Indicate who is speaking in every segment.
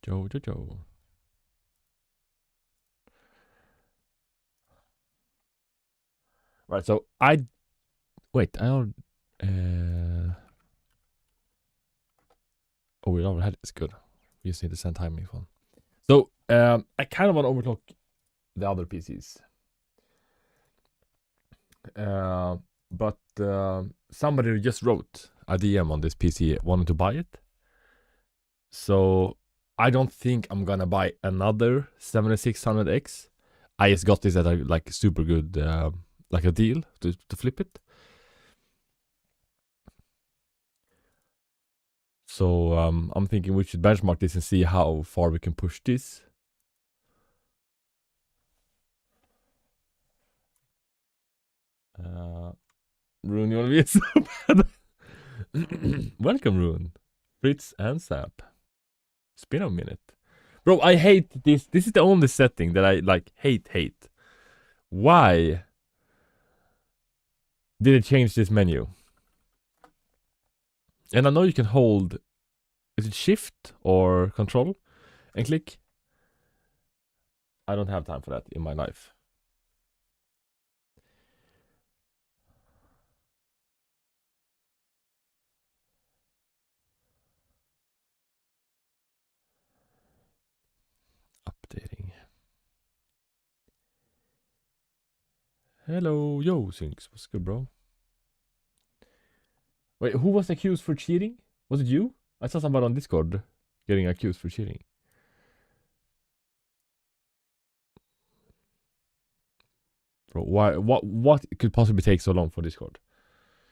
Speaker 1: Joe. Right, so I don't. Oh, we already had it. It's good. We just need to send timing phone. So I kind of want to overclock the other PCs. But somebody just wrote a DM on this PC wanting to buy it. So I don't think I'm gonna buy another 7600X. I just got this at a like super good like a deal to flip it. So I'm thinking we should benchmark this and see how far we can push this. Rune, you wanna be so bad? Welcome, Rune. Fritz and Sap. It's been a minute. Bro, I hate this. This is the only setting that I like hate. Why did it change this menu? And I know you can hold, is it shift or control and click? I don't have time for that in my life. Updating. Hello, yo, Syncs. What's good, bro? Wait, who was accused for cheating? Was it you? I saw somebody on Discord getting accused for cheating. Bro, why? What could possibly take so long for Discord?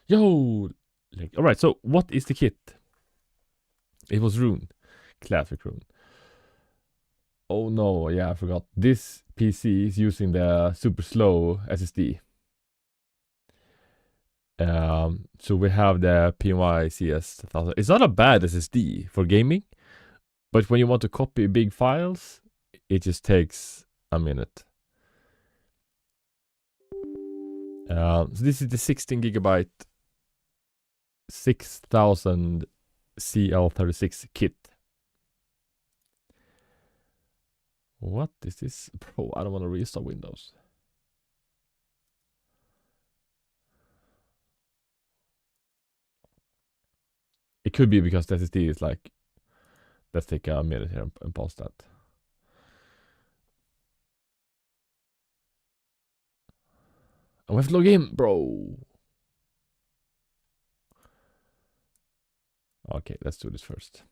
Speaker 1: Yo, like, all right. So, what is the kit? It was Rune, classic Rune. Oh no, yeah, I forgot. This PC is using the super slow SSD. So we have the PMI CS 1000. It's not a bad SSD for gaming, but when you want to copy big files, it just takes a minute. So this is the 16 gigabyte 6000 CL36 kit. What is this? Bro, I don't want to restart Windows. It could be because the SSD is like, let's take a minute here and pause that. I have to log in, bro. Okay, let's do this first.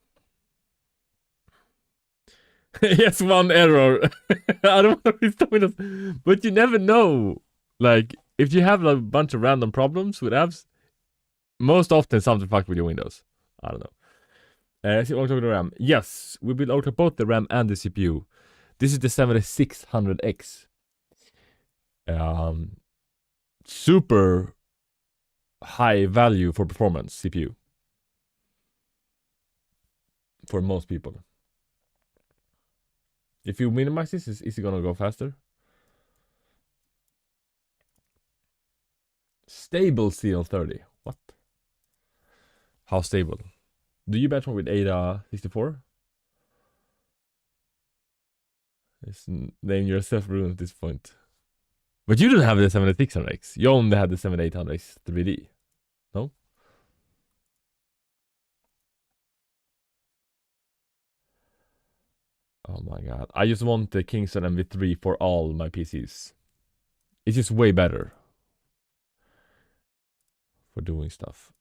Speaker 1: Yes, one error. I don't want to restart Windows, but you never know. Like, if you have a bunch of random problems with apps, most often something fucked with your Windows. I don't know. So overclock the RAM. Yes, we will overclock both the RAM and the CPU. This is the 7600X. Super high value for performance CPU. For most people. If you minimize this, is it gonna go faster? Stable CL30. What? How stable? Do you benchmark with Ada 64? It's name yourself ruined at this point. But you didn't have the 7600X. You only had the 7800X 3D. No? Oh my god. I just want the Kingston MV3 for all my PCs. It's just way better for doing stuff.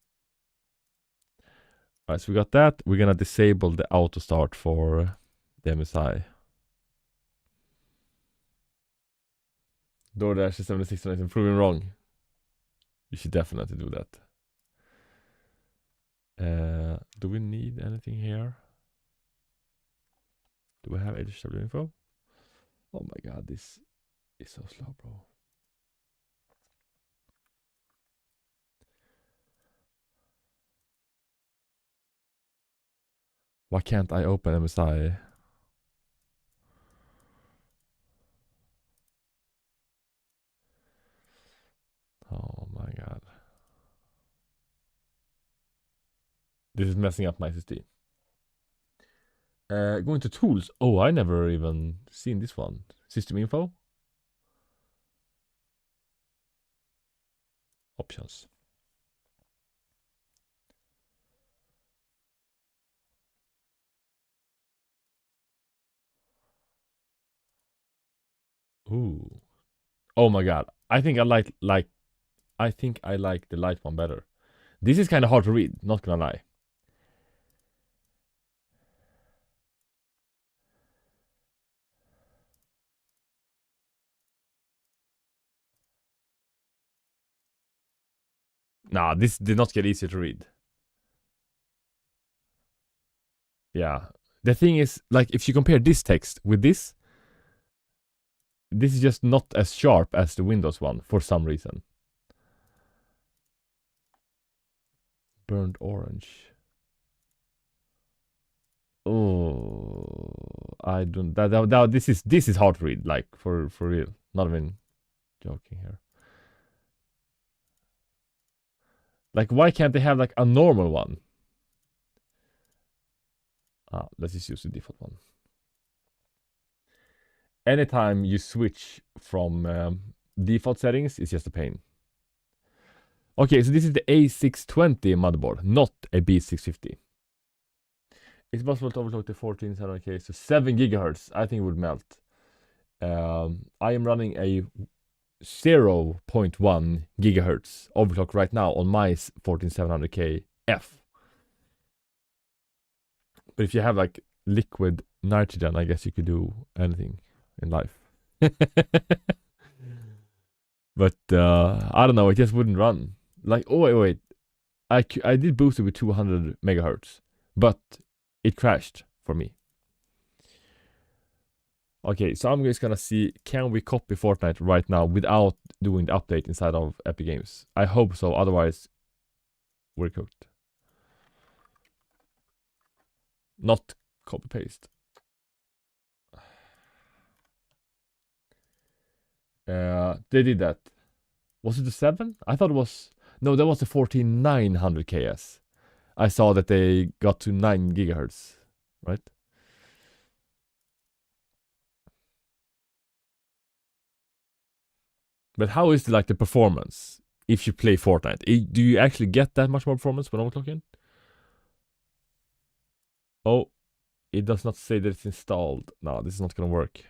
Speaker 1: Alright, so we got that. We're gonna disable the auto start for the MSI. DoorDash 7600X and proving wrong. You should definitely do that. Do we need anything here? Do we have HW info? Oh my god, this is so slow, bro. Why can't I open MSI? Oh my god. This is messing up my SSD. Going to tools. Oh, I never even seen this one. System info. Options. Ooh. Oh my god. I think I like the light one better. This is kind of hard to read, not gonna lie. Nah, this did not get easier to read. Yeah. The thing is, like, if you compare this text with this is just not as sharp as the Windows one for some reason. Burnt orange. Oh, I don't. This is hard to read, like for real. Not even joking here. Like, why can't they have like a normal one? Let's just use the default one. Anytime you switch from default settings, it's just a pain. Okay, so this is the A620 motherboard, not a B650. It's possible to overclock the 14700K, so 7 gigahertz. I think it would melt. I am running a 0.1 gigahertz overclock right now on my 14700K F. But if you have like liquid nitrogen, I guess you could do anything in life. But I don't know, it just wouldn't run. Like, oh wait. I did boost it with 200 megahertz, but it crashed for me. Okay, so I'm just gonna see, can we copy Fortnite right now without doing the update inside of Epic Games? I hope so, otherwise we're cooked. Not copy paste. They did that. Was it the 7? I thought it was... No, that was the 14900 KS. I saw that they got to 9 gigahertz, right? But how is like the performance if you play Fortnite? Do you actually get that much more performance when overclocking? Oh, it does not say that it's installed. No, this is not gonna work.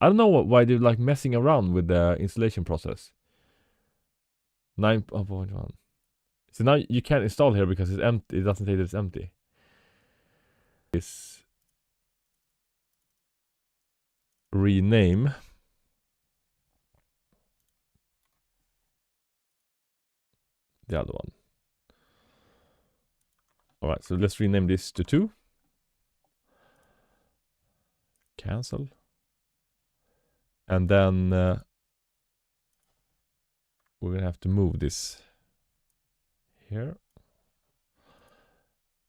Speaker 1: I don't know why they're like messing around with the installation process. 9.1. So now you can't install here because it's empty. It doesn't say that it's empty. This rename. The other one. Alright, so let's rename this to 2. Cancel. And then we're gonna have to move this here.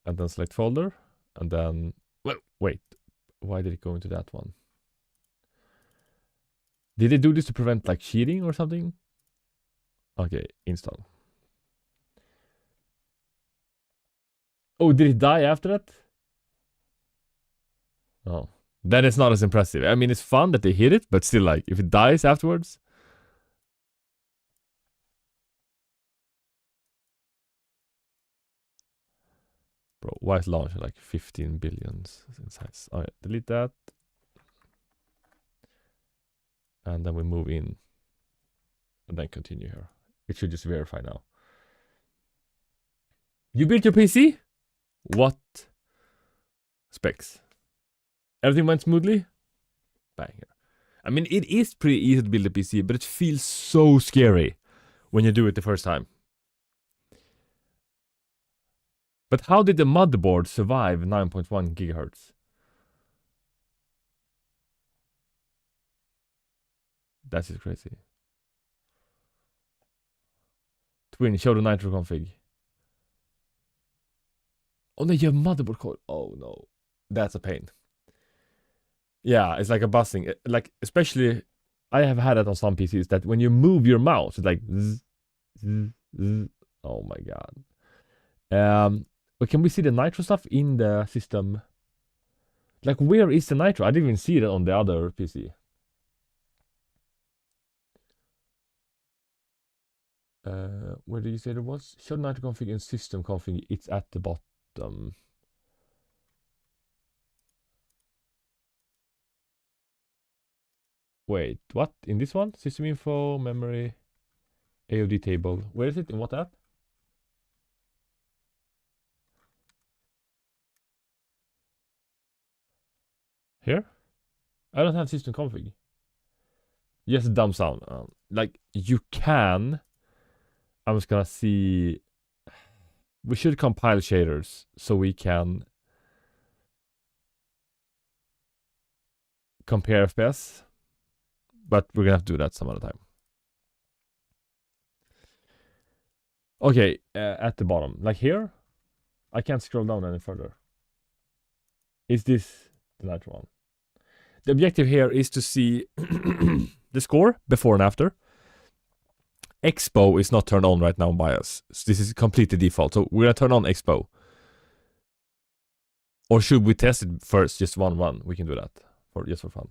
Speaker 1: And then select folder. And then, well, wait. Why did it go into that one? Did they do this to prevent like cheating or something? Okay, install. Oh, did it die after that? Oh, then it's not as impressive. I mean, it's fun that they hit it, but still, like, if it dies afterwards. Bro, why is launch like 15 billion in size? Alright, delete that. And then we move in. And then continue here. It should just verify now. You built your PC? What specs? Everything went smoothly? Bang. I mean, it is pretty easy to build a PC, but it feels so scary when you do it the first time. But how did the motherboard survive 9.1 gigahertz? That's just crazy. Twin, show the nitro config. Oh no, you have motherboard code. Oh no. That's a pain. Yeah, it's like a buzzing. Like, especially, I have had it on some PCs that when you move your mouse, it's like zzz, zzz, zzz. Oh my god. But can we see the nitro stuff in the system? Like, where is the nitro? I didn't even see that on the other PC. Where did you say it was? Show nitro config in system config. It's at the bottom. Wait, what? In this one? System info, memory, AOD table. Where is it? In what app? Here? I don't have system config. Just dumb sound. Like, you can. I'm just gonna see. We should compile shaders so we can compare FPS. But we're gonna have to do that some other time. Okay, at the bottom. Like here, I can't scroll down any further. Is this the nitro one? The objective here is to see the score before and after. Expo is not turned on right now by us. So this is completely default. So we're gonna turn on Expo. Or should we test it first, just one run? We can do that just for fun.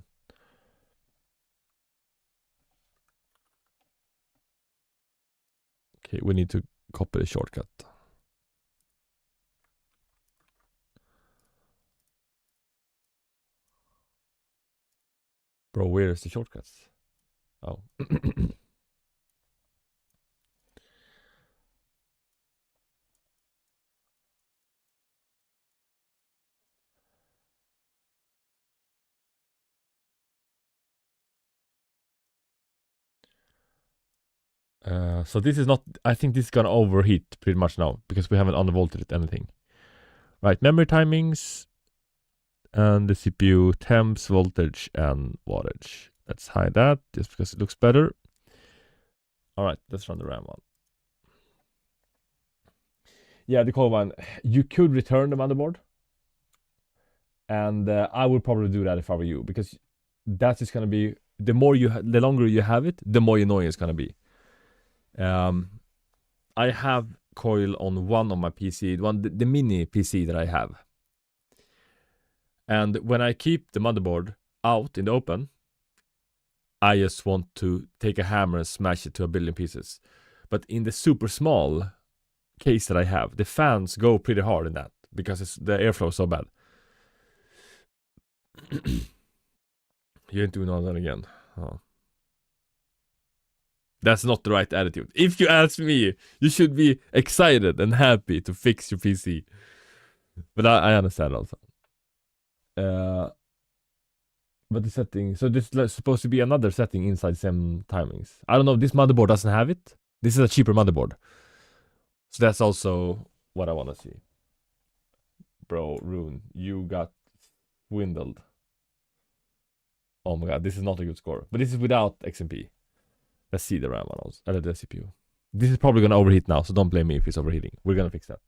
Speaker 1: Okay, we need to copy the shortcut. Bro, where is the shortcuts? Oh. So this is not, I think this is gonna overheat pretty much now because we haven't undervolted it anything. Right, memory timings and the CPU temps, voltage, and wattage. Let's hide that just because it looks better. All right, let's run the RAM one. Yeah, the core one. You could return the motherboard, and I would probably do that if I were you, because that is gonna be the longer you have it, the more annoying it's gonna be. I have coil on one of my PC, the mini PC that I have. And when I keep the motherboard out in the open, I just want to take a hammer and smash it to a billion pieces. But in the super small case that I have, the fans go pretty hard in that because the airflow is so bad. You ain't doing all that again. Oh. That's not the right attitude. If you ask me, you should be excited and happy to fix your PC. But I understand also. But the setting, so this is supposed to be another setting inside same timings. I don't know, this motherboard doesn't have it. This is a cheaper motherboard. So that's also what I want to see. Bro, Rune, you got swindled. Oh my god, this is not a good score. But this is without XMP. Let's see the RAM one also, the CPU. This is probably gonna overheat now, so don't blame me if it's overheating. We're gonna fix that.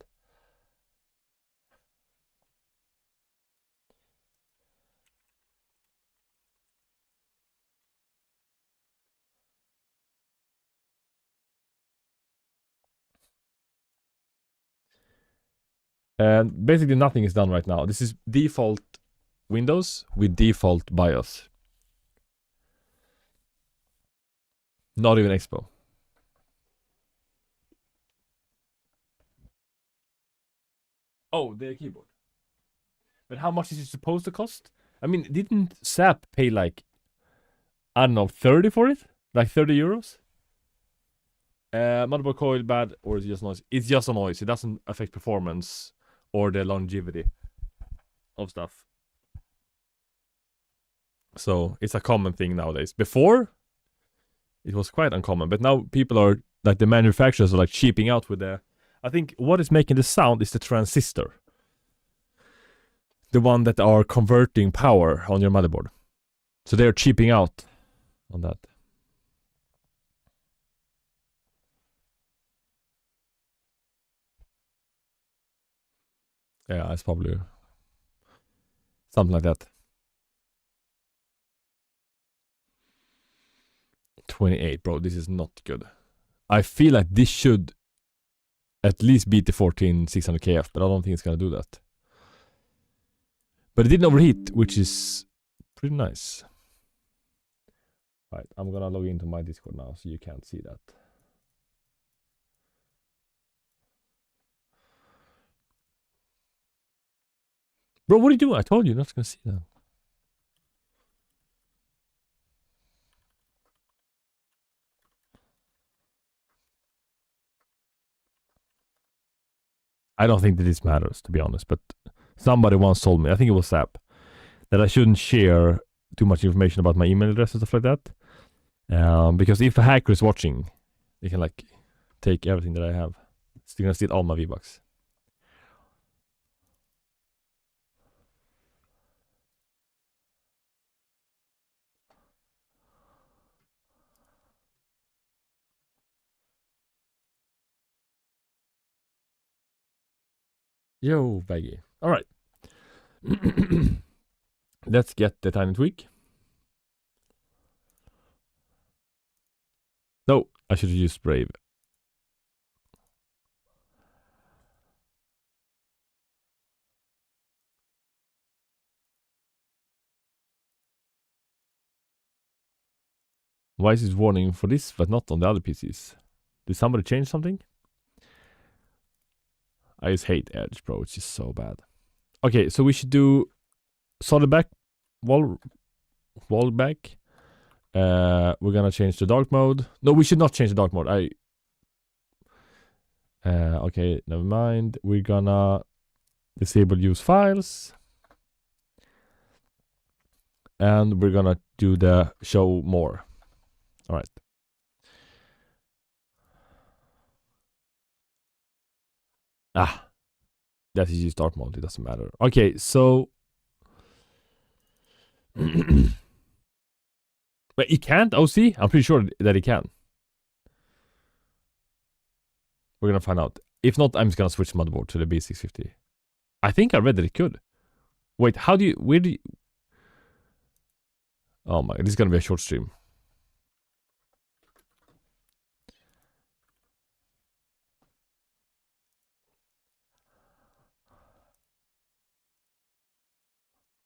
Speaker 1: And basically nothing is done right now. This is default Windows with default BIOS. Not even Expo. Oh, the keyboard. But how much is it supposed to cost? I mean, didn't SAP pay like, I don't know, 30 for it? Like 30 euros? Motherboard coil bad, or is it just noise? It's just a noise. It doesn't affect performance or the longevity of stuff. So it's a common thing nowadays. Before, it was quite uncommon, but now people are, like, the manufacturers are like cheaping out with the, I think what is making the sound is the transistor. The one that are converting power on your motherboard. So they're cheaping out on that. Yeah, it's probably something like that. 28, bro, this is not good. I feel like this should at least beat the 14600 KF, but I don't think it's gonna do that. But it didn't overheat, which is pretty nice. Right, I'm gonna log into my Discord now so you can't see that. Bro, what are you doing? I told you you're not gonna see that. I don't think that this matters, to be honest, but somebody once told me, I think it was Sap, that I shouldn't share too much information about my email address and stuff like that. Because if a hacker is watching, they can like take everything that I have. So they're gonna steal all my V-Bucks. Yo, baggy. Alright. Let's get the tiny tweak. No, I should have used Brave. Why is it warning for this but not on the other PCs? Did somebody change something? I just hate Edge, bro. It's just so bad. Okay, so we should do solid back, wall back. We're gonna change the dark mode. No, we should not change the dark mode. Okay, never mind. We're gonna disable use files. And we're gonna do the show more. Alright. That is just dark mode. It doesn't matter. Okay, so... But it can't OC? I'm pretty sure that it can. We're gonna find out. If not, I'm just gonna switch motherboard to the B650. I think I read that it could. Wait, how do you... Where do you... Oh my... This is gonna be a short stream.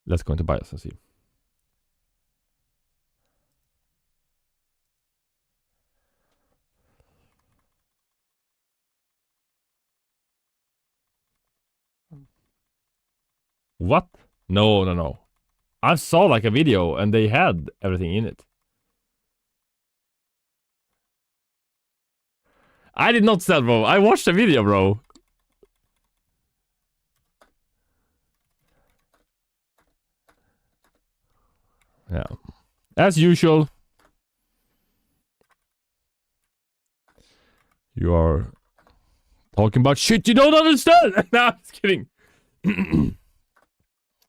Speaker 1: Let's go into BIOS and see. What? No. I saw like a video and they had everything in it. I did not sell, bro. I watched the video, bro. Yeah. As usual. You are talking about shit you don't understand. No, I'm just kidding.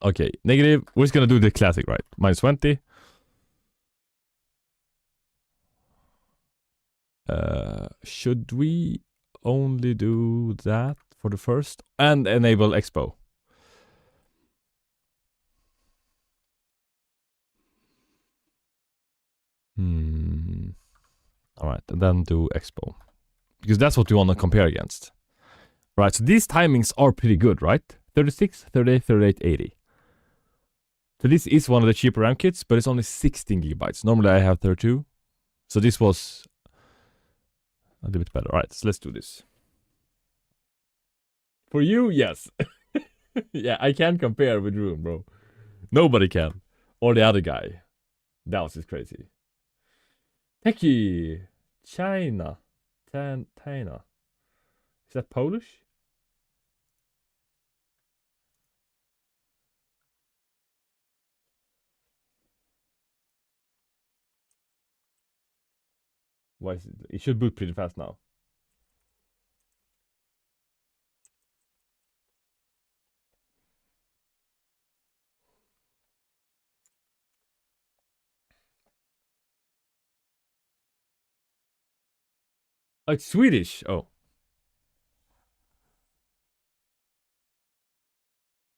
Speaker 1: Okay, negative. We're just gonna do the classic, right? -20. Should we only do that for the first? And enable Expo. Alright, and then do Expo. Because that's what we want to compare against. Right, so these timings are pretty good, right? 36, 38, 38, 80. So this is one of the cheaper RAM kits, but it's only 16 gigabytes. Normally I have 32. So this was a little bit better. Alright, so let's do this. For you, yes. Yeah, I can't compare with Room, bro. Nobody can. Or the other guy. That was just crazy. Techie. China. China. Is that Polish? Why is it? It should boot pretty fast now. Oh, it's Swedish. Oh.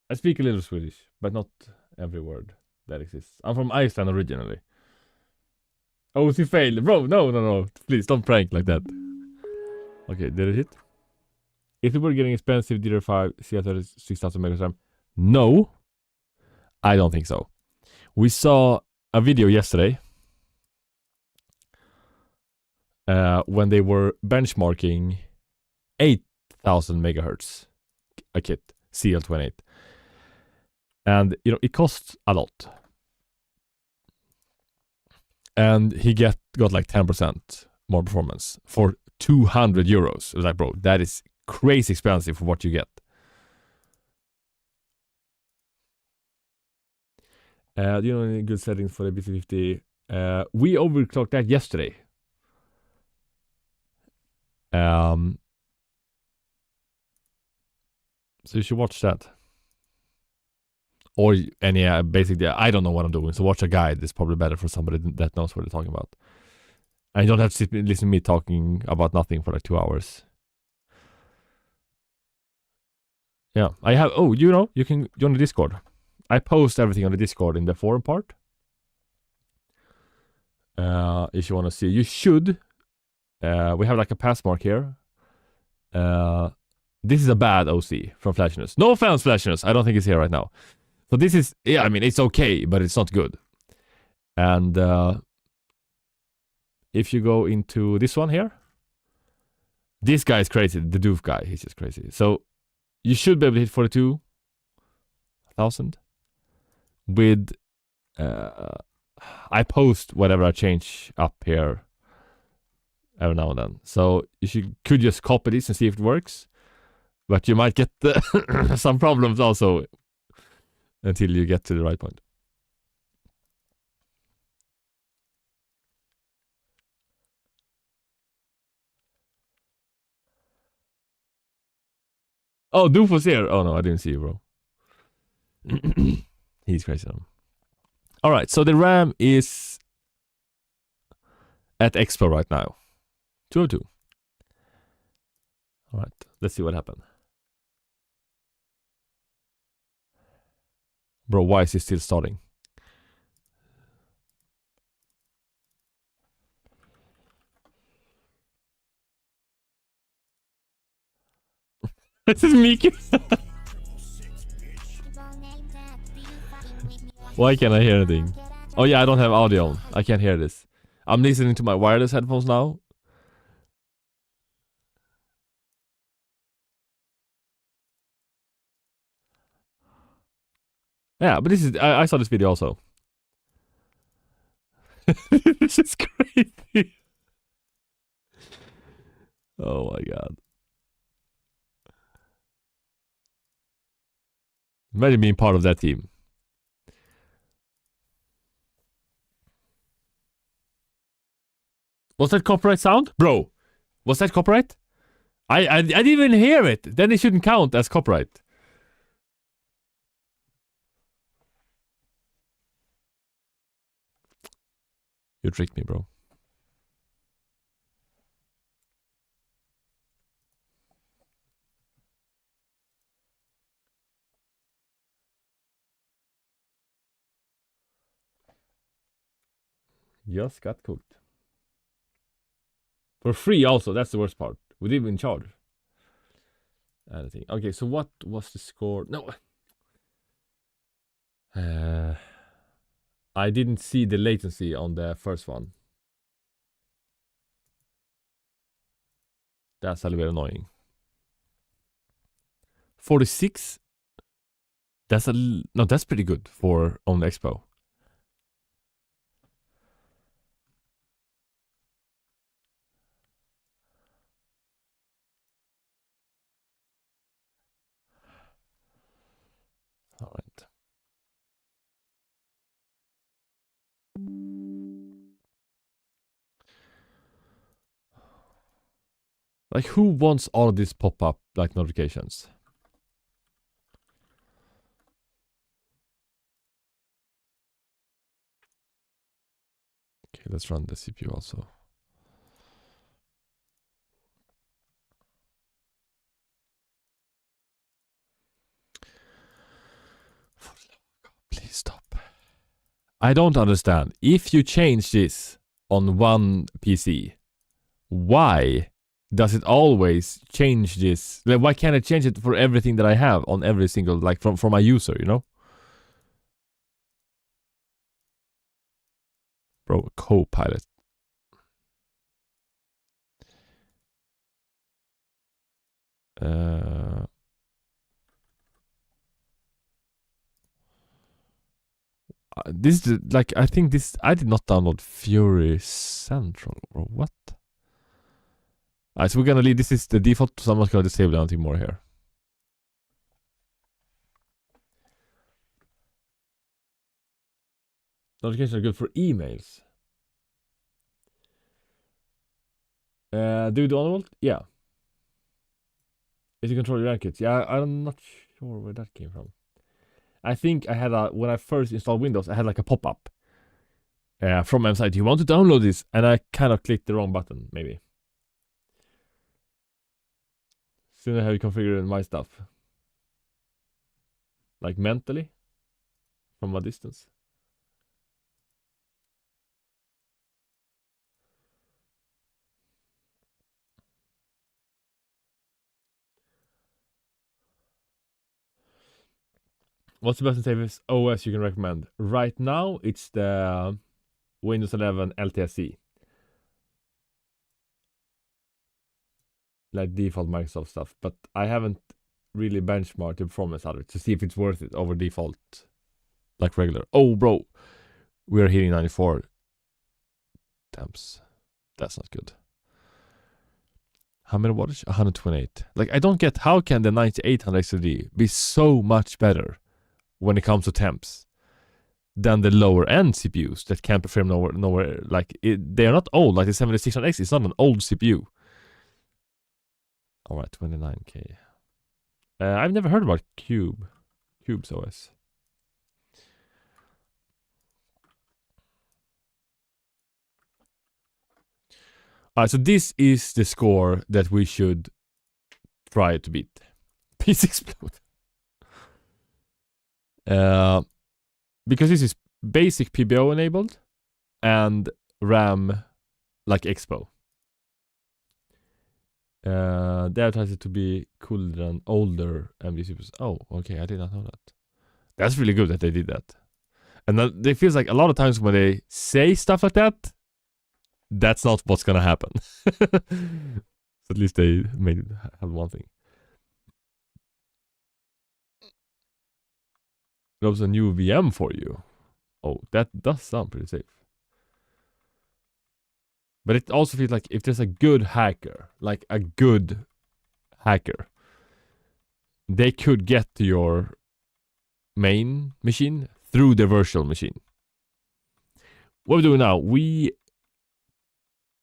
Speaker 1: I speak a little Swedish, but not every word that exists. I'm from Iceland originally. Oh, she failed. Bro, no. Please, don't prank like that. Okay, did it hit? If you were getting expensive DDR5 CR36,000 megahertz RAM, no. I don't think so. We saw a video yesterday when they were benchmarking 8,000 megahertz a kit, CL28. And, you know, it costs a lot. And he got like 10% more performance for 200 euros. It was like, bro, that is crazy expensive for what you get. Do you know any good settings for the BC50? We overclocked that yesterday. So you should watch that. Or any, basically, I don't know what I'm doing. So watch a guide. It's probably better for somebody that knows what they're talking about. And you don't have to listen to me talking about nothing for like 2 hours. Yeah, I have. Oh, you know, you can join the Discord. I post everything on the Discord in the forum part. If you want to see, you should. We have like a pass mark here. This is a bad OC from Flashiness. No offense, Flashiness. I don't think it's here right now. So this is, yeah, I mean, it's okay, but it's not good. And if you go into this one here, this guy is crazy. The doof guy, he's just crazy. So you should be able to hit 42,000 with, I post whatever I change up here every now and then. So you could just copy this and see if it works. But you might get some problems also until you get to the right point. Oh, Doof was here. Oh no, I didn't see you, bro. He's crazy. Alright, so the RAM is at Expo right now. 202. Alright, let's see what happened. Bro, why is he still starting? This is Miki. Why can't I hear anything? Oh yeah, I don't have audio on. I can't hear this. I'm listening to my wireless headphones now. Yeah, but this is, I saw this video also. This is crazy. Oh my god. Imagine being part of that team. Was that copyright sound? Bro, was that copyright? I didn't even hear it. Then it shouldn't count as copyright. You tricked me, bro. Just got cooked. For free also, that's the worst part. We didn't even charge anything. Okay, so what was the score? No. I didn't see the latency on the first one. That's a little bit annoying. 46? That's no, that's pretty good for on the Expo. All right. Like, who wants all of these pop-up like notifications? Okay, let's run the CPU also. Please stop. I don't understand. If you change this on one PC, why does it always change this? Like, why can't I change it for everything that I have on every single, like, from my user, you know? Bro, Copilot. This is like, I think this, I did not download Fury Central or what? Alright, so we're gonna leave, this is the default, so I'm not gonna disable anything more here. Notifications are good for emails. Do the on-volt? Yeah. Is it control your kits? Yeah, I'm not sure where that came from. I think I had when I first installed Windows, I had like a pop-up from my site. Do you want to download this? And I kind of clicked the wrong button, maybe. Soon I have you configured my stuff. Like mentally. From a distance. What's the best and safest OS you can recommend? Right now, it's the Windows 11 LTSC. Like default Microsoft stuff. But I haven't really benchmarked the performance out of it to see if it's worth it over default. Like regular. Oh, bro. We are hitting 94 temps. That's not good. How many wattage? 128. Like, I don't get how can the 9800 XLD be so much better when it comes to temps than the lower end CPUs that can't perform nowhere. Like, they're not old. Like the 7600X is not an old CPU. All right, 29K. I've never heard about Cube's OS. Alright, so this is the score that we should try to beat. Please explode. Because this is basic PBO enabled and RAM like Expo. They advertise it to be cooler than older AMD CPUs. Oh, okay, I did not know that. That's really good that they did that. And it feels like a lot of times when they say stuff like that, that's not what's gonna happen. So at least they made it have one thing. There's a new VM for you. Oh, that does sound pretty safe. But it also feels like if there's a good hacker, like a good hacker, they could get to your main machine through the virtual machine. What we're doing now, we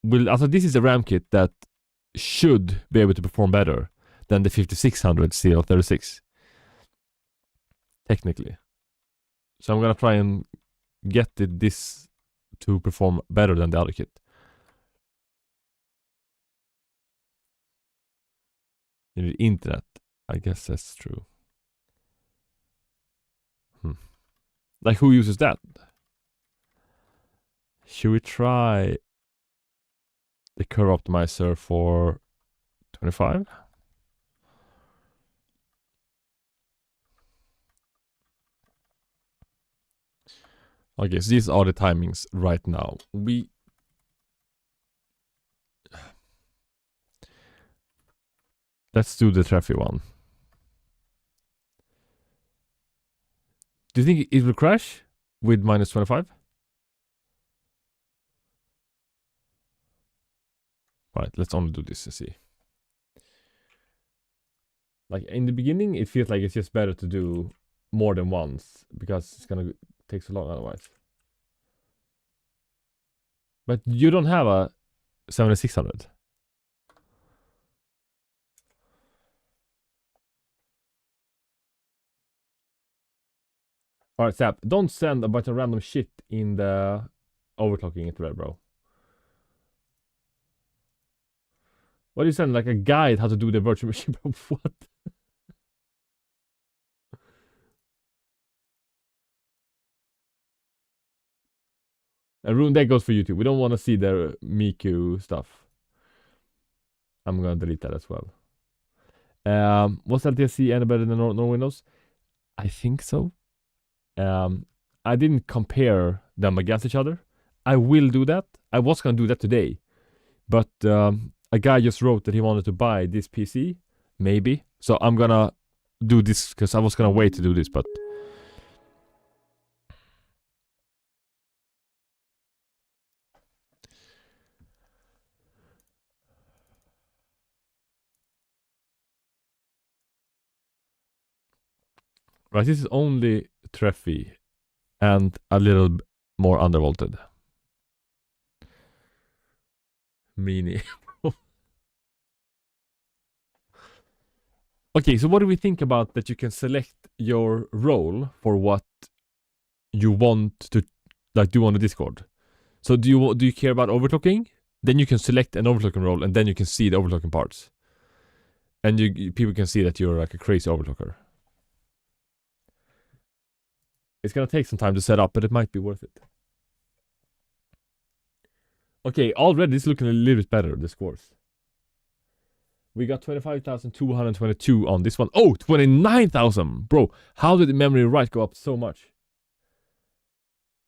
Speaker 1: will, also this is a RAM kit that should be able to perform better than the 5600 CL36. Technically. So I'm gonna try and get this to perform better than the other kit. In the internet, I guess that's true. Like, who uses that? Should we try the curve optimizer for 25? Okay, so these are the timings right now. Let's do the traffic one. Do you think it will crash with minus 25? Right, let's only do this and see. Like, in the beginning, it feels like it's just better to do more than once, because it's gonna take so long otherwise. But you don't have a 7600. Alright, Sap, don't send a bunch of random shit in the overclocking thread, bro. What do you send? Like a guide how to do the virtual machine, bro? What? And Rune, that goes for YouTube. We don't want to see the Miku stuff. I'm gonna delete that as well. Was LTSC any better than normal Windows? I think so. I didn't compare them against each other. I will do that. I was gonna do that today, but a guy just wrote that he wanted to buy this PC, maybe. So I'm gonna do this because I was gonna wait to do this, but right, this is only Treffy and a little more undervolted. Mini. Okay, so what do we think about that you can select your role for what you want to like do on the Discord? So do you care about overclocking? Then you can select an overclocking role and then you can see the overclocking parts. And people can see that you're like a crazy overclocker. It's gonna take some time to set up, but it might be worth it. Okay, already it's looking a little bit better, the scores. We got 25,222 on this one. Oh, 29,000! Bro, how did the memory write go up so much?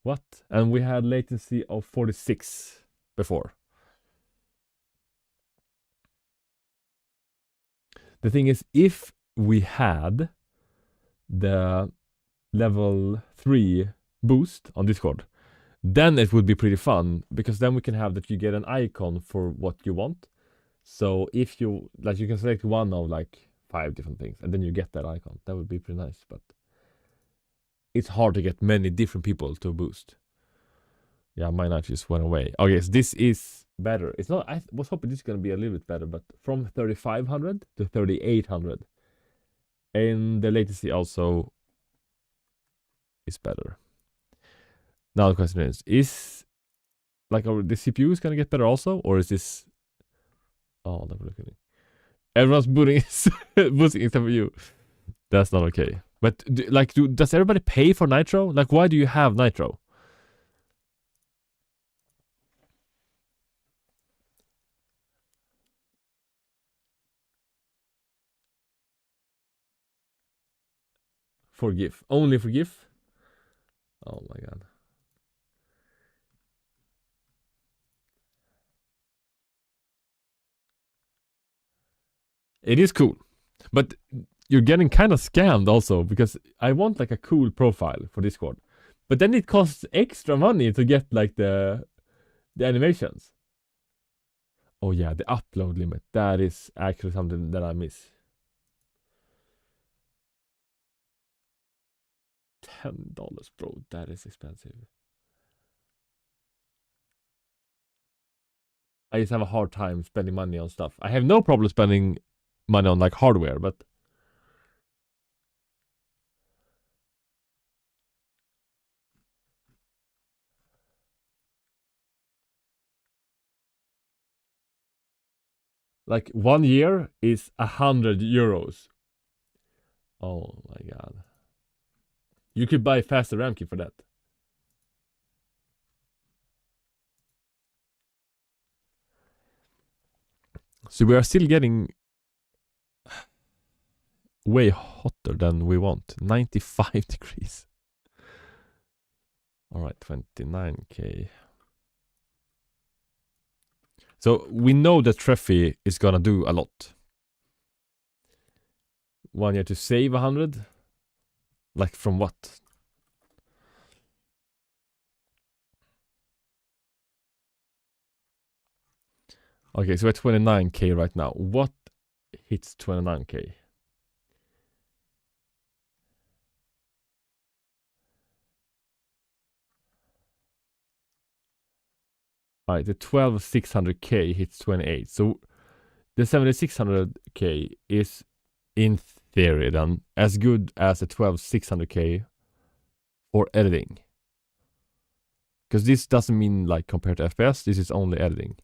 Speaker 1: What? And we had latency of 46 before. The thing is, if we had the level 3 boost on Discord, then it would be pretty fun, because then we can have that you get an icon for what you want. So if you like, you can select one of like 5 different things and then you get that icon. That would be pretty nice, but it's hard to get many different people to boost. Yeah, mine actually just went away. Okay, so this is better. It's not, I was hoping this is gonna be a little bit better, but from 3500 to 3800. And the latency also is better. Now the question is like the CPU is gonna get better also, or is this? Oh, look at it. Everyone's boosting except for you. That's not okay. But does everybody pay for Nitro? Like, why do you have Nitro? For GIF. Only for GIF? Oh my god. It is cool. But you're getting kind of scammed also, because I want like a cool profile for Discord. But then it costs extra money to get like the animations. Oh yeah, the upload limit. That is actually something that I miss. $10, bro. That is expensive. I just have a hard time spending money on stuff. I have no problem spending money on like hardware, but like 1 year is 100 euros. Oh my god. You could buy faster RAM key for that. So we are still getting way hotter than we want. 95 degrees. Alright, 29k. So we know that Treffy is gonna do a lot. 1 year to save 100? Like from what? Okay, so we're at 29k right now. What hits 29k? Alright, the 12600k hits 28. So the 7600k is in theory then as good as the 12600k for editing. Because this doesn't mean like compared to FPS, this is only editing.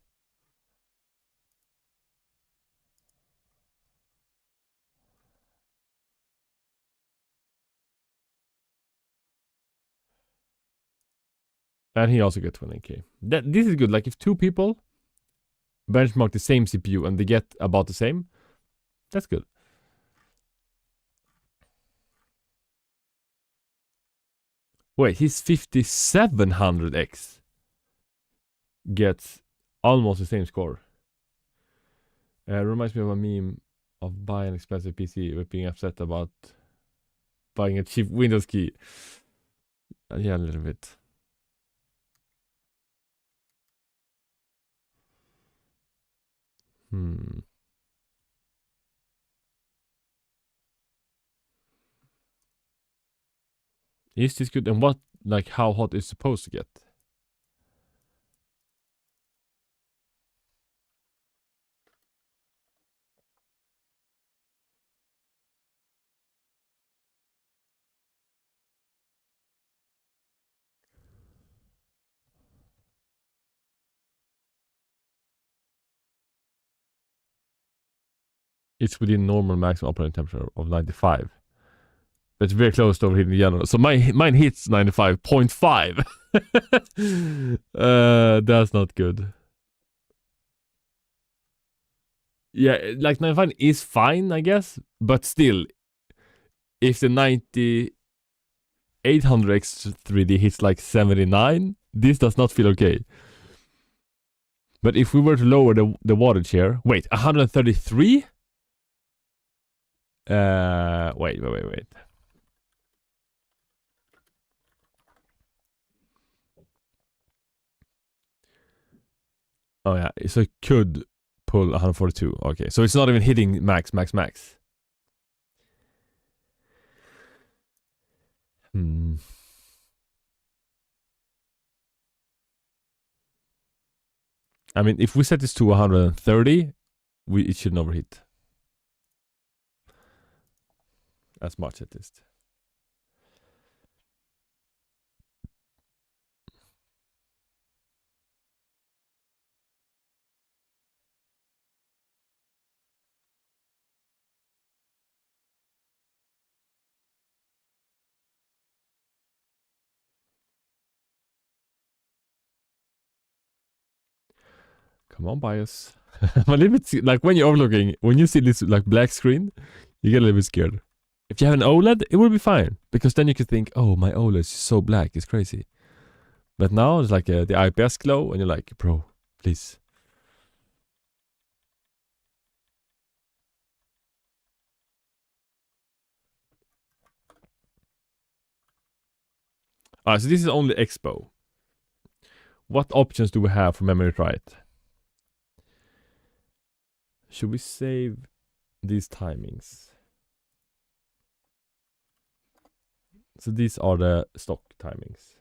Speaker 1: And he also gets 20k. This is good. Like if 2 people benchmark the same CPU and they get about the same, that's good. Wait, he's 5700X. gets almost the same score. Reminds me of a meme of buying an expensive PC but being upset about buying a cheap Windows key. Yeah, a little bit. Is this good? And what, like, how hot is it supposed to get? It's within normal maximum operating temperature of 95. But it's very close to overheating the general. So mine hits 95.5. That's not good. Yeah, like 95 is fine, I guess. But still, if the 9800X3D hits like 79, this does not feel okay. But if we were to lower the wattage here, wait, 133? Wait. Oh yeah, so it could pull 142. Okay, so it's not even hitting max. I mean, if we set this to 130, it shouldn't overheat. As much at least. Come on, BIOS. I'm a little bit like when you're overlooking, when you see this like black screen, you get a little bit scared. If you have an OLED, it will be fine because then you could think, oh, my OLED is so black, it's crazy. But now it's like the IPS glow, and you're like, bro, please. Alright, so this is only Expo. What options do we have for memory write? Should we save these timings? So these are the stock timings.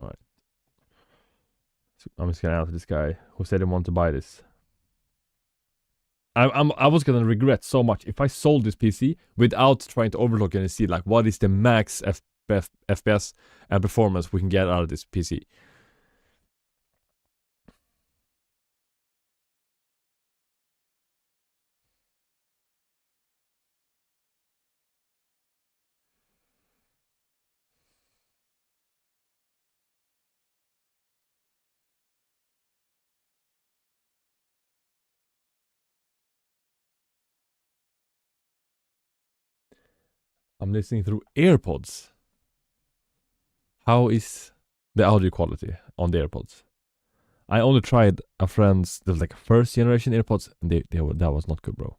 Speaker 1: Alright. So I'm just gonna answer this guy who said he wanted to buy this. I was gonna regret so much if I sold this PC without trying to overlook it and see like what is the max FPS and performance we can get out of this PC. I'm listening through AirPods. How is the audio quality on the AirPods? I only tried a friend's, there was like first generation AirPods, and that was not good, bro.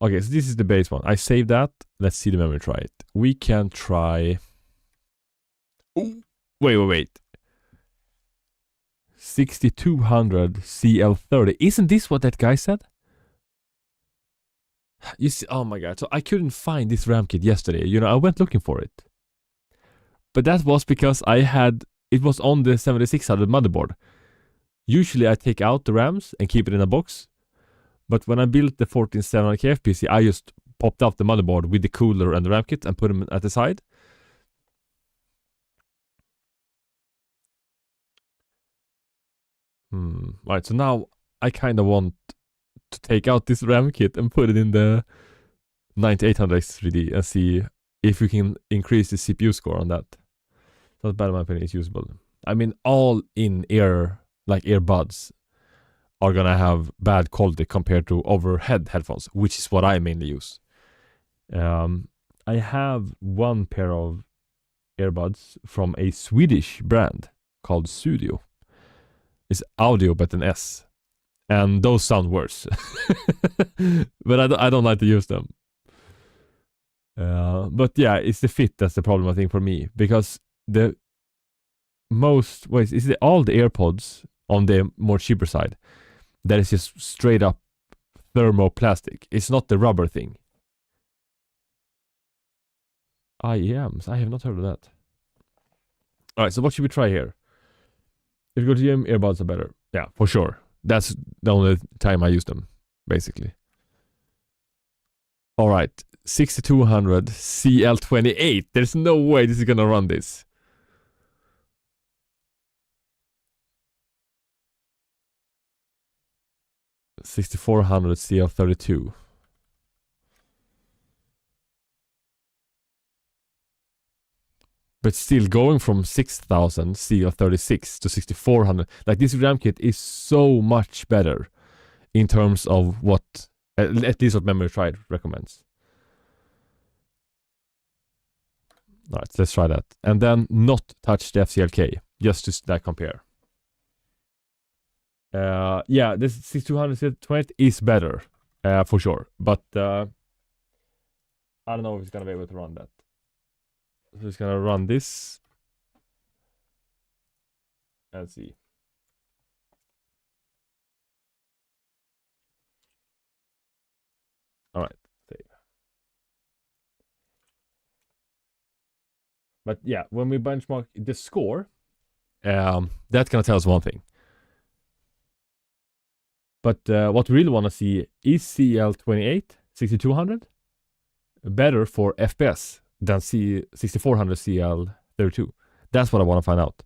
Speaker 1: Okay, so this is the base one. I saved that. Let's see the memory try it. We can try. Ooh, wait. 6200 CL30. Isn't this what that guy said? You see, oh my god. So I couldn't find this RAM kit yesterday. You know, I went looking for it. But that was because it was on the 7600 motherboard. Usually I take out the RAMs and keep it in a box. But when I built the 14700KF PC, I just popped out the motherboard with the cooler and the RAM kit and put them at the side. Right, so now I kind of want to take out this RAM kit and put it in the 9800X3D and see if you can increase the CPU score on that. Not bad in my opinion, it's usable. I mean, all in-ear, like earbuds, are gonna have bad quality compared to overhead headphones, which is what I mainly use. I have one pair of earbuds from a Swedish brand called Studio. It's audio but an S, and those sound worse. But I don't like to use them. But yeah, it's the fit that's the problem, I think, for me, because the most is it all the AirPods on the more cheaper side that is just straight up thermoplastic. It's not the rubber thing. IEMs, I have not heard of that. All right, so what should we try here? If you go to gym, earbuds are better. Yeah, for sure. That's the only time I use them, basically. All right, 6200 CL28. There's no way this is gonna run this. $6,400 CL32. But still, going from 6,000 CL36 to 6,400, like, this RAM kit is so much better in terms of what, at least what Memory Tried recommends. Alright, let's try that. And then not touch the FCLK, just to like, compare. Yeah, this 6200 CL28 is better, for sure. But I don't know if it's gonna be able to run that. So it's gonna run this and see. All right, save. But yeah, when we benchmark the score, that's gonna tell us one thing. But what we really want to see is CL28 6200 better for FPS than 6400 CL32. That's what I want to find out.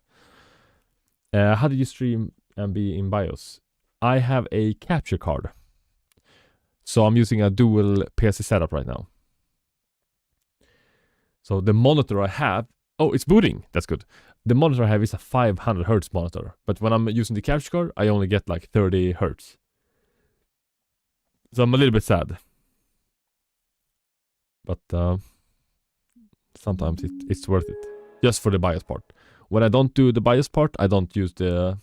Speaker 1: How did you stream and be in BIOS? I have a capture card, so I'm using a dual PC setup right now. So the monitor I have, oh, it's booting. That's good. The monitor I have is a 500 Hz monitor, but when I'm using the capture card, I only get like 30 Hz. So I'm a little bit sad. But sometimes it's worth it. Just for the BIOS part. When I don't do the BIOS part, I don't use the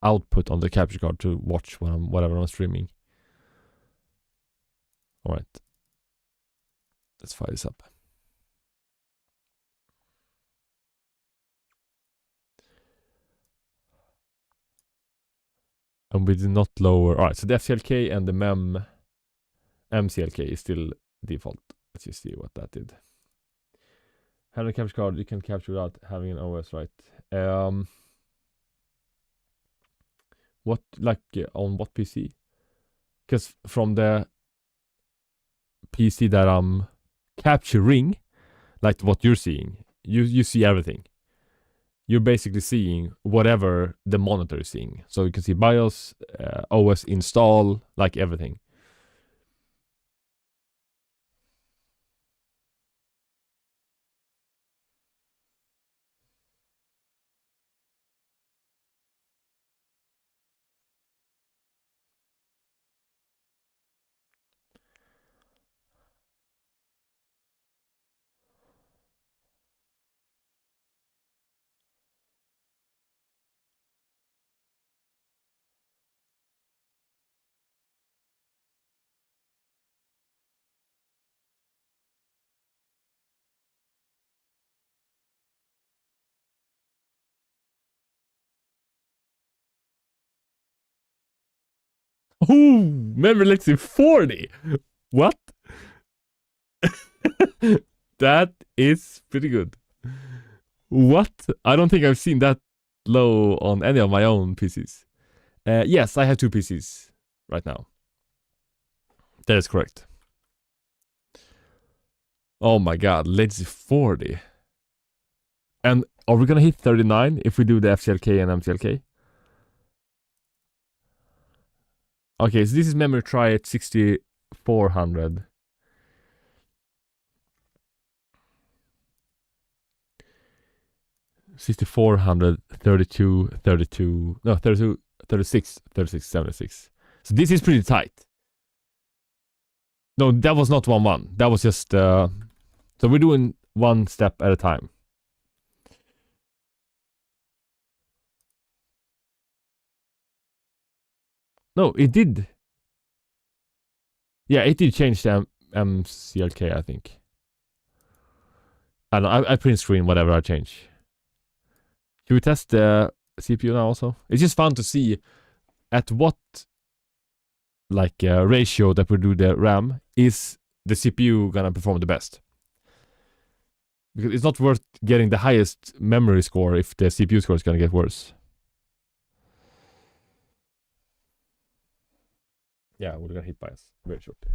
Speaker 1: output on the capture card to watch whatever I'm streaming. Alright. Let's fire this up. And we did not lower. Alright, so the FCLK and the MCLK is still default. Let's just see what that did. Having a capture card, you can capture without having an OS, right? What, like, on what PC? Because from the PC that I'm capturing, like what you're seeing, you see everything. You're basically seeing whatever the monitor is seeing. So you can see BIOS, OS install, like everything. Ooh, memory leaks in 40. What? That is pretty good. What? I don't think I've seen that low on any of my own PCs. Yes, I have two PCs right now. That is correct. Oh my god, latency 40. And are we gonna hit 39 if we do the FCLK and MCLK? Okay, so this is memory try at 6400. 6400, 32, 32, no, 32, 36, 36, 76. So this is pretty tight. No, that was not 1-1. That was just, so we're doing one step at a time. No, it did. Yeah, it did change the MCLK, I think. I don't know, I print screen whatever I change. Should we test the CPU now also? It's just fun to see at what like ratio that we do the RAM is the CPU gonna perform the best. Because it's not worth getting the highest memory score if the CPU score is gonna get worse. Yeah, we're gonna hit bias very shortly.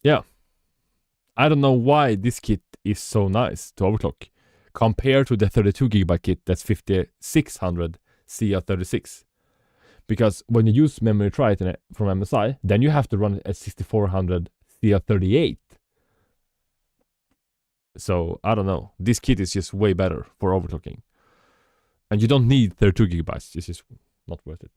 Speaker 1: Yeah. I don't know why this kit is so nice to overclock compared to the 32GB kit that's 5600 CL36. Because when you use memory try from MSI, then you have to run it at 6400 CL38. So I don't know. This kit is just way better for overclocking. And you don't need 32GB. It's just not worth it.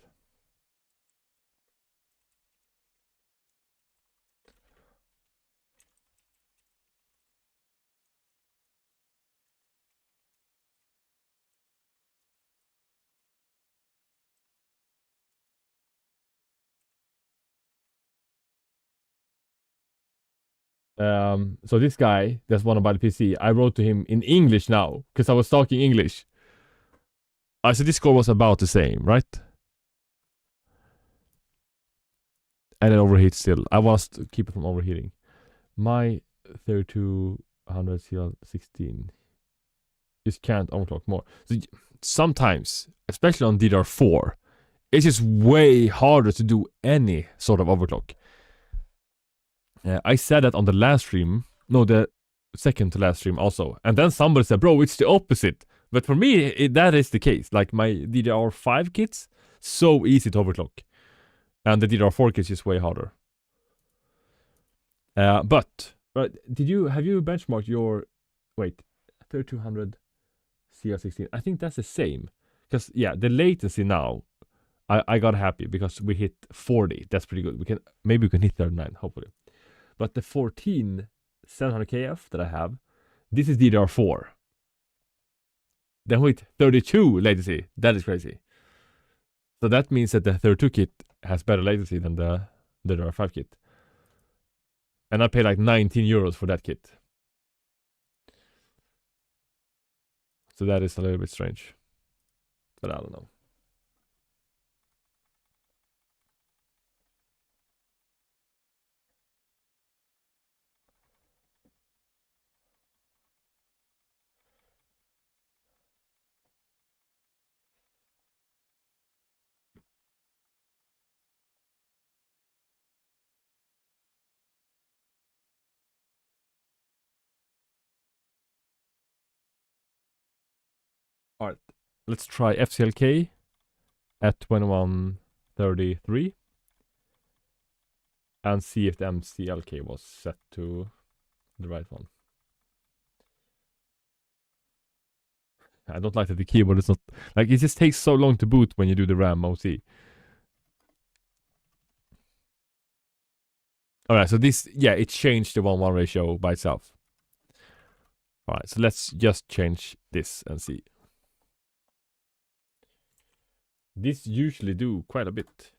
Speaker 1: So this guy that's wanna buy the PC, I wrote to him in English now because I was talking English. So this score was about the same, right? And it overheats still. I want to keep it from overheating. My 3200 CL16 just can't overclock more. So sometimes, especially on DDR4, it's just way harder to do any sort of overclock. I said that on the last stream. No, the second to last stream also. And then somebody said, bro, it's the opposite. But for me, that is the case. Like my DDR5 kits, so easy to overclock. And the DDR4 kits is way harder. But have you benchmarked your 3200 CL16? I think that's the same. Because yeah, the latency now, I got happy because we hit 40. That's pretty good. Maybe we can hit 39, hopefully. But the 14700KF that I have, this is DDR4. Then with 32 latency, that is crazy. So that means that the 32 kit has better latency than the DDR5 kit. And I paid like 19 euros for that kit. So that is a little bit strange. But I don't know. Alright, let's try FCLK at 2133 and see if the MCLK was set to the right one. I don't like that the keyboard is not... Like, it just takes so long to boot when you do the RAM OC. Alright, so this... Yeah, it changed the 1-1 ratio by itself. Alright, so let's just change this and see. This usually do quite a bit.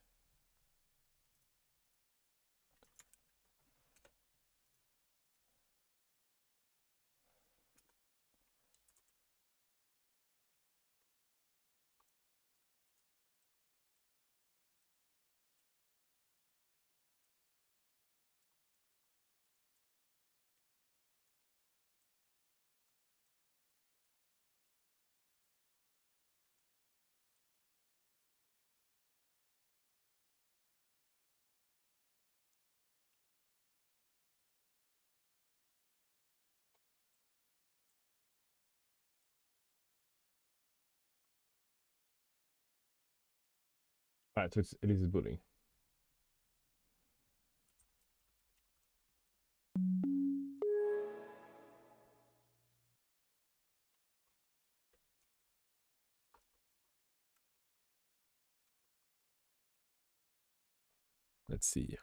Speaker 1: Alright, so at least it's booting. Let's see.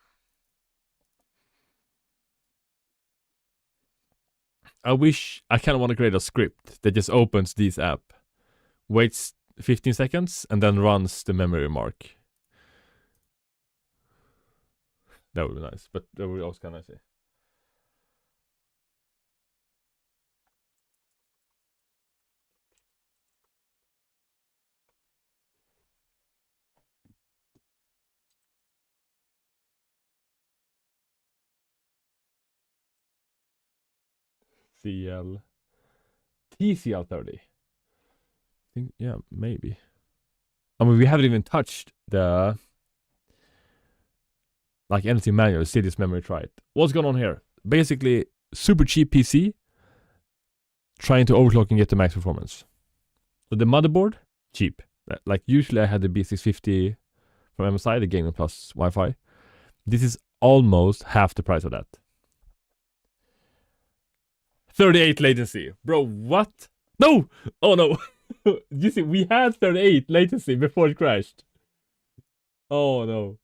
Speaker 1: I wish I kind of want to create a script that just opens this app, waits 15 seconds, and then runs the memory mark. That would be nice, but that would also kind of nice. CL TCL30. I think, yeah, maybe. I mean, we haven't even touched the like anything manual. See this memory try it. What's going on here? Basically, super cheap PC trying to overclock and get the max performance. So the motherboard, cheap. Like usually I had the B650 from MSI, the Gaming Plus Wi-Fi. This is almost half the price of that. 38 latency. Bro, what? No! Oh no. You see, we had 38 latency before it crashed. Oh no.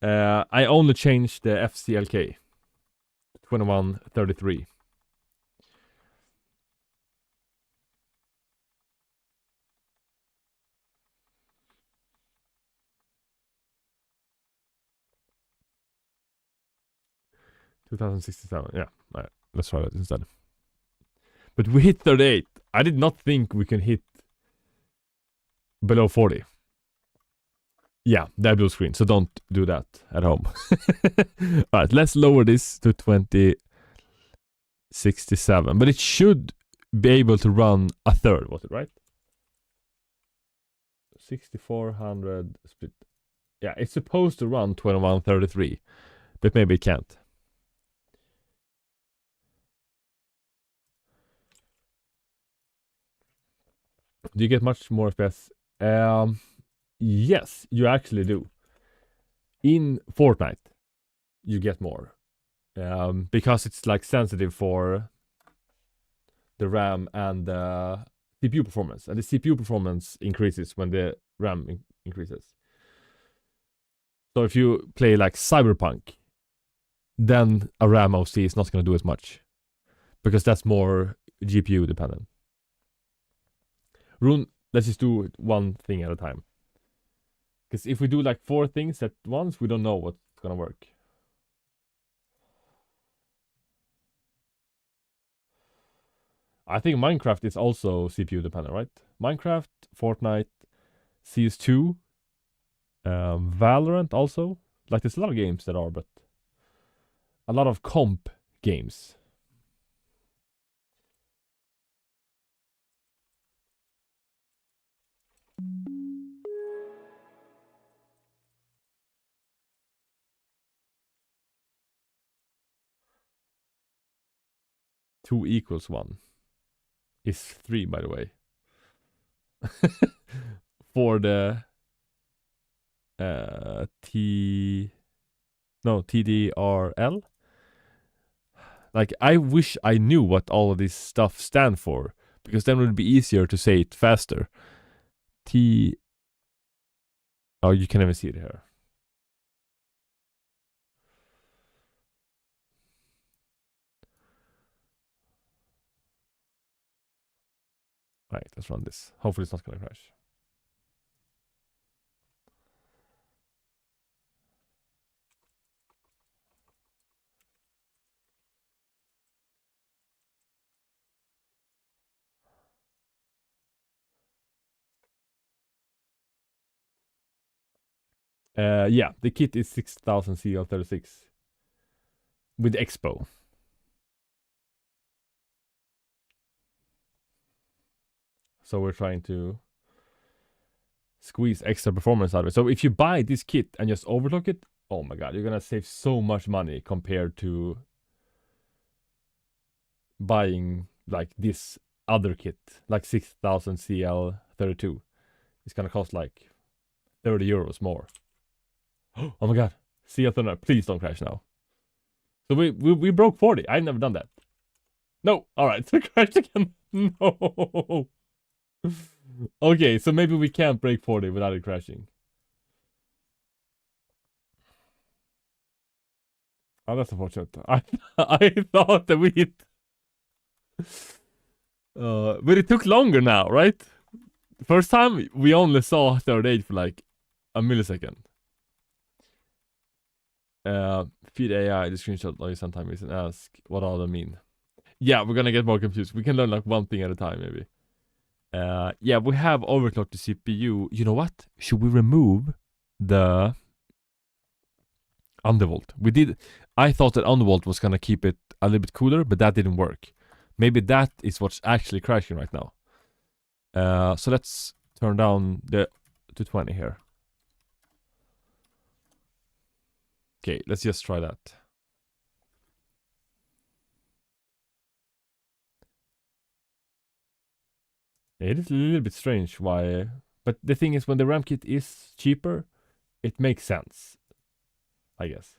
Speaker 1: I only changed the FCLK 2133. $2,067. Yeah, right. Let's try that instead. But we hit 38. I did not think we can hit below 40. Yeah, that blue screen. So don't do that at home. Alright, let's lower this to 2067. But it should be able to run a third, was it right? 6400 split. Yeah, it's supposed to run 2133. But maybe it can't. Do you get much more FPS? Yes, you actually do. In Fortnite, you get more. Because it's like sensitive for the RAM and the CPU performance. And the CPU performance increases when the RAM increases. So if you play like Cyberpunk, then a RAM OC is not going to do as much. Because that's more GPU dependent. Rune, let's just do one thing at a time. Because if we do like 4 things at once, we don't know what's gonna work. I think Minecraft is also CPU dependent, right? Minecraft, Fortnite, CS2, Valorant also. Like there's a lot of games that are, but a lot of comp games. Two equals one is 3, by the way. For the TDRL. Like I wish I knew what all of this stuff stand for, because then it would be easier to say it faster. Oh, you can even see it here. Right, let's run this. Hopefully it's not gonna crash. Yeah, the kit is 6000 CL36 with Expo. So we're trying to squeeze extra performance out of it. So if you buy this kit and just overclock it, oh my god, you're gonna save so much money compared to buying like this other kit, like 6000 CL32. It's gonna cost like 30 euros more. Oh my god, CL39, please don't crash now. So we broke 40. I've never done that. No, alright, so it crashed again. No. Okay, so maybe we can't break 40 without it crashing. Oh, that's unfortunate. I thought that we hit. But it took longer now, right? First time we only saw 38 for like a millisecond. Feed AI the screenshot like sometimes and ask what all that mean. Yeah, we're gonna get more confused. We can learn like one thing at a time, maybe. Yeah, we have overclocked the CPU. You know what? Should we remove the undervolt? We did. I thought that undervolt was gonna keep it a little bit cooler, but that didn't work. Maybe that is what's actually crashing right now. So let's turn down the to 20 here. Okay, let's just try that. It is a little bit strange why, but the thing is when the RAM kit is cheaper, it makes sense, I guess.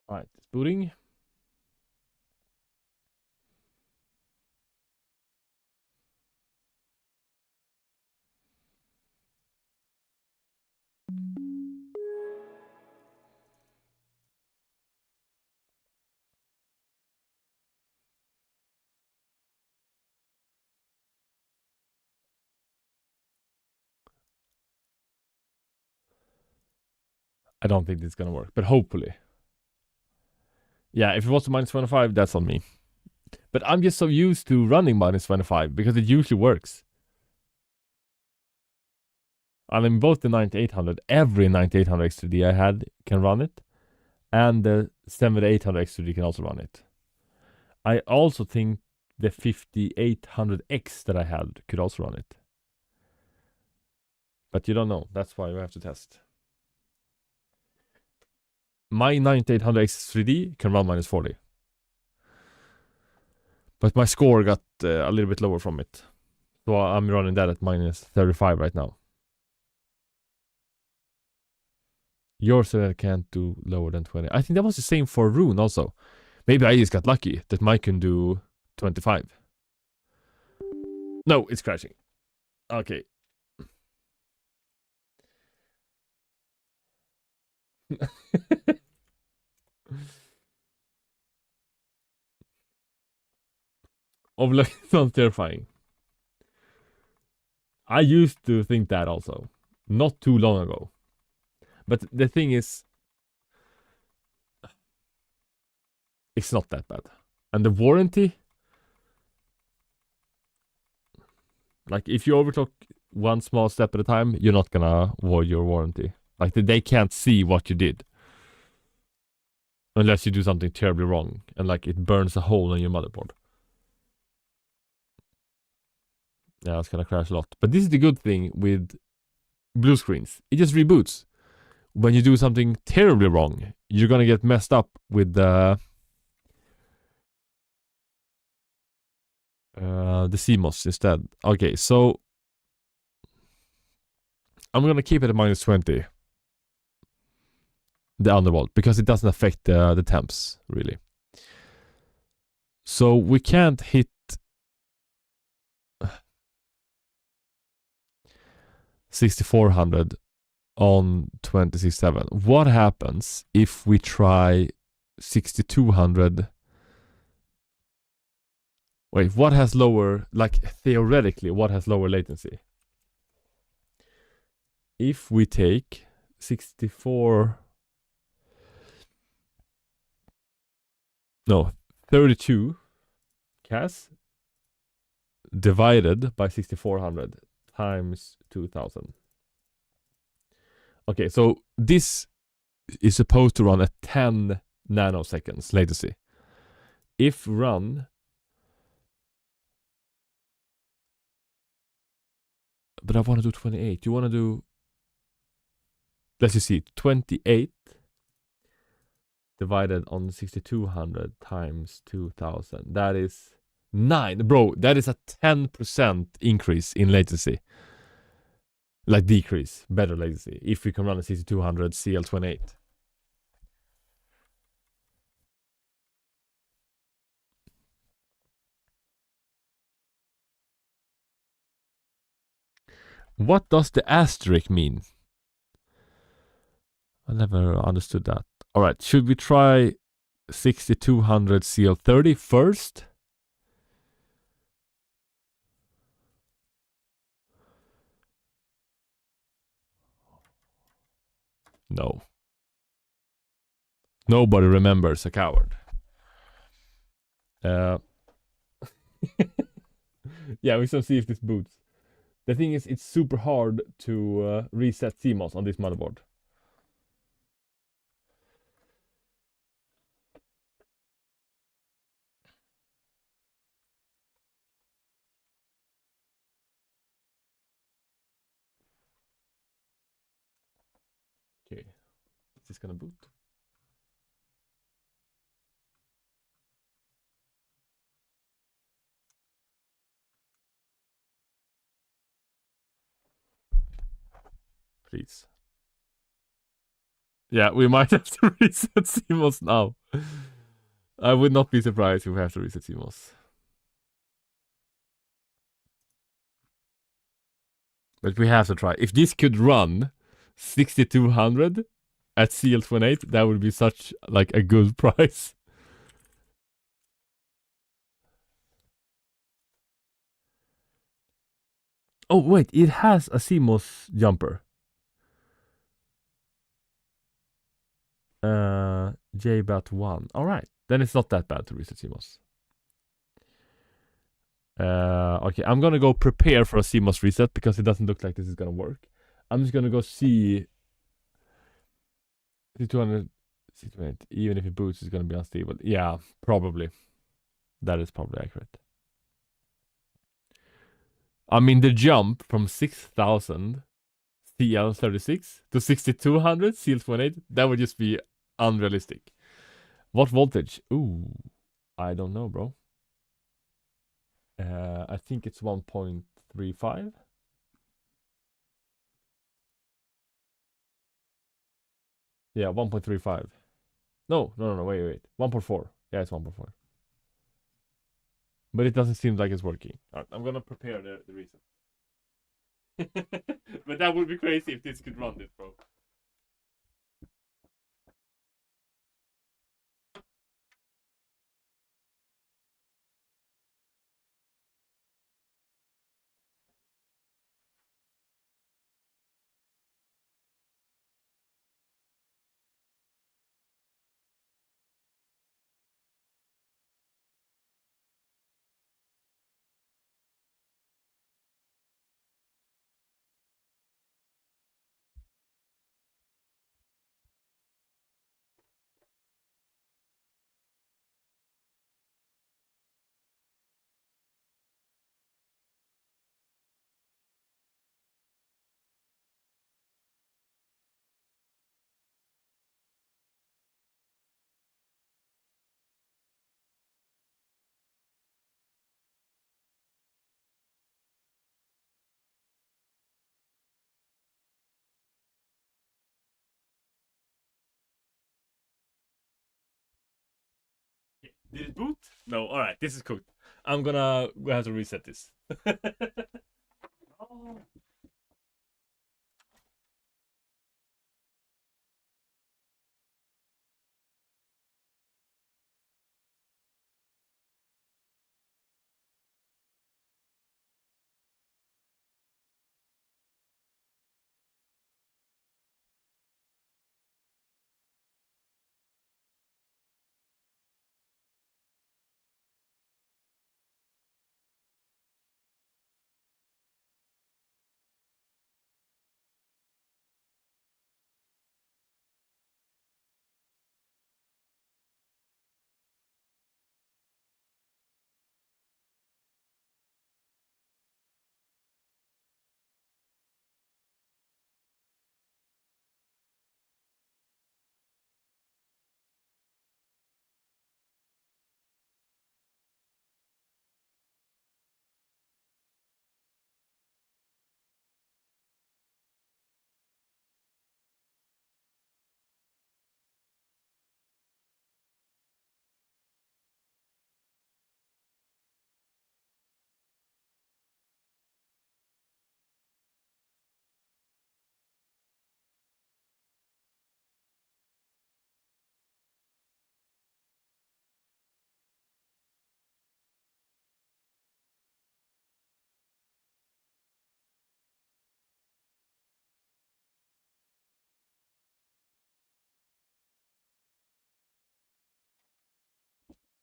Speaker 1: Alright, it's booting. I don't think this is gonna work, but hopefully. Yeah, if it was minus 25, that's on me. But I'm just so used to running minus 25 because it usually works. And in both the 9800, every 9800 X3D I had can run it, and the 7800 X3D can also run it. I also think the 5800X that I had could also run it. But you don't know. That's why we have to test. My 9800 X3D can run minus 40. But my score got a little bit lower from it. So I'm running that at minus 35 right now. Yours said I can't do lower than 20. I think that was the same for Rune also. Maybe I just got lucky that mine can do 25. No, it's crashing. Okay. Overclock sounds terrifying. I used to think that also. Not too long ago. But the thing is, it's not that bad. And the warranty, like if you overclock one small step at a time, you're not gonna void your warranty. Like they can't see what you did. Unless you do something terribly wrong and like it burns a hole in your motherboard. Yeah, it's gonna crash a lot. But this is the good thing with blue screens. It just reboots. When you do something terribly wrong, you're gonna get messed up with the CMOS instead. Okay, so I'm gonna keep it at minus 20. The undervolt, because it doesn't affect the temps, really. So we can't hit 6400 on 267. What happens if we try 6200? Wait, what has lower, like theoretically, what has lower latency? If we take 64... No, 32 CAS divided by 6400 times 2000. Okay, so this is supposed to run at 10 nanoseconds latency. If run, but I want to do 28. You want to do, let's just see, 28 divided on 6200 times 2000. That is 9. Bro, that is a 10% increase in latency. Like decrease, better latency, if we can run a 6200 CL28. What does the asterisk mean? I never understood that. Alright, should we try 6200 CL30 first? No. Nobody remembers a coward. Yeah, we shall see if this boots. The thing is, it's super hard to reset CMOS on this motherboard. Okay, is this gonna boot? Please. Yeah, we might have to reset CMOS now. I would not be surprised if we have to reset CMOS. But we have to try. If this could run 6200 at CL28, that would be such like a good price. Oh wait, it has a CMOS jumper. JBAT1. Alright, then it's not that bad to reset CMOS. Okay, I'm gonna go prepare for a CMOS reset because it doesn't look like this is gonna work. I'm just gonna go see 200, even if it boots, it's gonna be unstable. Yeah, probably. That is probably accurate. I mean, the jump from 6000 CL36 to 6200 CL28, that would just be unrealistic. What voltage? Ooh, I don't know, bro. I think it's 1.35. Yeah, 1.35. No, wait. 1.4. Yeah, it's 1.4. But it doesn't seem like it's working. Right, I'm gonna prepare the reset. But that would be crazy if this could run this, bro. Did it boot? No. All right, this is cooked. I'm gonna have to reset this. Oh.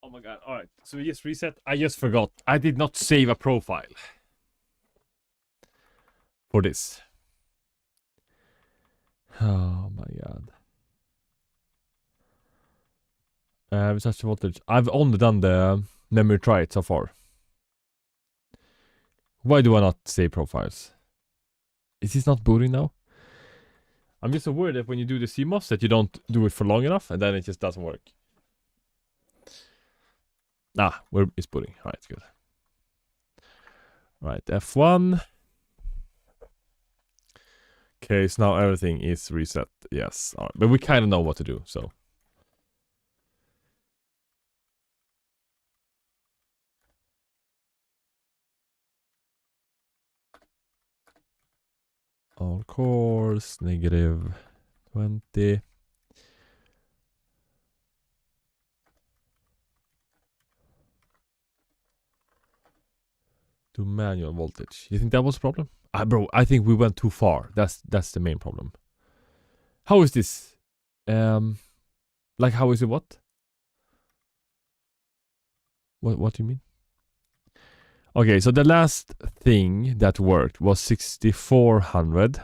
Speaker 1: Oh my god. Alright, so we just reset. I just forgot. I did not save a profile for this. Oh my god. Such voltage. I've only done the memory try it so far. Why do I not save profiles? Is this not booting now? I'm just so worried that when you do the CMOS that you don't do it for long enough and then it just doesn't work. Ah, it's booting. Alright, good. Right, F1. Okay, so now everything is reset. Yes, all right. But we kind of know what to do, so. All cores, -20. To manual voltage. You think that was a problem? Bro, I think we went too far. That's the main problem. How is this? Like how is it what? What do you mean? Okay, so the last thing that worked was 6400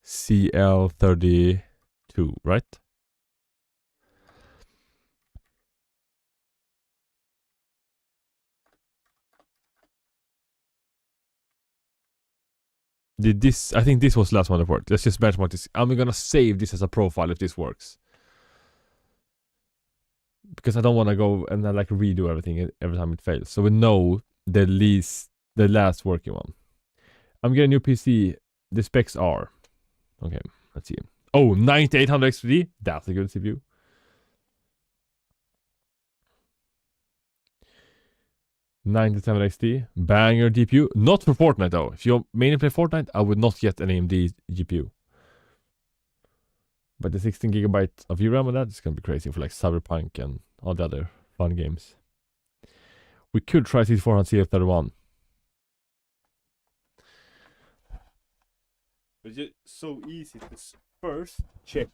Speaker 1: CL32, right? Did this? I think this was the last one that worked. Let's just benchmark this. I'm gonna save this as a profile if this works. Because I don't want to go and then like redo everything every time it fails. So we know the last working one. I'm getting a new PC. The specs are. Okay, let's see. Oh, 9800 XPD. That's a good CPU. '97 XT. Banger GPU. Not for Fortnite though. If you mainly play Fortnite, I would not get an AMD GPU. But the 16GB of VRAM on that is going to be crazy for like Cyberpunk and all the other fun games. We could try C400 CF31. But it's so easy to first check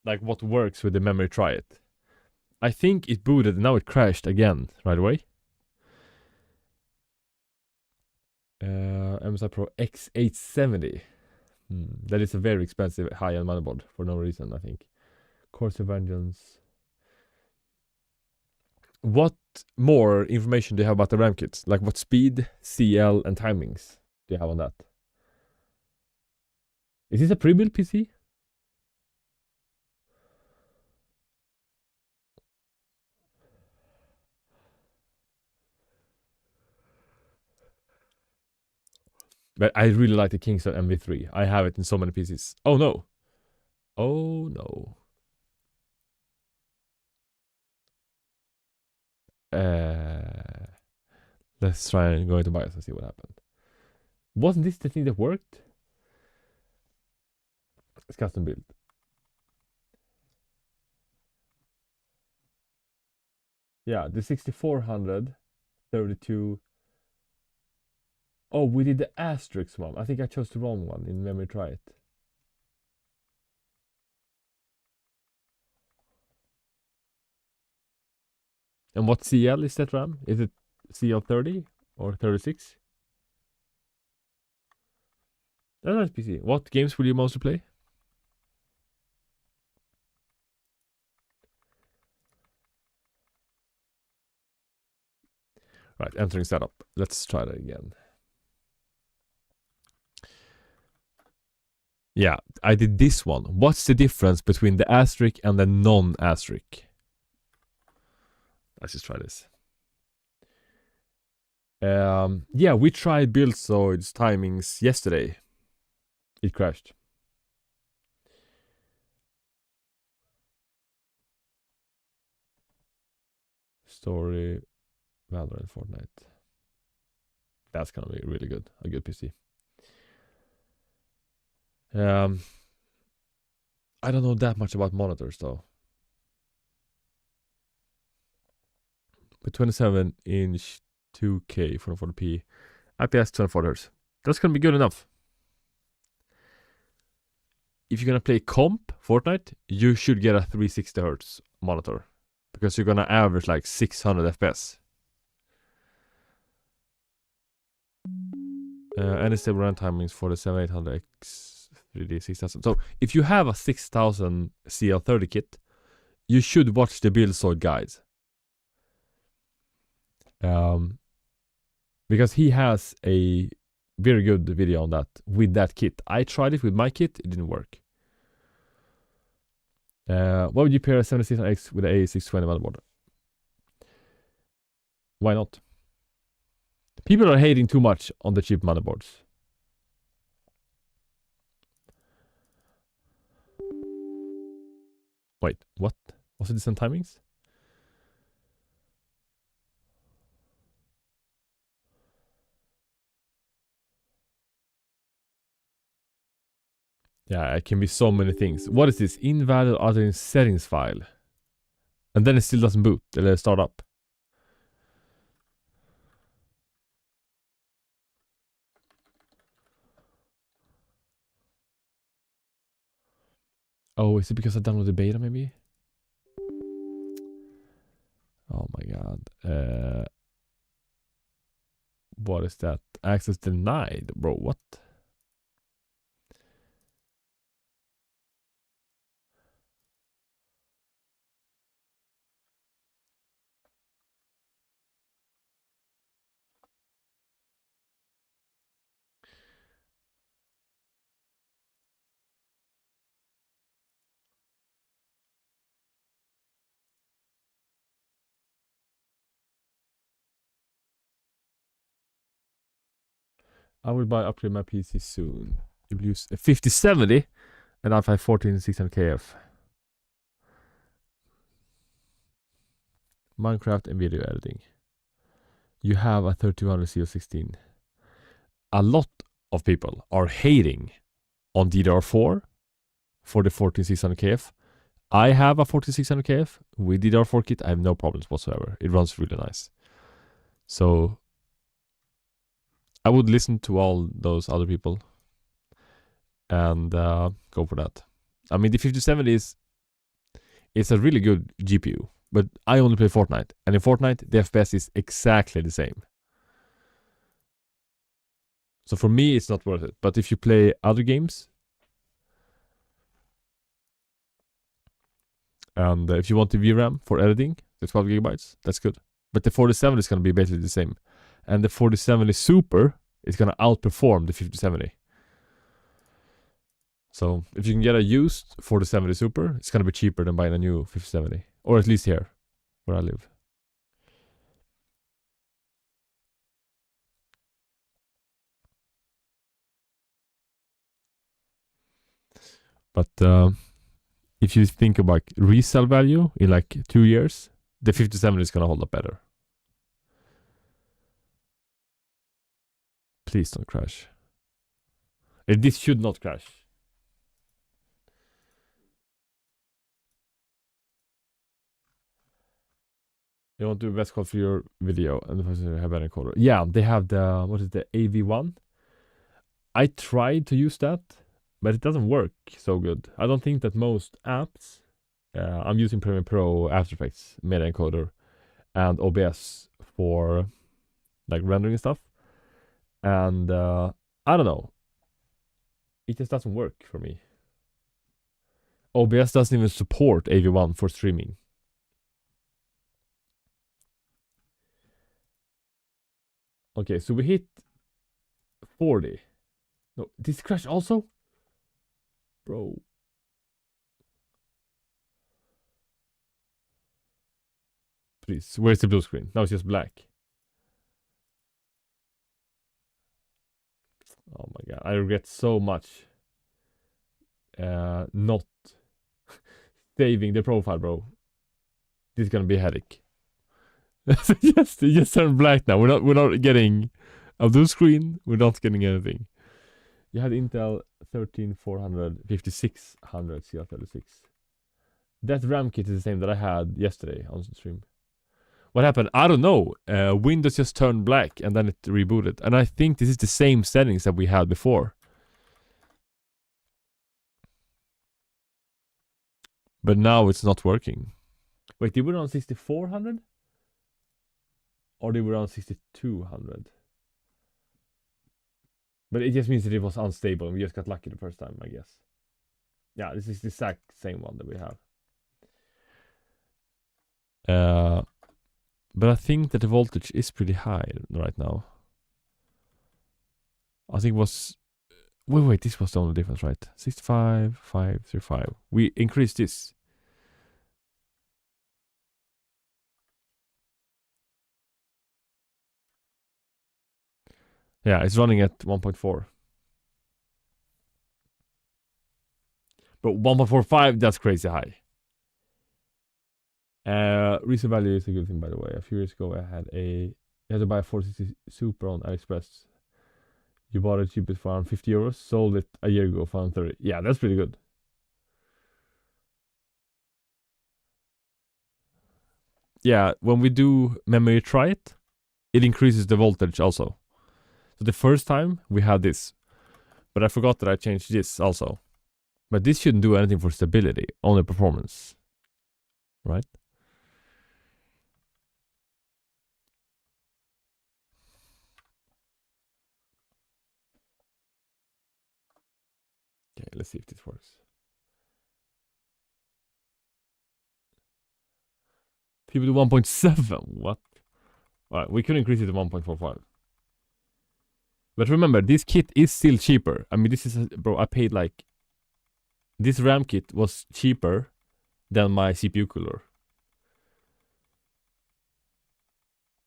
Speaker 1: like what works with the memory try it. I think it booted and now it crashed again right away. MSI Pro A620. That is a very expensive high-end motherboard for no reason, I think. Course of Vengeance. What more information do you have about the RAM kits? Like what speed, CL, and timings do you have on that? Is this a pre-built PC? But I really like the Kingston MV3. I have it in so many PCs. Oh no. Oh no. Let's try and go into BIOS and see what happened. Wasn't this the thing that worked? It's custom built. Yeah, the 6400 32. Oh, we did the asterisk one. I think I chose the wrong one in memory try it. And what CL is that RAM? Is it CL30 or 36? That's a nice PC. What games will you mostly play? Right, entering setup. Let's try that again. Yeah, I did this one. What's the difference between the asterisk and the non-asterisk? Let's just try this. Yeah, we tried Buildzoid's timings yesterday. It crashed. Story, Valorant, Fortnite. That's gonna be really good. A good PC. I don't know that much about monitors though. But 27-inch 2K 440p, IPS 24 Hz. That's gonna be good enough. if you're gonna play comp Fortnite, you should get a 360 Hz monitor because you're gonna average like 600 FPS. Any stable run timings for the 7800X 3D 6000. So if you have a 6000 CL30 kit, you should watch the Buildsoid guide. Because he has a very good video on that with that kit. I tried it with my kit, it didn't work. Why would you pair a 7600X with an A620 motherboard? Why not? People are hating too much on the cheap motherboards. Wait, what? Was it different timings? Yeah, it can be so many things. What is this? Invalid other in settings file. And then it still doesn't boot or start up. Oh, is it because I downloaded the beta maybe? Oh my god. What is that? Access denied, bro. What? I will upgrade my PC soon. You will use a 5070 and i5 14600KF. Minecraft and video editing. You have a 3200 CO16. A lot of people are hating on DDR4 for the 14600KF. I have a 14600KF with DDR4 kit. I have no problems whatsoever. It runs really nice. So I would listen to all those other people and go for that. I mean, the 5070 is a really good GPU, but I only play Fortnite, and in Fortnite the FPS is exactly the same. So for me, it's not worth it. But if you play other games, and if you want the VRAM for editing, the 12 gigabytes, that's good. But the 4070 is going to be basically the same. And the 4070 Super is going to outperform the 5070. So if you can get a used 4070 Super, it's going to be cheaper than buying a new 5070. Or at least here, where I live. But if you think about resale value in like 2 years, the 5070 is going to hold up better. Please don't crash. This should not crash. You want to do best call for your video and have an encoder. Yeah, they have the, what is the AV1? I tried to use that, but it doesn't work so good. I don't think that most apps, I'm using Premiere Pro, After Effects, Media Encoder, and OBS for like rendering stuff. And I don't know. It just doesn't work for me. OBS doesn't even support AV1 for streaming. Okay, so we hit 40. No, this crash also? Bro. Please, where's the blue screen? Now it's just black. Oh my god, I regret so much not saving the profile, bro. This is gonna be a headache. Yes, it just turned black now. We're not getting a blue screen. We're not getting anything. You had Intel 13400 5600 CL36. That RAM kit is the same that I had yesterday on the stream. What happened? I don't know. Windows just turned black and then it rebooted. And I think this is the same settings that we had before. But now it's not working. Wait, did we run 6400? Or did we run 6200? But it just means that it was unstable and we just got lucky the first time, I guess. Yeah, this is the exact same one that we have. But I think that the voltage is pretty high right now. I think it was... Wait, this was the only difference, right? 65, 535. We increased this. Yeah, it's running at 1.4. But 1.45, that's crazy high. Resale value is a good thing, by the way. A few years ago, you had to buy a 460 Super on AliExpress. You bought it cheapest for around 50 euros, sold it a year ago for around 30. Yeah, that's pretty good. Yeah, when we do memory try it, it increases the voltage also. So the first time we had this, but I forgot that I changed this also. But this shouldn't do anything for stability, only performance. Right? Okay, let's see if this works. People do 1.7. What? Alright, we could increase it to 1.45. But remember, this kit is still cheaper. I mean, this is... Bro, I paid like... This RAM kit was cheaper than my CPU cooler.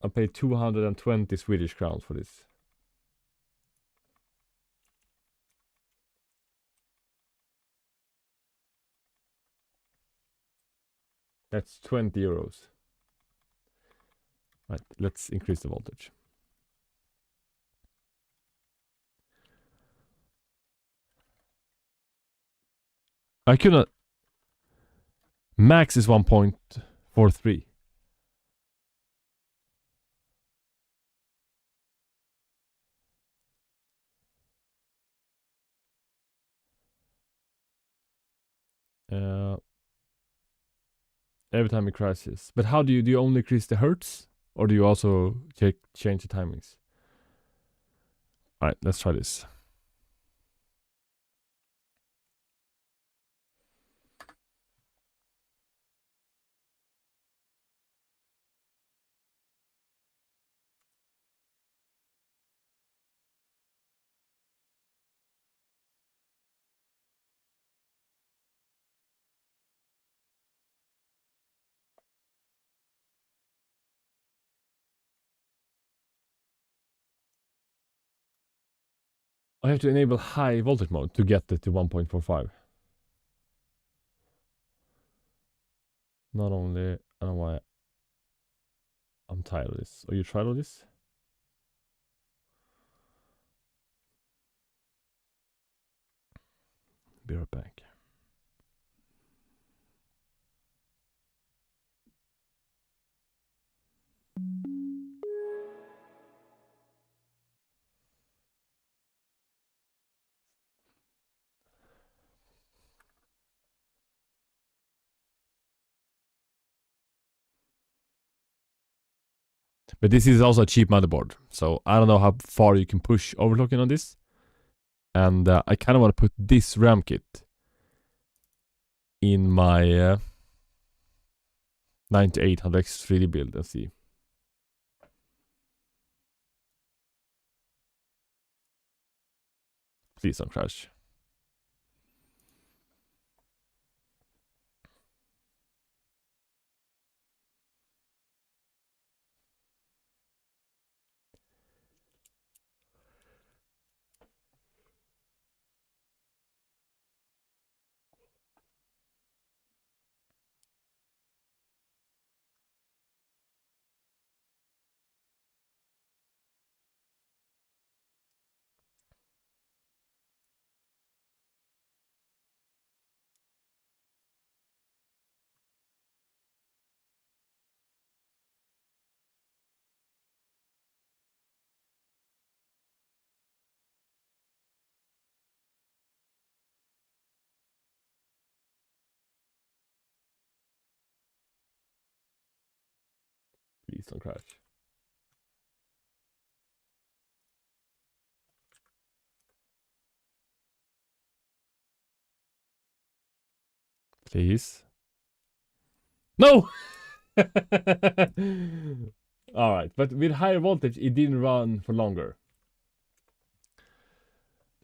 Speaker 1: I paid 220 Swedish crowns for this. That's 20 euros. Right, let's increase the voltage. I could not... Max is 1.43. Every time it crashes. But how do you only increase the hertz? Or do you also change the timings? Alright, let's try this. I have to enable high voltage mode to get it to 1.45. Not only... I don't know why... I'm tired of this. Are you tired of this? Be right back. But this is also a cheap motherboard. So I don't know how far you can push overclocking on this. And I kind of want to put this RAM kit in my 9800X 3D build and see. Please don't crash. Please don't crash. Please. No! Alright, but with higher voltage, it didn't run for longer.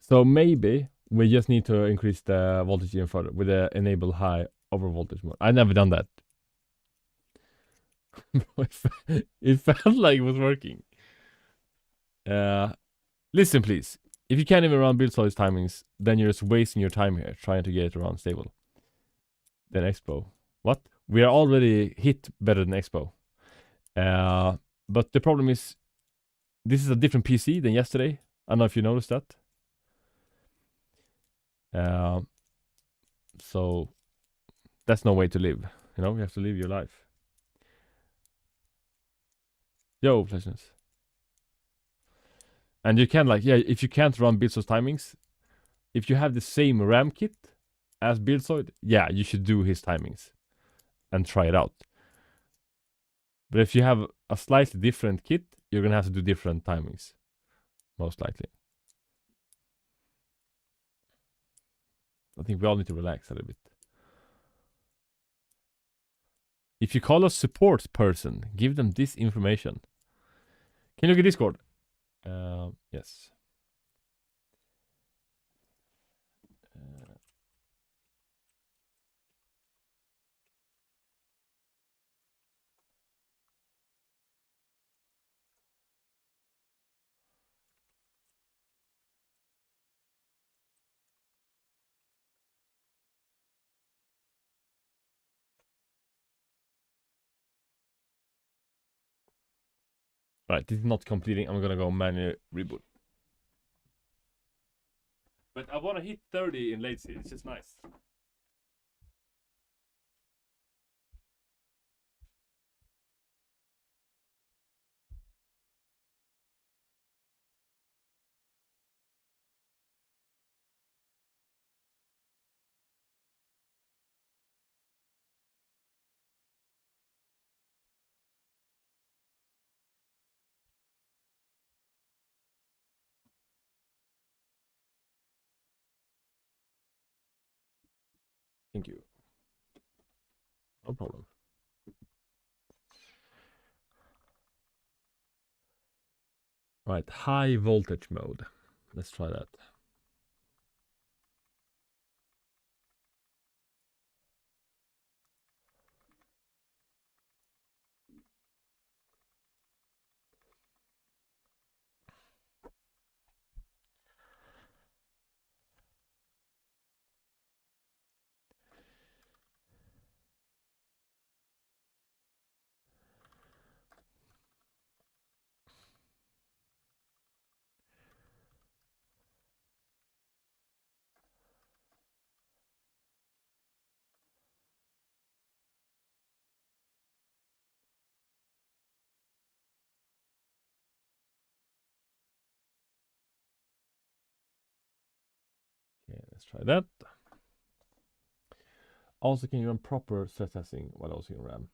Speaker 1: So maybe we just need to increase the voltage even further with the enable high over voltage mode. I never done that. It felt like it was working. Listen, please. If you can't even run build size timings, then you're just wasting your time here trying to get it around stable. Then Expo. What? We are already hit better than Expo. But the problem is, this is a different PC than yesterday. I don't know if you noticed that. So that's no way to live. You know, you have to live your life. Yo, pleasures. And you can, like, yeah, if you can't run Buildsoid timings, if you have the same RAM kit as Buildsoid, yeah, you should do his timings and try it out. But if you have a slightly different kit, you're gonna have to do different timings, most likely. I think we all need to relax a little bit. If you call a support person, give them this information. Can you look at Discord? Yes. Right, this is not completing. I'm gonna go manually reboot. But I wanna hit 30 in late seed. It's just nice. Thank you. No problem. Right, high voltage mode. Let's try that. Okay, let's try that. Also, can you run proper stress testing while also in RAM?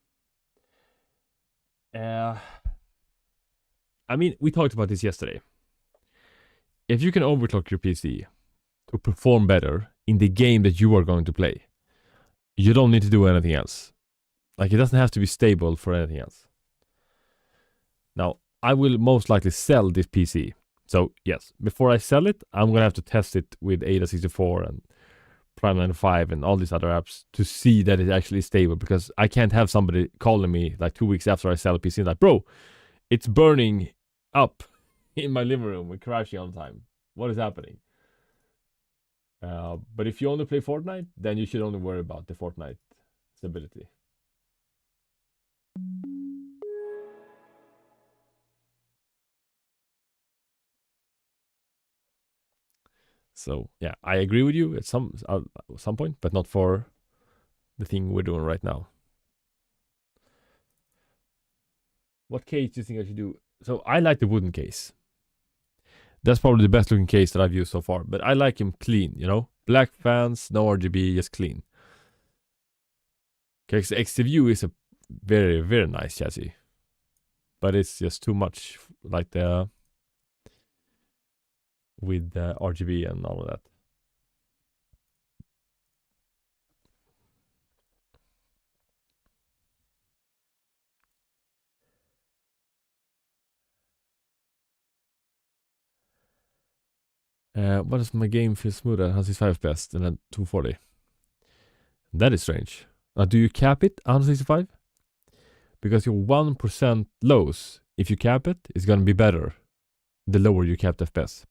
Speaker 1: I mean, we talked about this yesterday. If you can overclock your PC to perform better in the game that you are going to play, you don't need to do anything else. Like, it doesn't have to be stable for anything else. Now, I will most likely sell this PC. So, yes, before I sell it, I'm going to have to test it with ADA64 and Prime 95 and all these other apps to see that it actually is stable, because I can't have somebody calling me like 2 weeks after I sell a PC and like, bro, it's burning up in my living room and crashing all the time. What is happening? But if you only play Fortnite, then you should only worry about the Fortnite stability. So yeah, I agree with you at some point, but not for the thing we're doing right now. What case do you think I should do? So I like the wooden case. That's probably the best looking case that I've used so far, but I like him clean, you know? Black fans, no RGB, just clean. Okay, so XTView is a very, very nice chassis. but it's just too much, like the with the RGB and all of that. What does my game feel smoother? 165 FPS than at 240. That is strange. Do you cap it 165? Because your 1% lows, if you cap it, is gonna be better the lower you cap the FPS.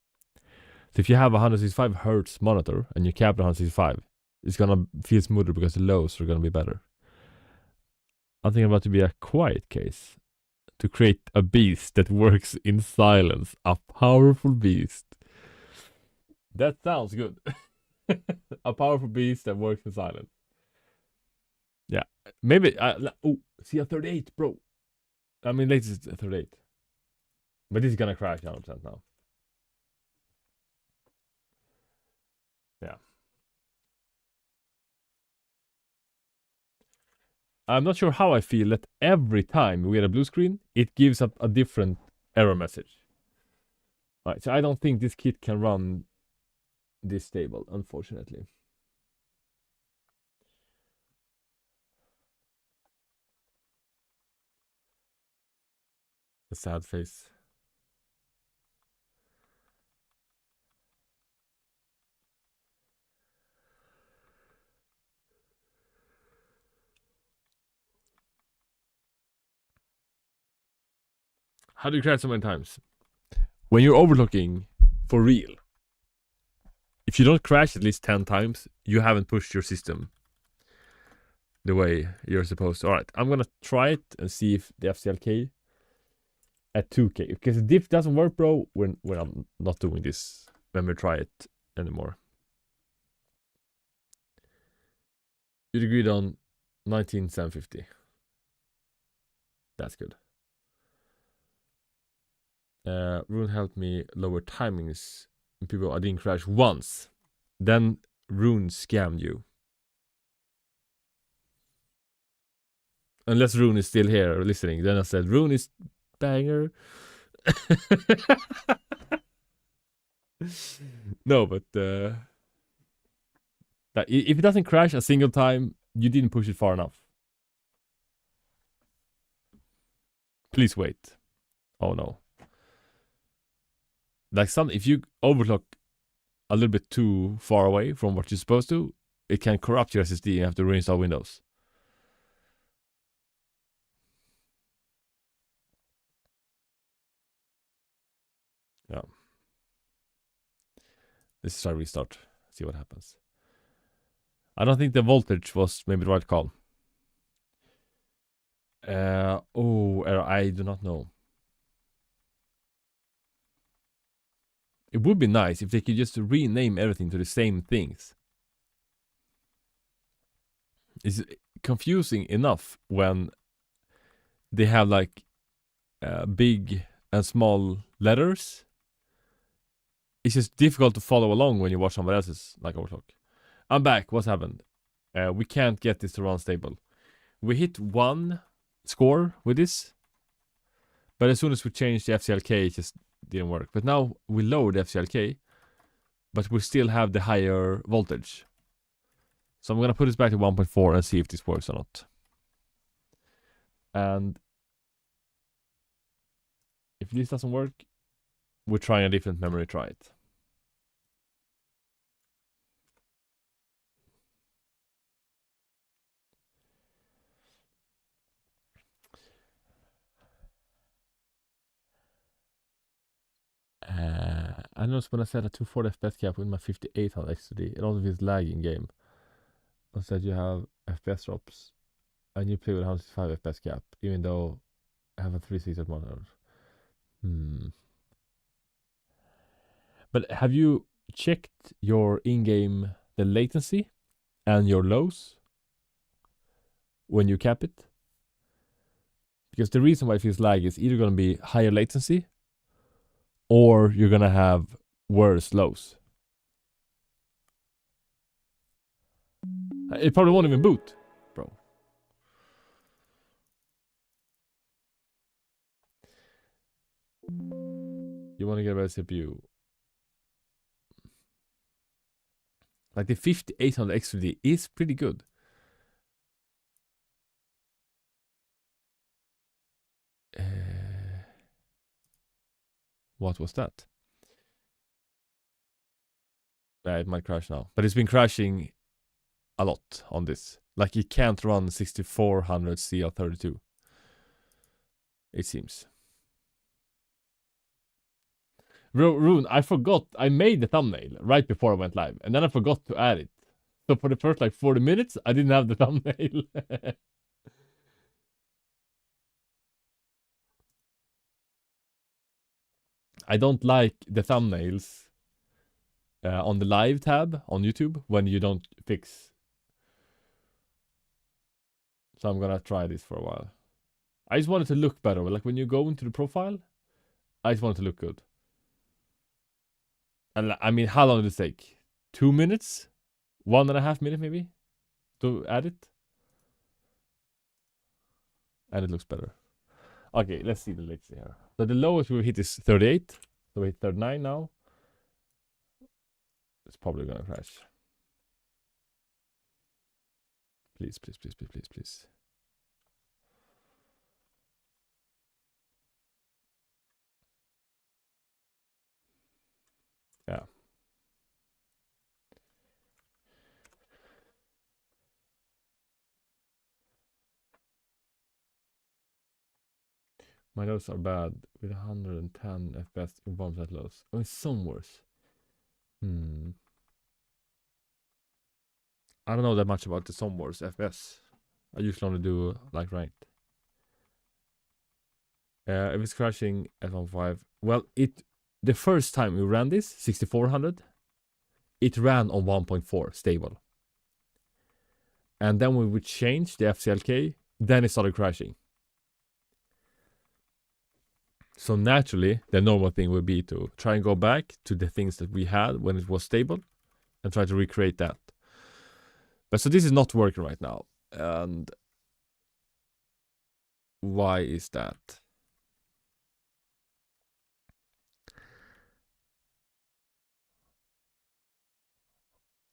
Speaker 1: So if you have a 165 Hertz monitor and you cap the 165, it's gonna feel smoother because the lows are gonna be better. I'm thinking about to be a quiet case to create a beast that works in silence. A powerful beast. That sounds good. A powerful beast that works in silence. Yeah, maybe. See a 38, bro. I mean, latest a 38, but this is gonna crash 100% now. Yeah. I'm not sure how I feel that every time we get a blue screen, it gives up a different error message. Alright, so I don't think this kit can run this stable, unfortunately. A sad face. How do you crash so many times? When you're overclocking for real, if you don't crash at least 10 times, you haven't pushed your system the way you're supposed to. Alright, I'm gonna try it and see if the FCLK at 2K. Because if diff doesn't work, bro, we're not doing this when we try it anymore. You'd agreed on 19750. That's good. Rune helped me lower timings. People, I didn't crash once. Then Rune scammed you. Unless Rune is still here listening. Then I said, Rune is banger. No, but if it doesn't crash a single time, you didn't push it far enough. Please wait. Oh no. Like if you overclock a little bit too far away from what you're supposed to, it can corrupt your SSD and you have to reinstall Windows. Yeah. Let's try restart. See what happens. I don't think the voltage was maybe the right call. I do not know. It would be nice if they could just rename everything to the same things. It's confusing enough when they have like big and small letters. It's just difficult to follow along when you watch somebody else's like overclock. I'm back. What's happened? We can't get this to run stable. We hit 1 score with this, but as soon as we changed the FCLK, it just didn't work. But now we lowered the FCLK, but we still have the higher voltage. So I'm gonna put this back to 1.4 and see if this works or not. And if this doesn't work, we're trying a different memory. Try it. I noticed when I set a 240 FPS cap with my 5800 XD, it also feels laggy in game. I said you have FPS drops and you play with 165 FPS cap, even though I have a 360 monitor. But have you checked your in-game, the latency and your lows when you cap it? Because the reason why it feels lag is either going to be higher latency or you're going to have worse lows. It probably won't even boot, bro. You want to get a better CPU. Like the 5800 X3D is pretty good. What was that? It might crash now. But it's been crashing a lot on this. Like it can't run 6400 CL32. It seems. Rune, I forgot. I made the thumbnail right before I went live. And then I forgot to add it. So for the first like 40 minutes, I didn't have the thumbnail. I don't like the thumbnails on the live tab on YouTube when you don't fix. So I'm gonna try this for a while. I just want it to look better. Like when you go into the profile, I just want it to look good. And I mean, how long did it take? 2 minutes? 1.5 minutes maybe? To add it? And it looks better. Okay, let's see the latency here. So the lowest we've hit is 38. So we hit 39 now. It's probably gonna crash. Please, please, please, please, please, please. Yeah. My lows are bad with 110 FPS in 1% lows. Oh, it's some worse. I don't know that much about the some worse FPS. I usually only do like ranked. If it's crashing at 1.5, well, the first time we ran this 6400, it ran on 1.4 stable. And then when we changed the FCLK, then it started crashing. So naturally, the normal thing would be to try and go back to the things that we had when it was stable and try to recreate that. But so this is not working right now. And why is that?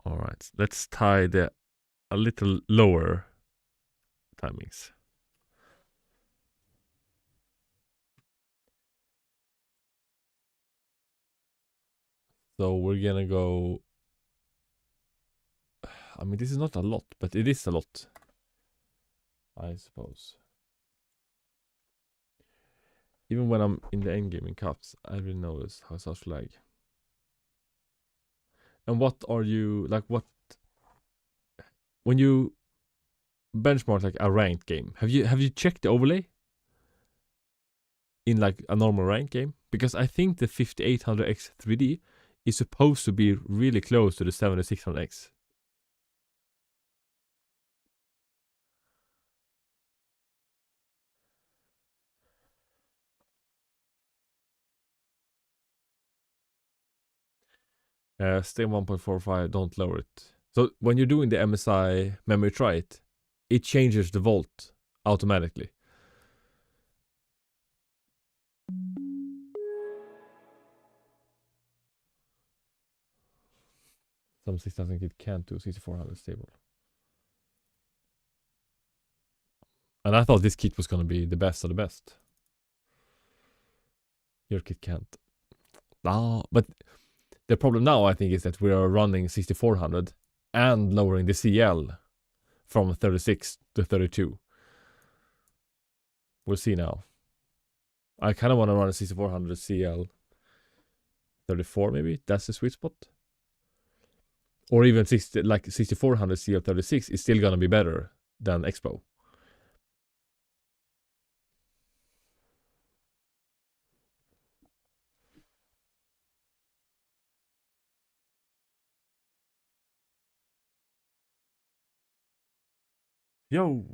Speaker 1: All right, let's tie a little lower timings. So we're gonna go. I mean, this is not a lot, but it is a lot, I suppose. Even when I'm in the end game in cups, I really notice how such lag. And what are you like? What when you benchmark like a ranked game? Have you checked the overlay in like a normal ranked game? Because I think the 5800X 3D is supposed to be really close to the 7600X. Stay 1.45, don't lower it. So when you're doing the MSI memory try it changes the volt automatically. Some 6000 kit can't do 6400 stable. And I thought this kit was gonna be the best of the best. Your kit can't. But the problem now I think is that we are running 6400 and lowering the CL from 36 to 32. We'll see now. I kind of want to run a 6400 CL 34 maybe. That's the sweet spot. Or even 6400 CL 36 is still gonna be better than Expo. Yo.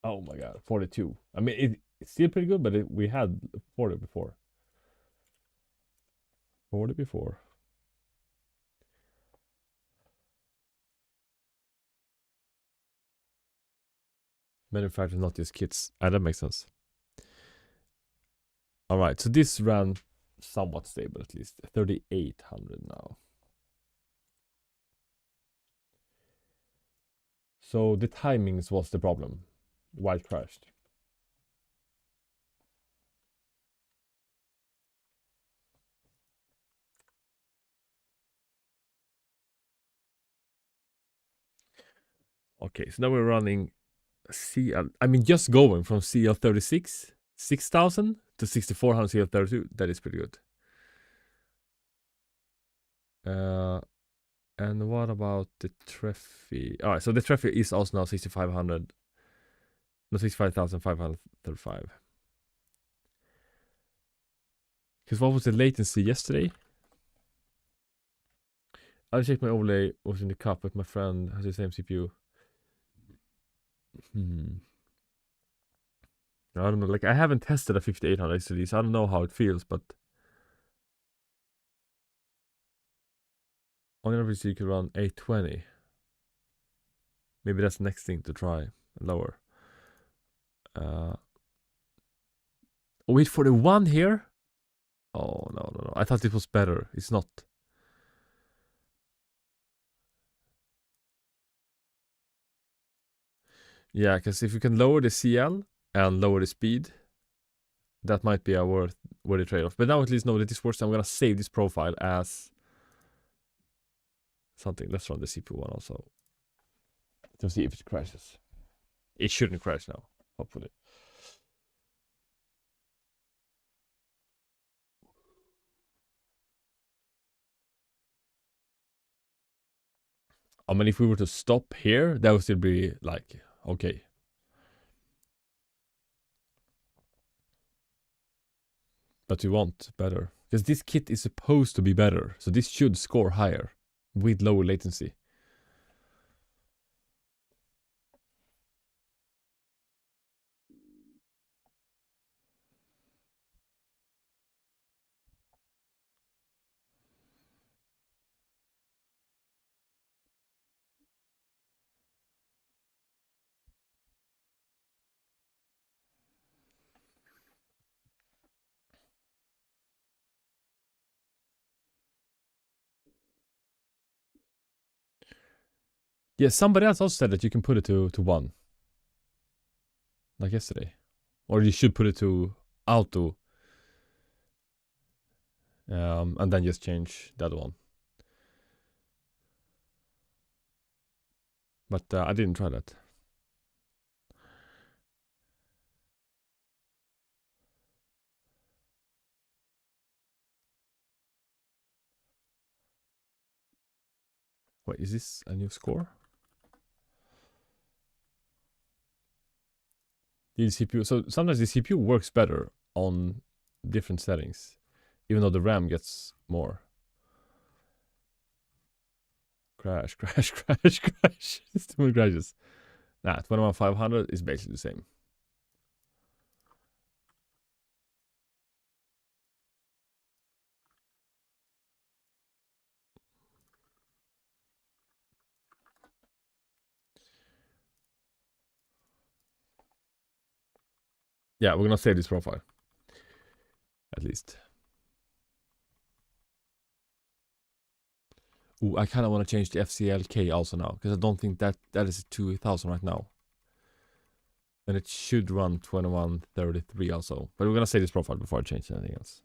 Speaker 1: Oh my god, 42. I mean, it's still pretty good, but we had 40 before. 40 before. Manufacturers, not just kits. That makes sense. All right, so this ran somewhat stable at least. 3,800 now. So the timings was the problem. Why it crashed. Okay, so now we're running CL. I mean, just going from CL36, 6,000 to 6,400 CL32, that is pretty good. And what about the Treffy? All right, so the Treffy is also now 6,500. No, 65,535. Because what was the latency yesterday? I checked my overlay, was in the cup, but my friend has the same CPU. I don't know, like I haven't tested a 5800 XD, so I don't know how it feels, but on average you could run 820. Maybe that's the next thing to try, lower. Wait for the one here? Oh, no. I thought it was better. It's not. Yeah, because if you can lower the CL and lower the speed, that might be a worthy trade-off. But now at least know that this works. I'm gonna save this profile as something. Let's run the CPU one also to see if it crashes. It shouldn't crash now, hopefully. I mean, if we were to stop here, that would still be like okay. But we want better because this kit is supposed to be better, so this should score higher with lower latency. Yeah, somebody else also said that you can put it to 1. Like yesterday. Or you should put it to auto. And then just change the other one. But I didn't try that. Wait, is this a new score? The CPU. So sometimes the CPU works better on different settings, even though the RAM gets more. Crash. It's too many crashes. Nah, 21500 is basically the same. Yeah, we're gonna save this profile. At least. Ooh, I kind of want to change the FCLK also now, because I don't think that is 2000 right now. And it should run 2133 also. But we're gonna save this profile before I change anything else.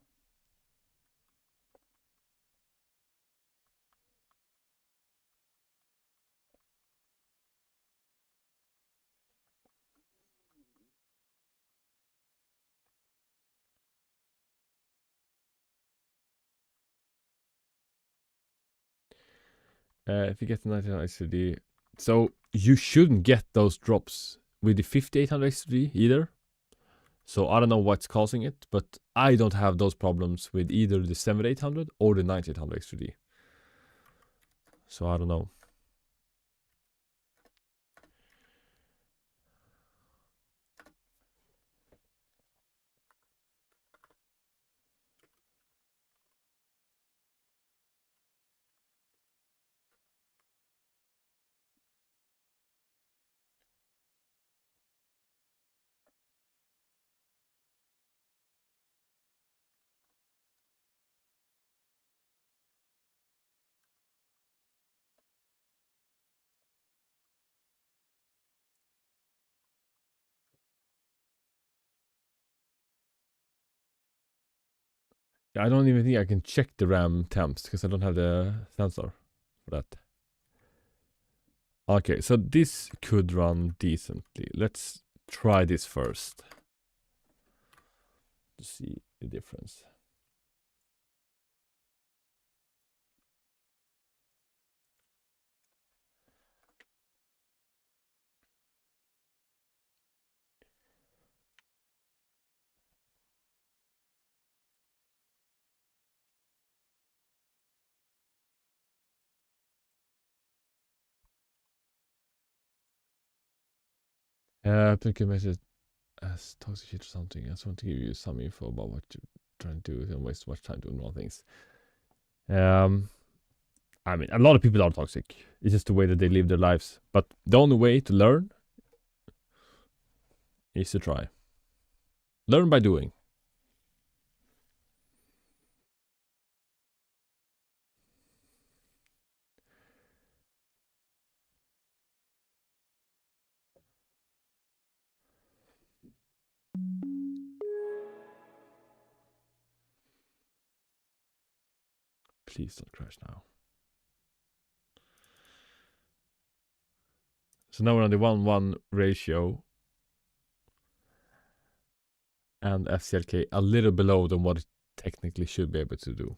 Speaker 1: If you get the 99 XD, so you shouldn't get those drops with the 5800 XD either. So I don't know what's causing it, but I don't have those problems with either the 7800 or the 9800 XD. So I don't know. I don't even think I can check the RAM temps because I don't have the sensor for that. Okay, so this could run decently. Let's try this first to see the difference. Thank you, message as toxic shit or something. I just want to give you some info about what you're trying to do. Don't waste too much time doing wrong things. I mean, a lot of people are toxic. It's just the way that they live their lives. But the only way to learn is to try. Learn by doing. Please don't crash now. So now we're on the 1:1 ratio. And FCLK a little below than what it technically should be able to do.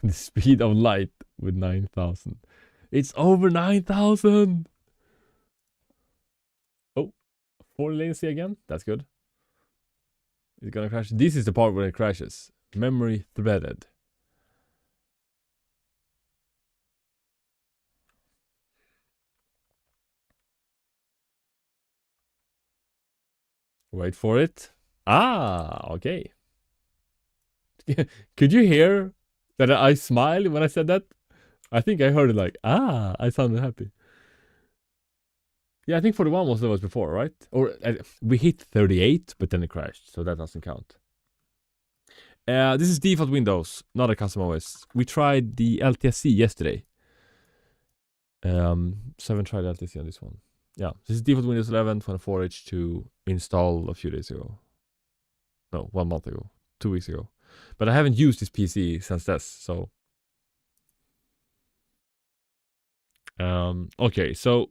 Speaker 1: The speed of light with 9,000. It's over 9,000! Oh, 4 latency again? That's good. It's gonna crash. This is the part where it crashes. Memory threaded. Wait for it. Ah, okay. Could you hear that I smiled when I said that? I think I heard it like, ah, I sounded happy. Yeah, I think 41 was the was before, right? Or we hit 38, but then it crashed, so that doesn't count. This is default Windows, not a custom OS. We tried the LTSC yesterday. So I haven't tried LTSC on this one. Yeah, this is default Windows 11 24H2 installed a few days ago. No, 1 month ago, 2 weeks ago. But I haven't used this PC since this, so. Okay, so.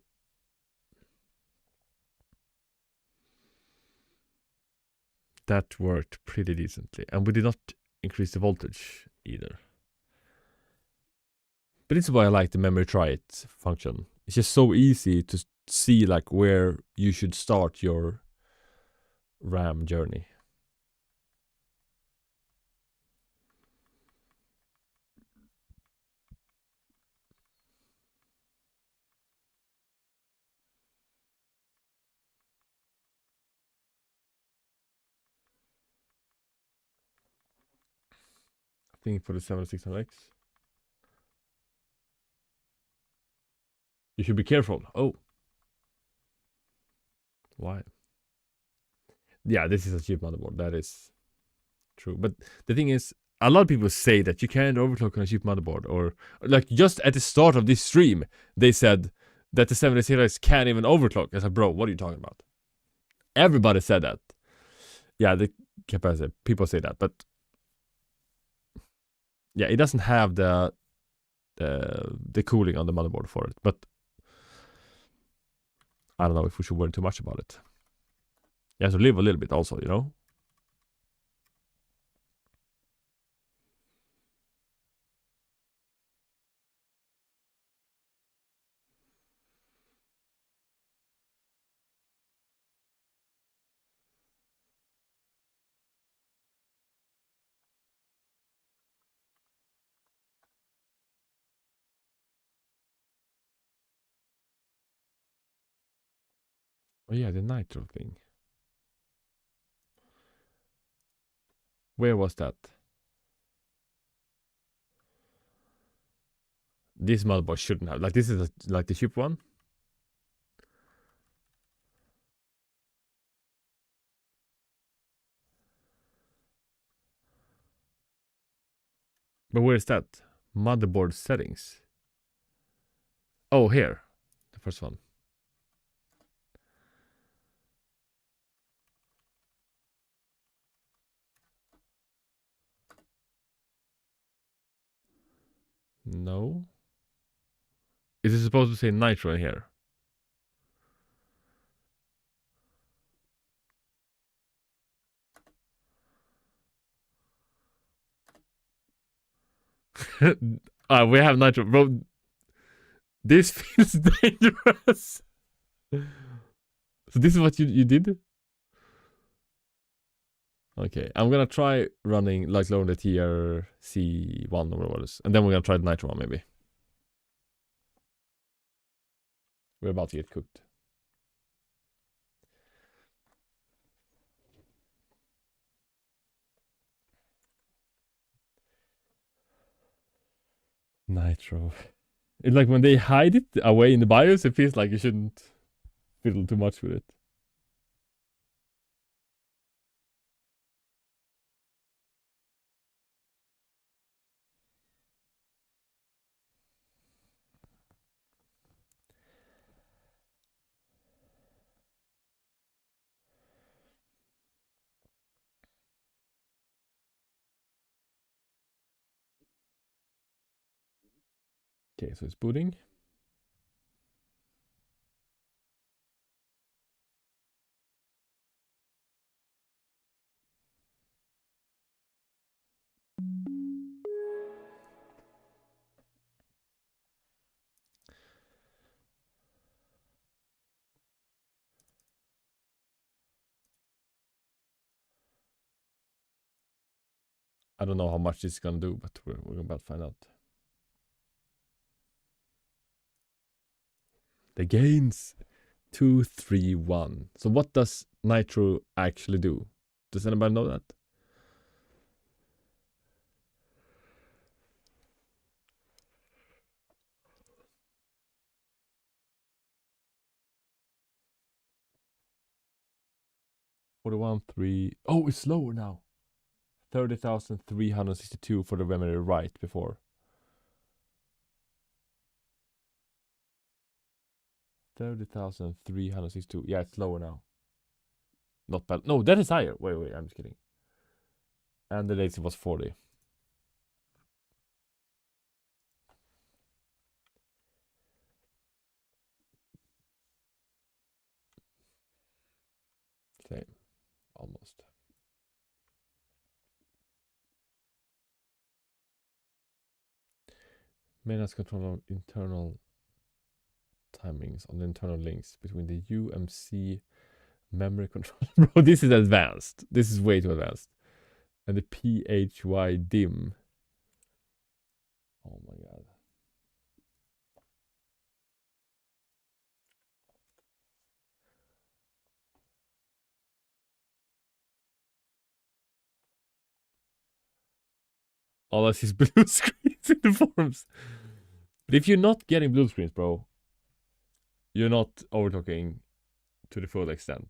Speaker 1: That worked pretty decently. And we did not increase the voltage either. But this is why I like the memory try it function. It's just so easy to see like where you should start your RAM journey. I think for the 7600X. You should be careful. Oh. Why? Yeah, this is a cheap motherboard. That is true. But the thing is, a lot of people say that you can't overclock on a cheap motherboard. Or like just at the start of this stream, they said that the 7600X can't even overclock. I said, bro, what are you talking about? Everybody said that. Yeah, the capacity. People say that, but yeah, it doesn't have the cooling on the motherboard for it. But I don't know if we should worry too much about it. You have to live a little bit also, you know? Oh yeah, the nitro thing. Where was that? This motherboard shouldn't have. Like, this is like the cheap one. But where's that? Motherboard settings. Oh, here. The first one. No. Is it supposed to say nitro in here? We have nitro. Bro, this feels dangerous. So this is what you did? Okay, I'm gonna try running, like, lowering the TRC1 or whatever it is. And then we're gonna try the nitro one, maybe. We're about to get cooked. Nitro. It's like when they hide it away in the BIOS, it feels like you shouldn't fiddle too much with it. Okay, so it's booting. I don't know how much this is gonna do, but we're about to find out. The gains 231. So what does nitro actually do? Does anybody know that? Oh, it's lower now. 30,362 for the memory right before. 30,362. Yeah, it's lower now. Not bad. No, that is higher. Wait, I'm just kidding. And the latency was 40. Same. Almost. Maintenance control of internal timings on the internal links between the UMC memory control. Bro, this is advanced. This is way too advanced. And the PHY dim. Oh my god. All I see is blue screens in the forums. But if you're not getting blue screens, bro, you're not overclocking to the full extent.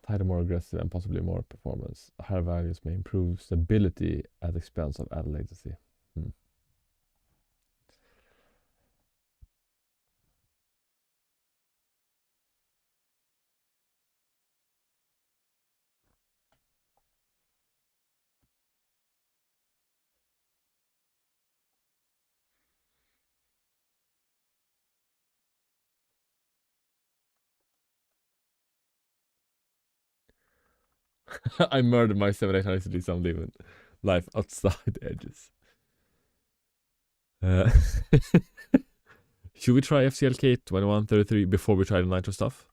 Speaker 1: Tighter, more aggressive, and possibly more performance. Higher values may improve stability at the expense of added latency. I murdered my 7800 to do some living life outside the edges. Should we try FCLK 2133 before we try the nitro stuff?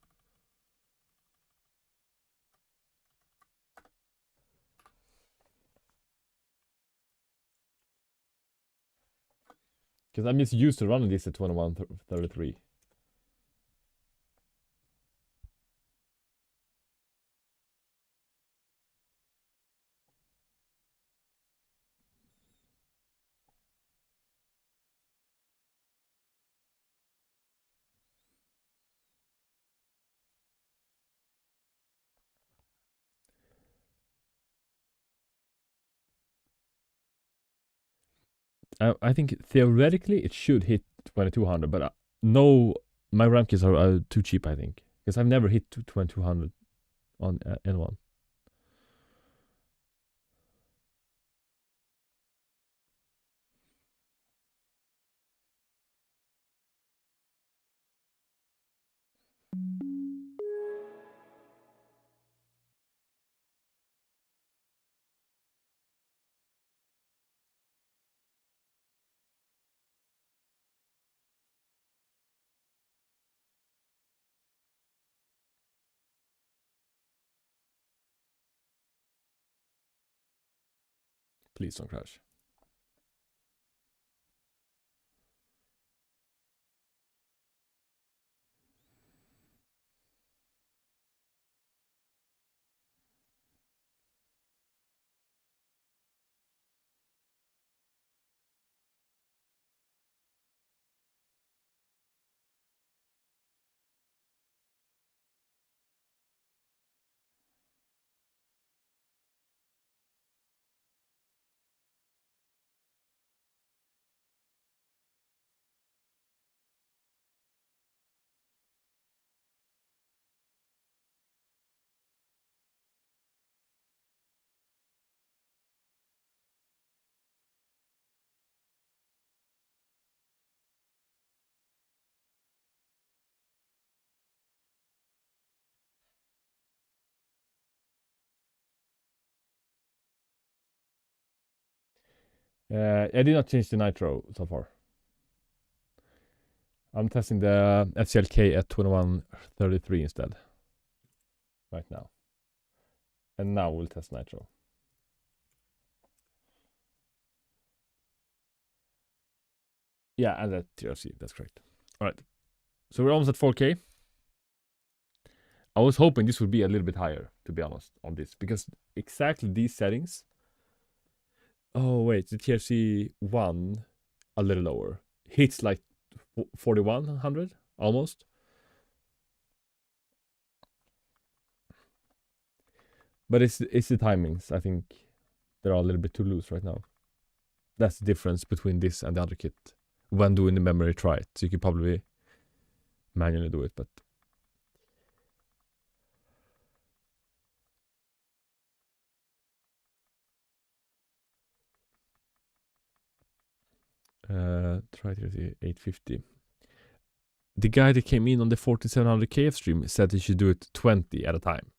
Speaker 1: Because I'm just used to running this at 2133. I think theoretically it should hit 2200, but no, my RAM keys are too cheap, I think. Because I've never hit 2200 on N1. Please don't crash. I did not change the nitro so far. I'm testing the FCLK at 2133 instead. Right now. And now we'll test nitro. Yeah, and that TRC, that's correct. Alright. So we're almost at 4K. I was hoping this would be a little bit higher, to be honest, on this. Because exactly these settings. Oh, wait. The TRC 1, a little lower. Hits like 4100, almost. But it's the timings. I think they're a little bit too loose right now. That's the difference between this and the other kit. When doing the memory try it. So you could probably manually do it, but try to see 850. The guy that came in on the 4700 KF stream said he should do it 20 at a time.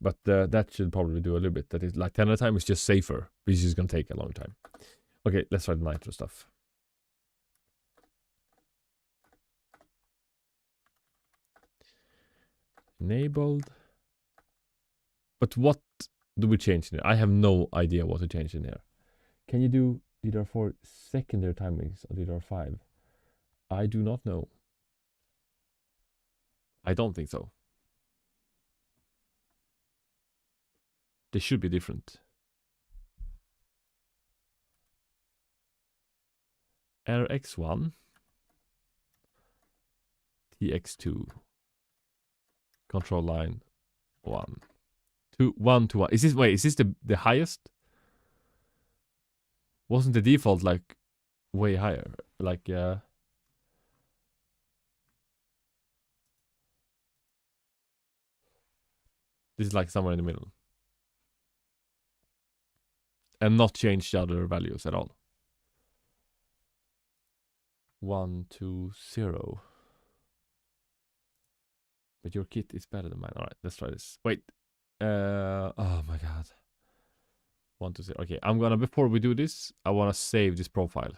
Speaker 1: But that should probably do a little bit. That is like 10 at a time is just safer, which is going to take a long time. Okay, let's try the nitro stuff. Enabled. But what do we change in here? I have no idea what to change in here. Can you do DDR4 secondary timings on DDR5? I do not know. I don't think so. They should be different. RX1, TX2, control line 1, 2, 1 to 1. Is this the highest? Wasn't the default like way higher? Like this is like somewhere in the middle. And not change the other values at all. 1, 2, 0. But your kit is better than mine. Alright, let's try this. Wait. Oh my god. 1, 2, 0. Okay, I'm gonna, before we do this, I wanna save this profile.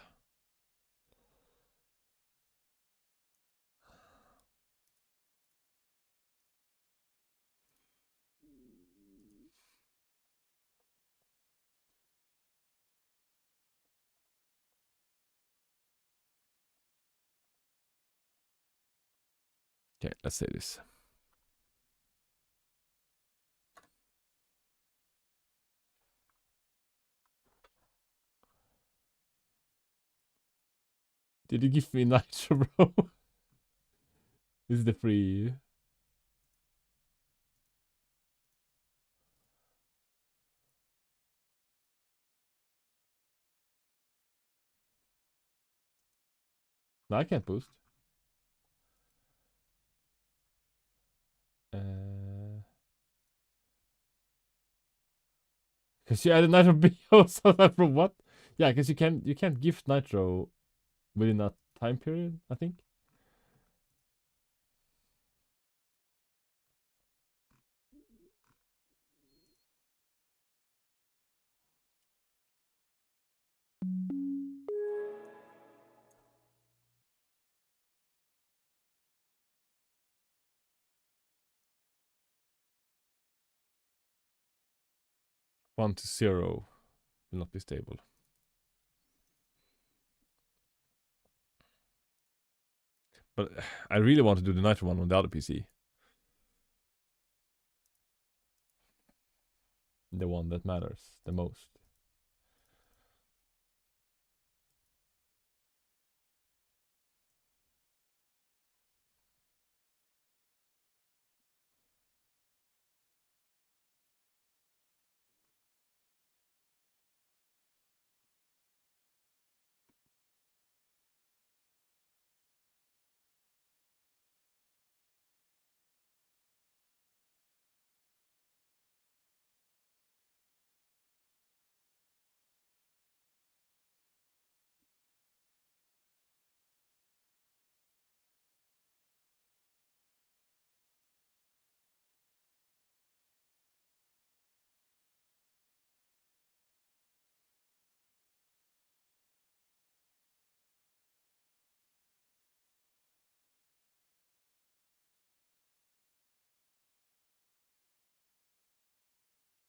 Speaker 1: Okay, let's say this. Did you give me nitro, bro? This is the free. No, I can't boost. Because you added nitro BO, so that from what? Yeah, because you can't gift nitro within that time period, I think. One to zero will not be stable. But I really want to do the nitro one on the other PC. The one that matters the most.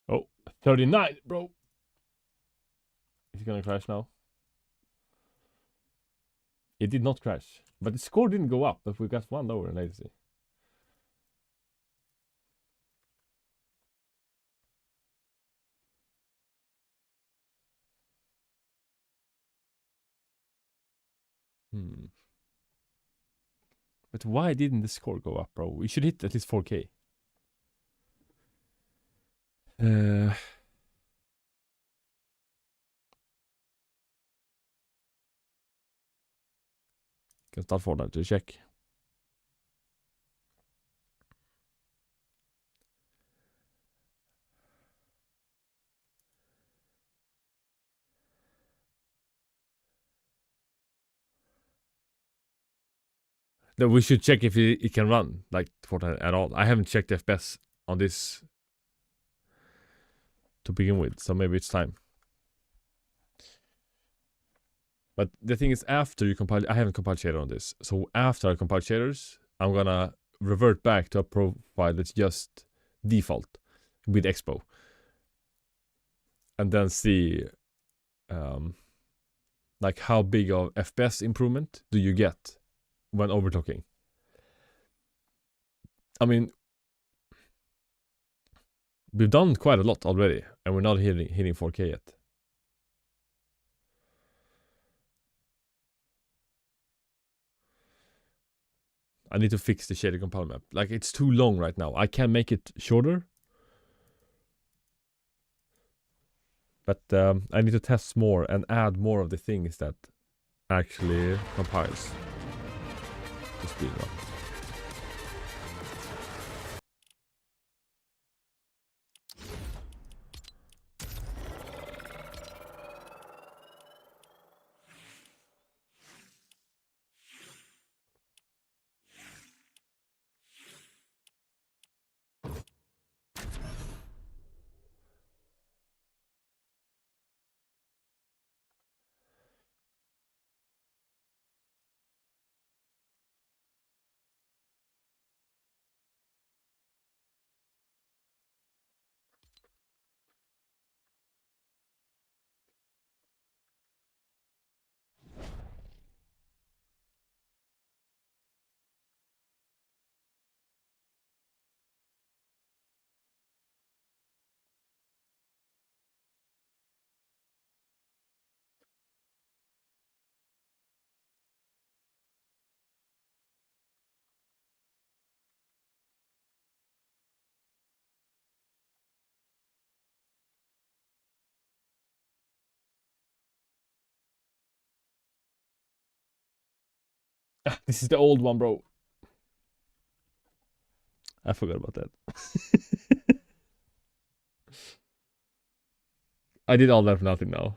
Speaker 1: Oh, 39, bro. Is it gonna crash now? It did not crash. But the score didn't go up, but we got one lower in latency. But why didn't the score go up, bro? We should hit at least 4K. Can start for that to check. No, we should check if it can run like Fortnite at all. I haven't checked FPS on this to begin with, so maybe it's time. But the thing is, after you compile, I haven't compiled shader on this. So after I compile shaders, I'm gonna revert back to a profile that's just default with Expo, and then see, like how big of FPS improvement do you get when overclocking. I mean, we've done quite a lot already, and we're not hitting 4K yet. I need to fix the shader compile map. Like, it's too long right now. I can make it shorter, but I need to test more and add more of the things that actually compiles to speed up. This is the old one, bro. I forgot about that. I did all that for nothing now.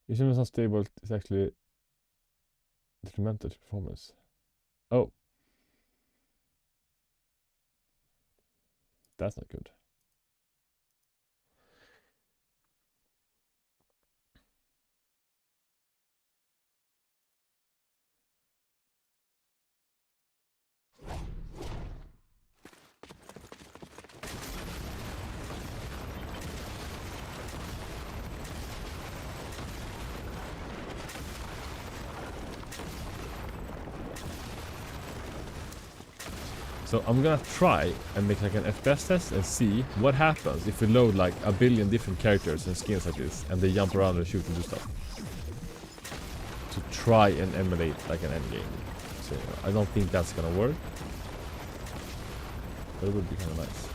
Speaker 1: If it's not stable, it's actually detrimental to performance. Oh. That's not good. So I'm gonna try and make like an FPS test and see what happens if we load like a billion different characters and skins like this and they jump around and shoot and do stuff. To try and emulate like an endgame. So I don't think that's gonna work. But it would be kind of nice.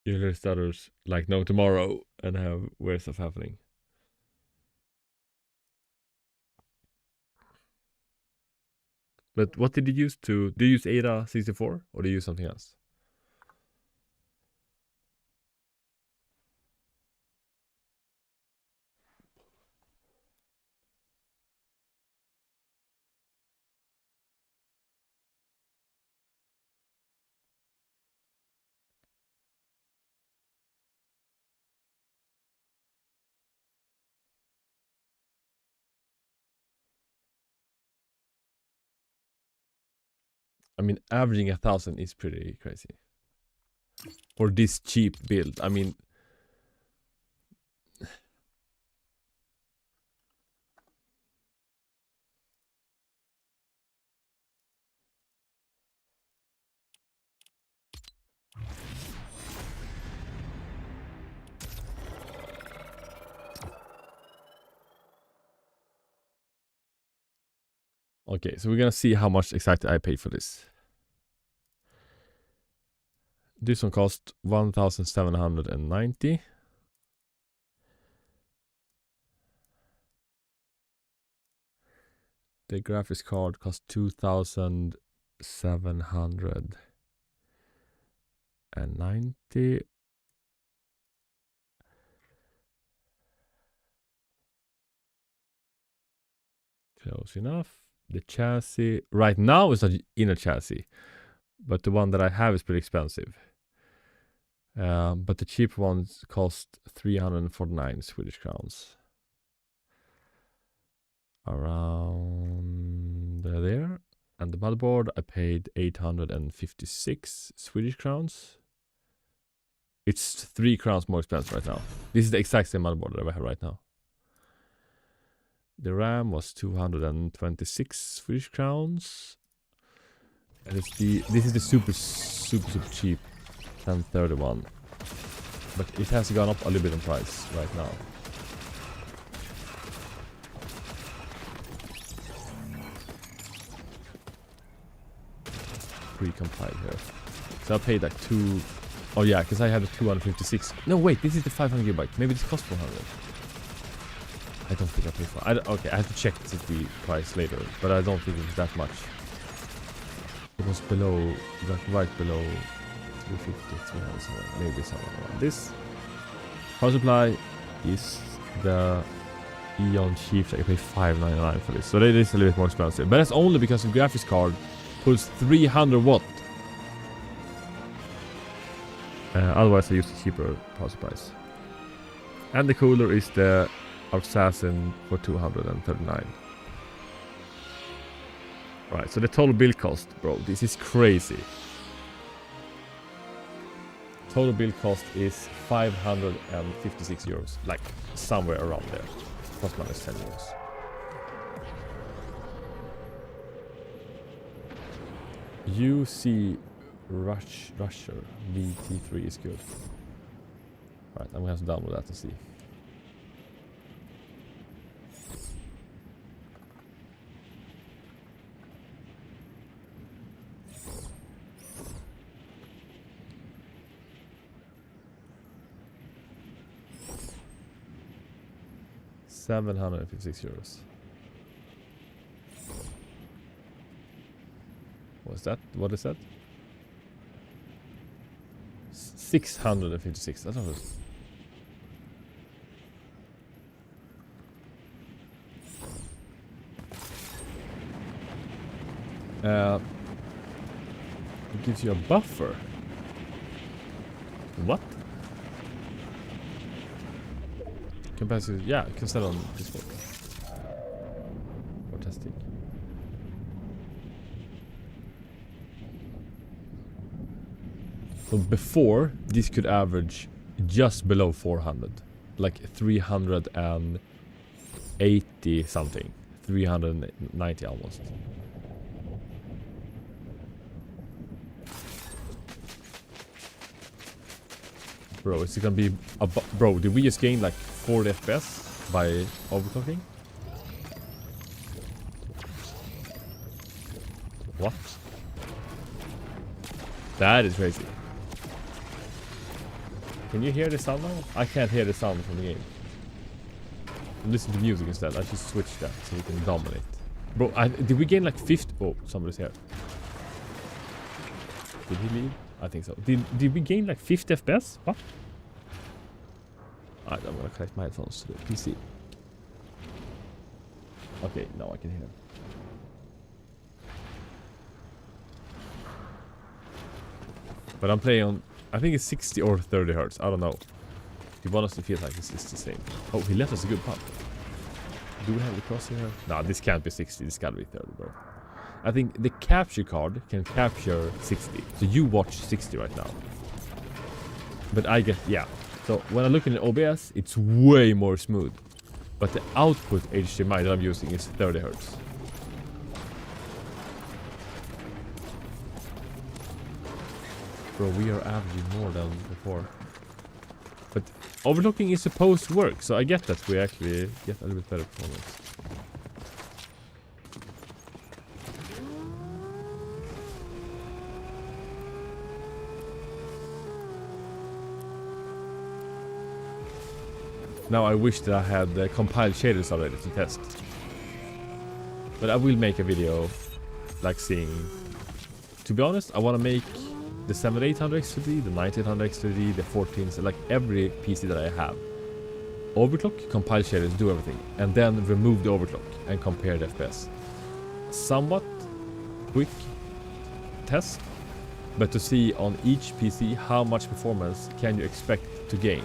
Speaker 1: Usually stutters like no tomorrow and have weird stuff happening. But what did you use to... Do you use ADA64 or do you use something else? I mean, averaging 1,000 is pretty crazy. For this cheap build. I mean... Okay, so we're gonna see how much exactly I paid for this. This one cost 1,790. The graphics card cost 2,790. Close enough. The chassis right now is not in a chassis, but the one that I have is pretty expensive. But the cheap ones cost 349 Swedish crowns. Around there. And the motherboard I paid 856 Swedish crowns. It's 3 crowns more expensive right now. This is the exact same motherboard that I have right now. The RAM was 226 Swedish crowns. And it's this is the super cheap 1031. But it has gone up a little bit in price right now. Pre-compiled here. So I paid like Oh yeah, because I had a 256. No wait, this is the 500 gigabyte. Maybe this costs 400. I don't think I paid for it. Okay, I have to check the price later, but I don't think it was that much. It was below, like right below 350, 300, somewhere, maybe somewhere around this. Power supply is the Eon Chief. I pay $599 for this, so that is a little bit more expensive. But that's only because the graphics card pulls 300 watt. Otherwise, I use the cheaper power supplies. And the cooler is the Assassin for 239. Right, so the total build cost, bro, this is crazy. Total build cost is 556 euros, like somewhere around there, plus minus 10 euros. UC Rusher VT3 is good. Right, I'm gonna have to download that to see. €756. What's that? What is that? 656. That's not it. It gives you a buffer. What? Capacity, yeah, you can set on Discord for testing. So before, this could average just below 400, like 380 something, 390 almost. Bro, is it gonna be bro, did we just gain like 40 FPS by overclocking? What? That is crazy. Can you hear the sound now? I can't hear the sound from the game. Listen to music instead. I should switch that so we can dominate. Bro, did we gain like 50? Oh, somebody's here. Did he leave? I think so. Did we gain like 50 FPS? What? Alright, I'm gonna connect my headphones to the PC. Okay, now I can hear. But I'm playing on, I think it's 60 or 30 hertz. I don't know. He wants us to feel like it's the same. Oh, he left us a good pump. Do we have the crosshair? Nah, this can't be 60. This gotta be 30, bro. I think the capture card can capture 60. So you watch 60 right now. But I get, yeah. So when I look in the OBS, it's way more smooth. But the output HDMI that I'm using is 30 hertz. Bro, we are averaging more than before. But overclocking is supposed to work, so I get that we actually get a little bit better performance. Now I wish that I had compiled shaders already to test. But I will make a video like seeing... To be honest, I want to make the 7800 X2D, the 9800 X2D, the 14s, like every PC that I have. Overclock, compile shaders, do everything. And then remove the overclock and compare the FPS. Somewhat quick test, but to see on each PC how much performance can you expect to gain.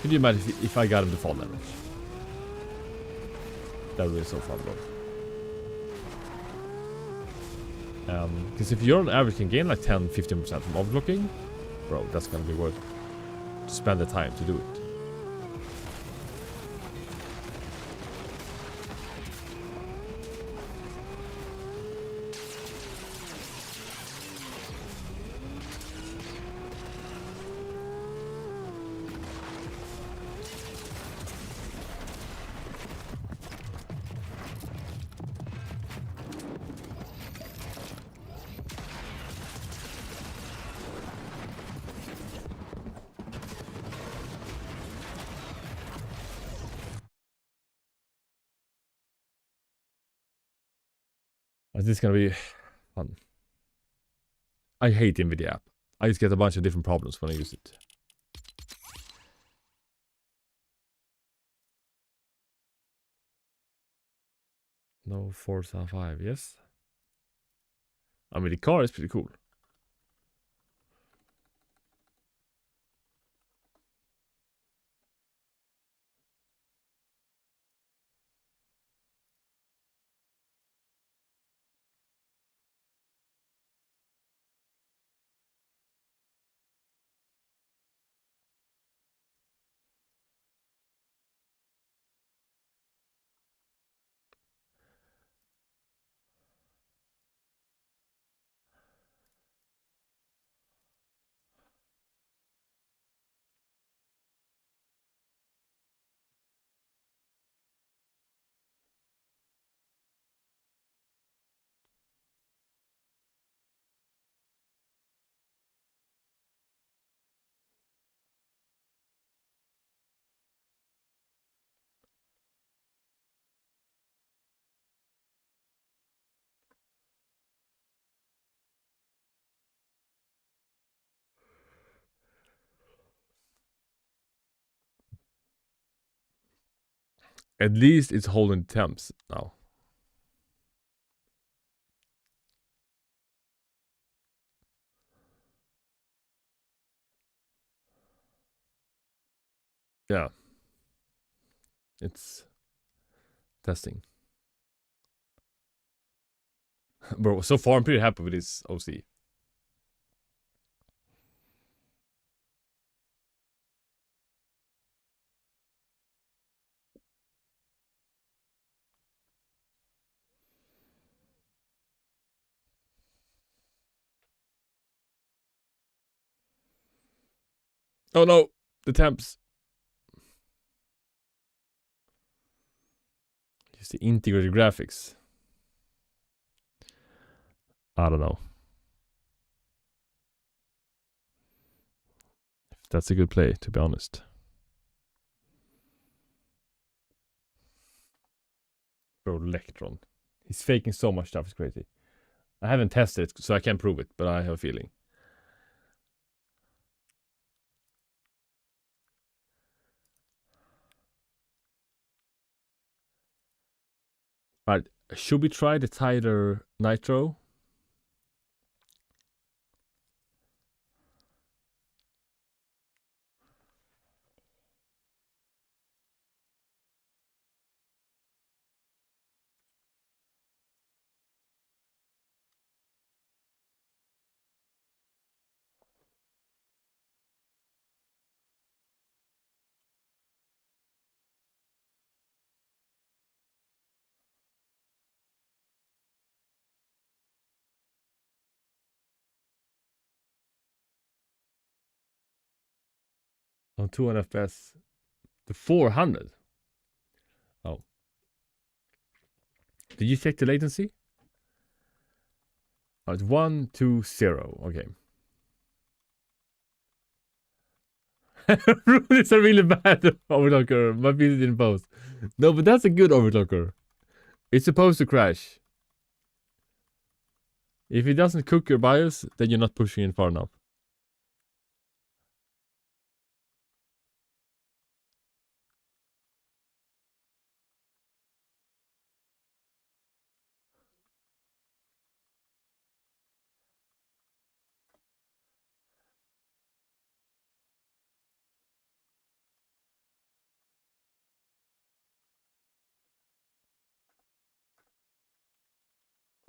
Speaker 1: Could you imagine if I got him to fall damage? That would be so fun, bro. Because if you're on average can gain like 10-15% from overclocking, bro, that's gonna be worth to spend the time to do it. Is this gonna be fun? I hate the NVIDIA app. I just get a bunch of different problems when I use it. No Forza 5, yes. I mean, the car is pretty cool. At least it's holding temps now. Yeah. It's testing. Bro, so far I'm pretty happy with this OC. Oh no, the temps. Use the integrated graphics. I don't know. If that's a good play, to be honest. Bro, Electron. He's faking so much stuff, it's crazy. I haven't tested it, so I can't prove it, but I have a feeling. Alright, should we try the tighter nitro? On 200 FPS. The 400? Oh. Did you check the latency? Oh, it's 120. Okay. It's a really bad overclocker. My PC didn't post. No, but that's a good overclocker. It's supposed to crash. If it doesn't cook your BIOS, then you're not pushing it far enough.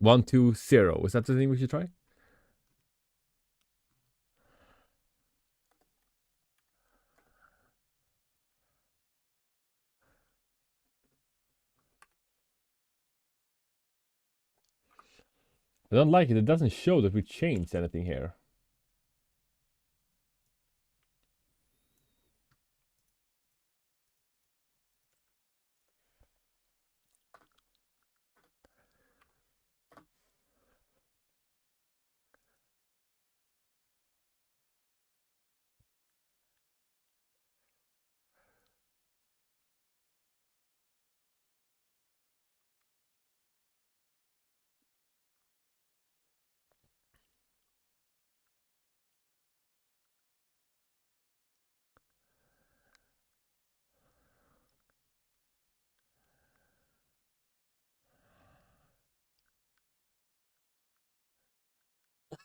Speaker 1: One two zero. Is that the thing we should try? I don't like it. It doesn't show that we changed anything here.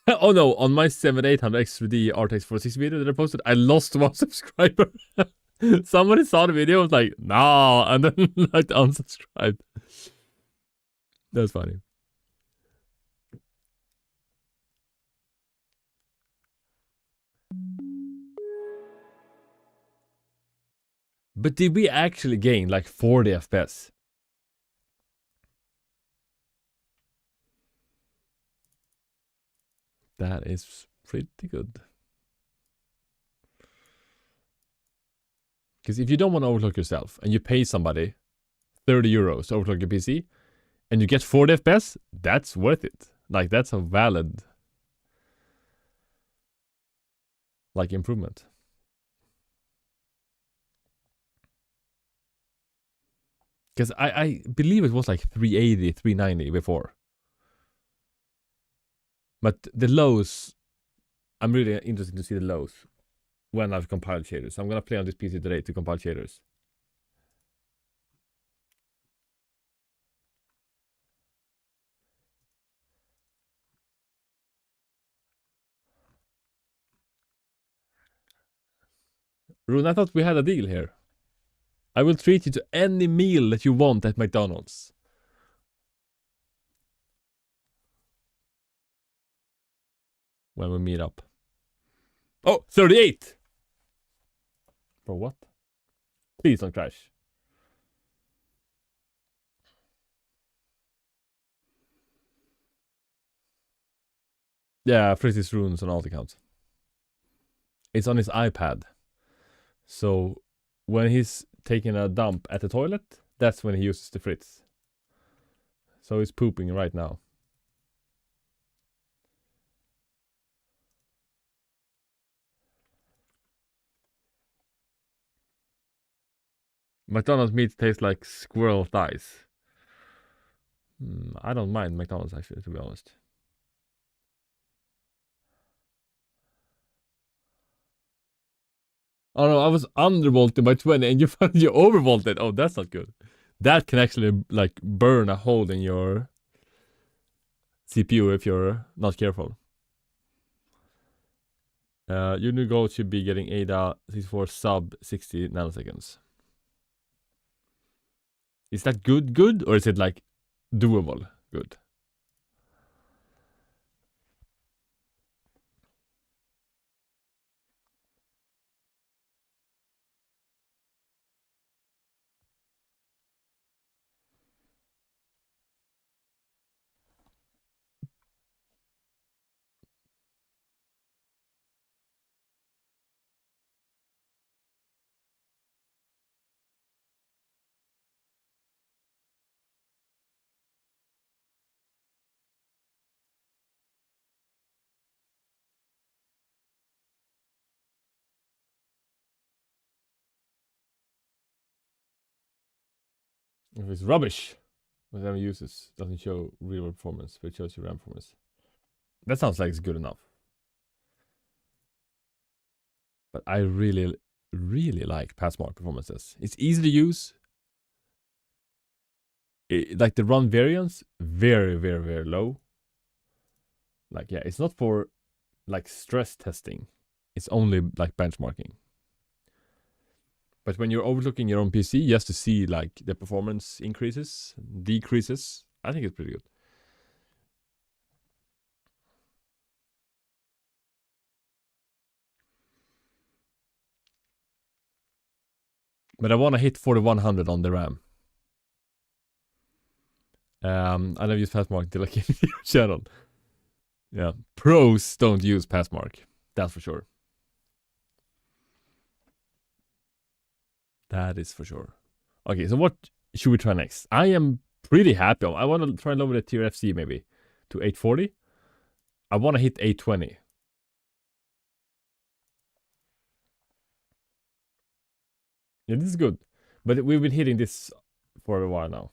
Speaker 1: Oh no, on my 7800 X3D RTX 460 video that I posted, I lost one subscriber. Somebody saw the video, was like, nah, and then like unsubscribed. That's funny. But did we actually gain like 40 FPS? That is pretty good. Because if you don't want to overclock yourself and you pay somebody 30 euros to overclock your PC and you get 40 FPS, that's worth it. Like, that's a valid like improvement. Because I believe it was like 380, 390 before. But the lows, I'm really interested to see the lows when I've compiled shaders. So I'm going to play on this PC today to compile shaders. Rune, I thought we had a deal here. I will treat you to any meal that you want at McDonald's. When we meet up. Oh, 38! For what? Please don't crash. Yeah, Fritz runes on alt accounts. It's on his iPad. So when he's taking a dump at the toilet, that's when he uses the Fritz. So he's pooping right now. McDonald's meat tastes like squirrel thighs. I don't mind McDonald's actually, to be honest. Oh no, I was undervolted by 20 and you overvolted. Oh, that's not good. That can actually like burn a hole in your CPU if you're not careful. Your new goal should be getting ADA 64 sub 60 nanoseconds. Is that good, or is it like doable good? If it's rubbish, whatever uses doesn't show real performance, but it shows your RAM performance. That sounds like it's good enough. But I really like Passmark performances. It's easy to use. Like the run variance, very low. Like, yeah, it's not for like stress testing. It's only like benchmarking. But when you're overlooking your own PC, just to see like the performance increases, decreases, I think it's pretty good. But I want to hit 4100 on the RAM. I never use Passmark until I came to your channel. Yeah, pros don't use Passmark. That's for sure. That is for sure. Okay, so what should we try next? I am pretty happy. I want to try and lower the tier FC maybe to 840. I want to hit 820. Yeah, this is good. But we've been hitting this for a while now.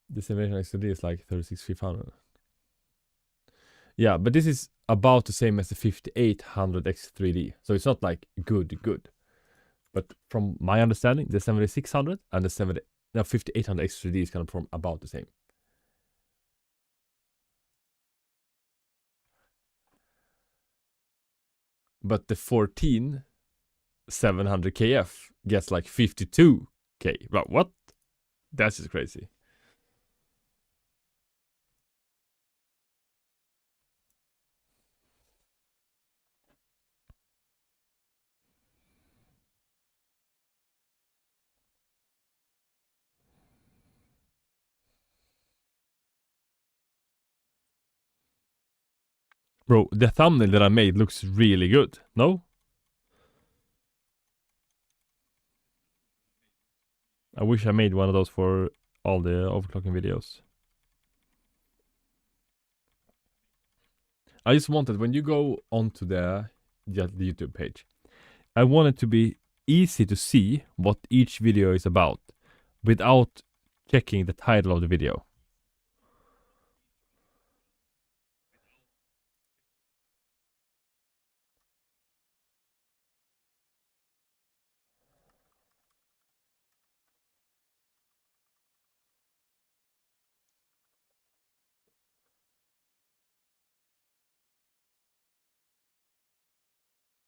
Speaker 1: The simulation XD is like 36,500. Yeah, but this is about the same as the 5800 X3D. So it's not like good. But from my understanding, the 7600 and the Now 5800 X3D is kind of from about the same. But the 14700 KF gets like 52K. But what? That's just crazy. Bro, the thumbnail that I made looks really good. No? I wish I made one of those for all the overclocking videos. I just wanted, when you go onto the YouTube page, I want it to be easy to see what each video is about without checking the title of the video.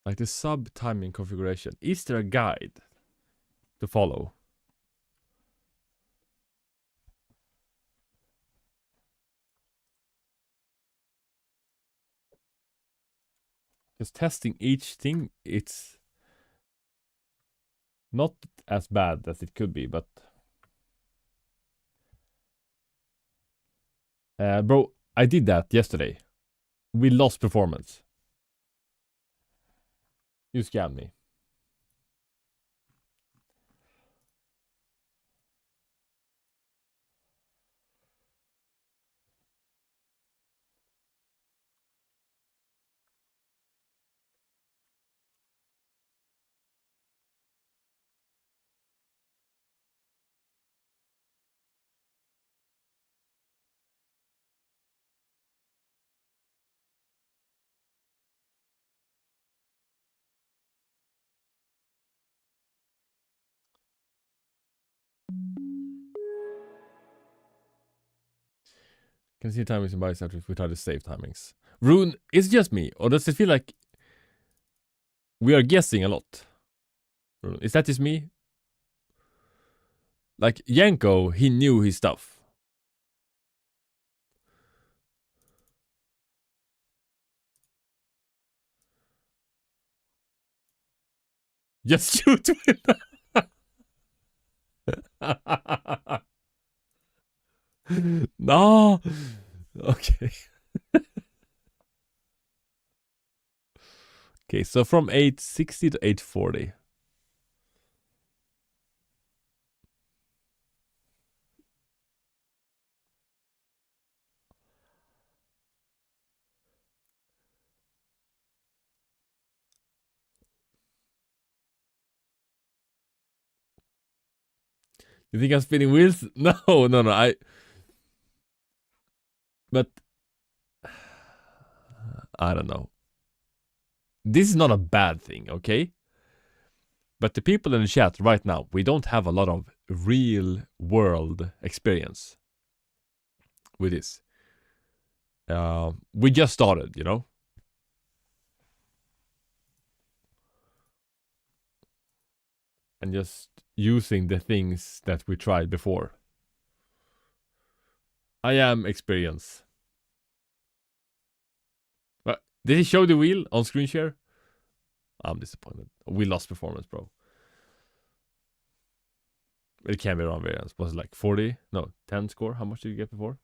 Speaker 1: Like the sub timing configuration. Is there a guide to follow? Just testing each thing, it's not as bad as it could be, but bro, I did that yesterday. We lost performance. You scammed me. Can see timings and bias after we try to save timings. Rune, is it just me, or does it feel like we are guessing a lot? Rune, is that just me? Like Yanko, he knew his stuff. Just shoot with no. Okay. Okay, so from 860 to 840. You think I'm spinning wheels? No, no. But I don't know. This is not a bad thing, okay? But the people in the chat right now, we don't have a lot of real world experience with this. We just started, you know? And just using the things that we tried before. I am experienced. But did he show the wheel on screen share? I'm disappointed. We lost performance, bro. It can't be wrong variance. Was it like 40? No, 10 score? How much did you get before?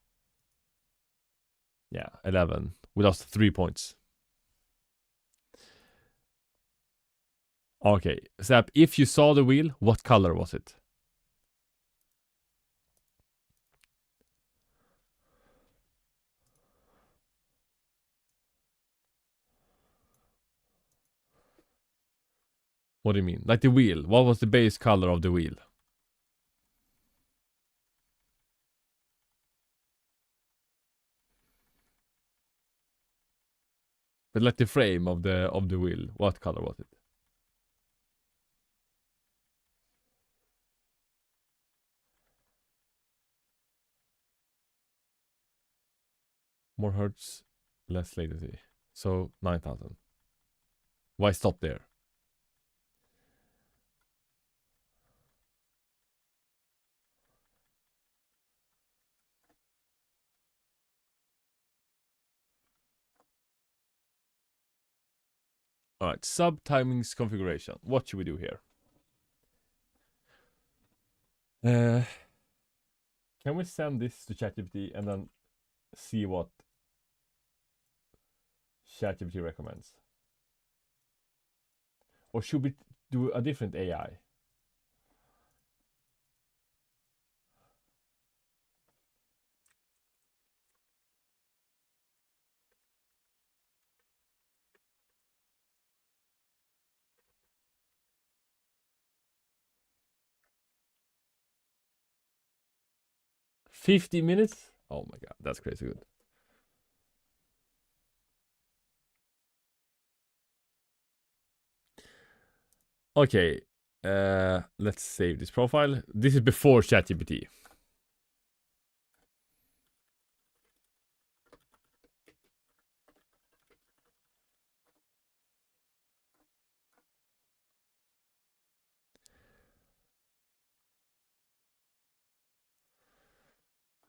Speaker 1: Yeah, 11. We lost 3 points. Okay, Zap, if you saw the wheel, what color was it? What do you mean? Like the wheel. What was the base color of the wheel? But like the frame of the wheel, what color was it? More hertz, less latency. So 9,000. Why stop there? All right, sub timings configuration. What should we do here? Can we send this to ChatGPT and then see what ChatGPT recommends? Or should we do a different AI? $50? Oh my god, that's crazy good. Okay, let's save this profile. This is before ChatGPT.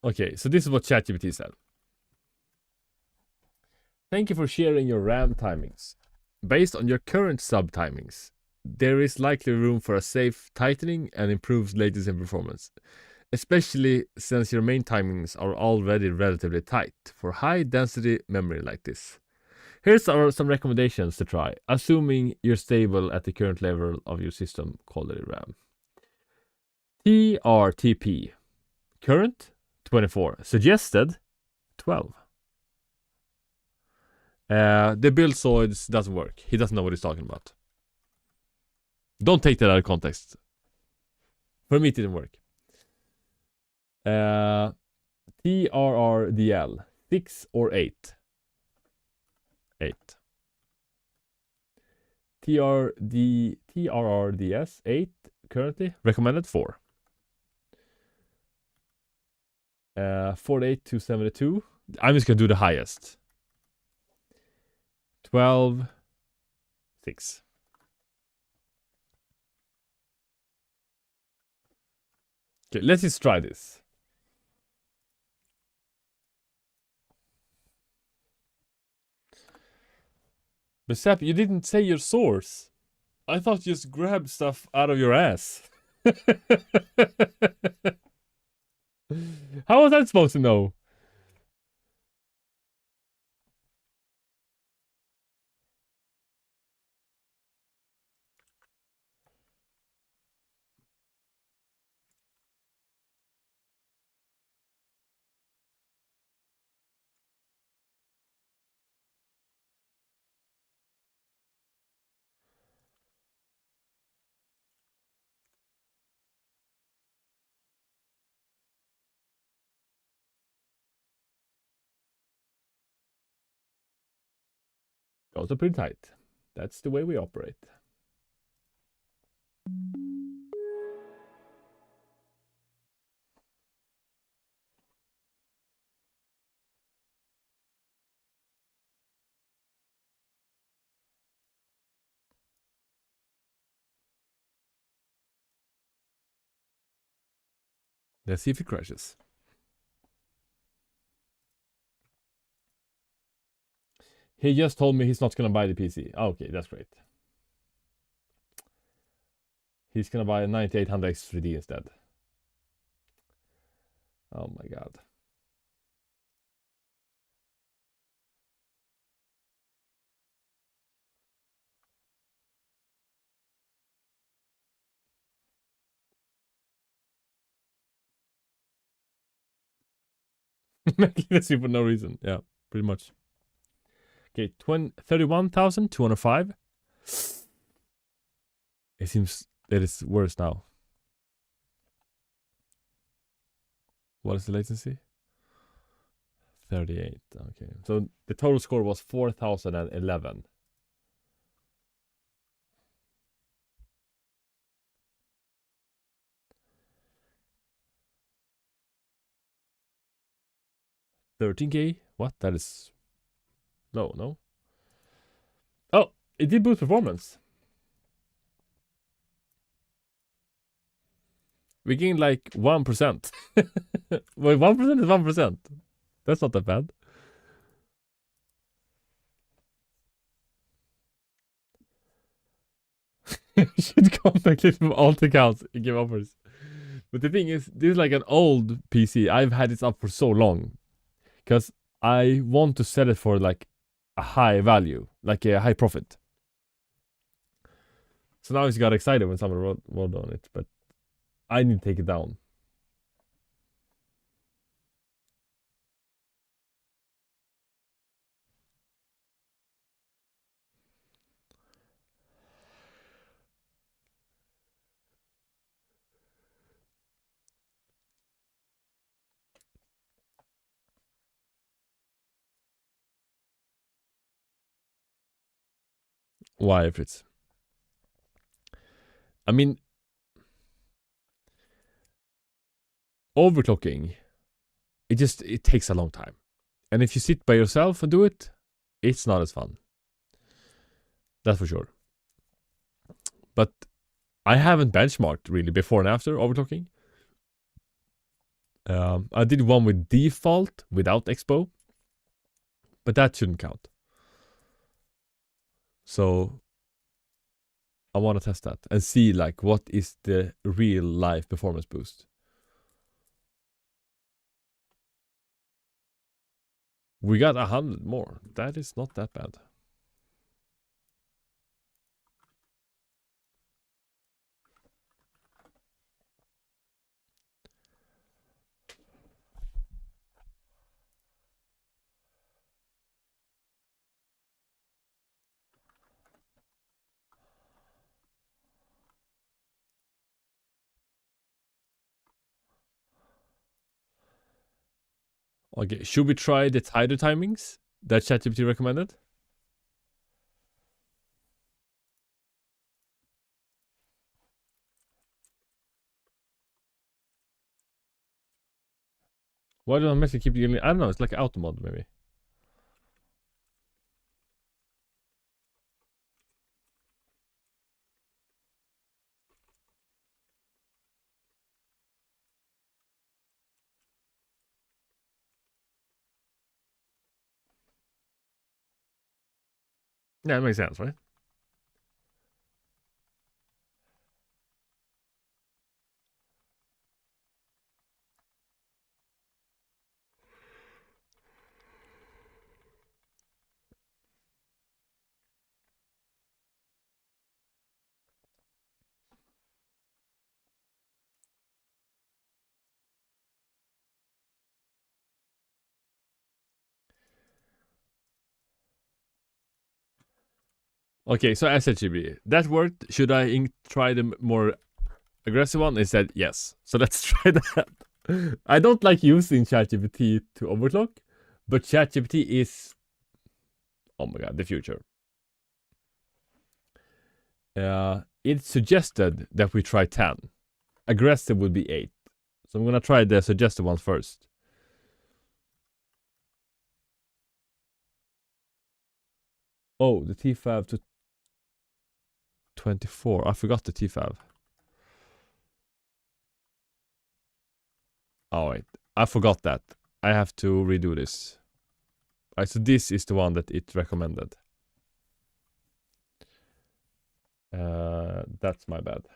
Speaker 1: Okay, so this is what ChatGPT said. Thank you for sharing your RAM timings. Based on your current sub timings, there is likely room for a safe tightening and improved latency and performance, especially since your main timings are already relatively tight for high density memory like this. Here's some recommendations to try, assuming you're stable at the current level of your system quality RAM. TRTP, current 24, suggested 12. The build soids doesn't work. He doesn't know what he's talking about. Don't take that out of context. For me, it didn't work. TRRDL, 6 or 8? 8. TRRDS, 8, currently. Recommended 4. 48 to 72. I'm just gonna do the highest. 12, 6. Okay, let's just try this. But Sap, you didn't say your source. I thought you just grabbed stuff out of your ass. How was I supposed to know? Also pretty tight. That's the way we operate. Let's see if it crashes. He just told me he's not gonna buy the PC. Okay, that's great. He's gonna buy a 9800X 3D instead. Oh my god. Let's see for no reason. Yeah, pretty much. Okay, 31,205. It seems that it's worse now. What is the latency? 38. Okay, so the total score was 4,011. 13K? What? That is low, no? Oh, it did boost performance. We gained like 1%. Wait, 1% is 1%. That's not that bad. You should contact it from alt accounts and give offers. But the thing is, this is like an old PC. I've had this up for so long. Because I want to sell it for like a high value, like a high profit. So now I just got excited when someone wrote on it, but I need to take it down. Why, if it's... I mean, overclocking, it takes a long time. And if you sit by yourself and do it, it's not as fun. That's for sure. But I haven't benchmarked really before and after overclocking. I did one with default without Expo, but that shouldn't count. So I want to test that and see like what is the real life performance boost. We got 100 more. That is not that bad. Okay, should we try the tighter timings that ChatGPT recommended? Why do I message keep getting? I don't know. It's like auto mod maybe. Yeah, it makes sense, right? Okay, so SHGB. That worked. Should I try the more aggressive one? It said yes. So let's try that. I don't like using ChatGPT to overclock, but ChatGPT is, oh my god, the future. It suggested that we try 10. Aggressive would be 8. So I'm gonna try the suggested ones first. Oh, the T5 to 24. I forgot the T5. Oh wait, I forgot that. I have to redo this. Alright, so this is the one that it recommended. That's my bad.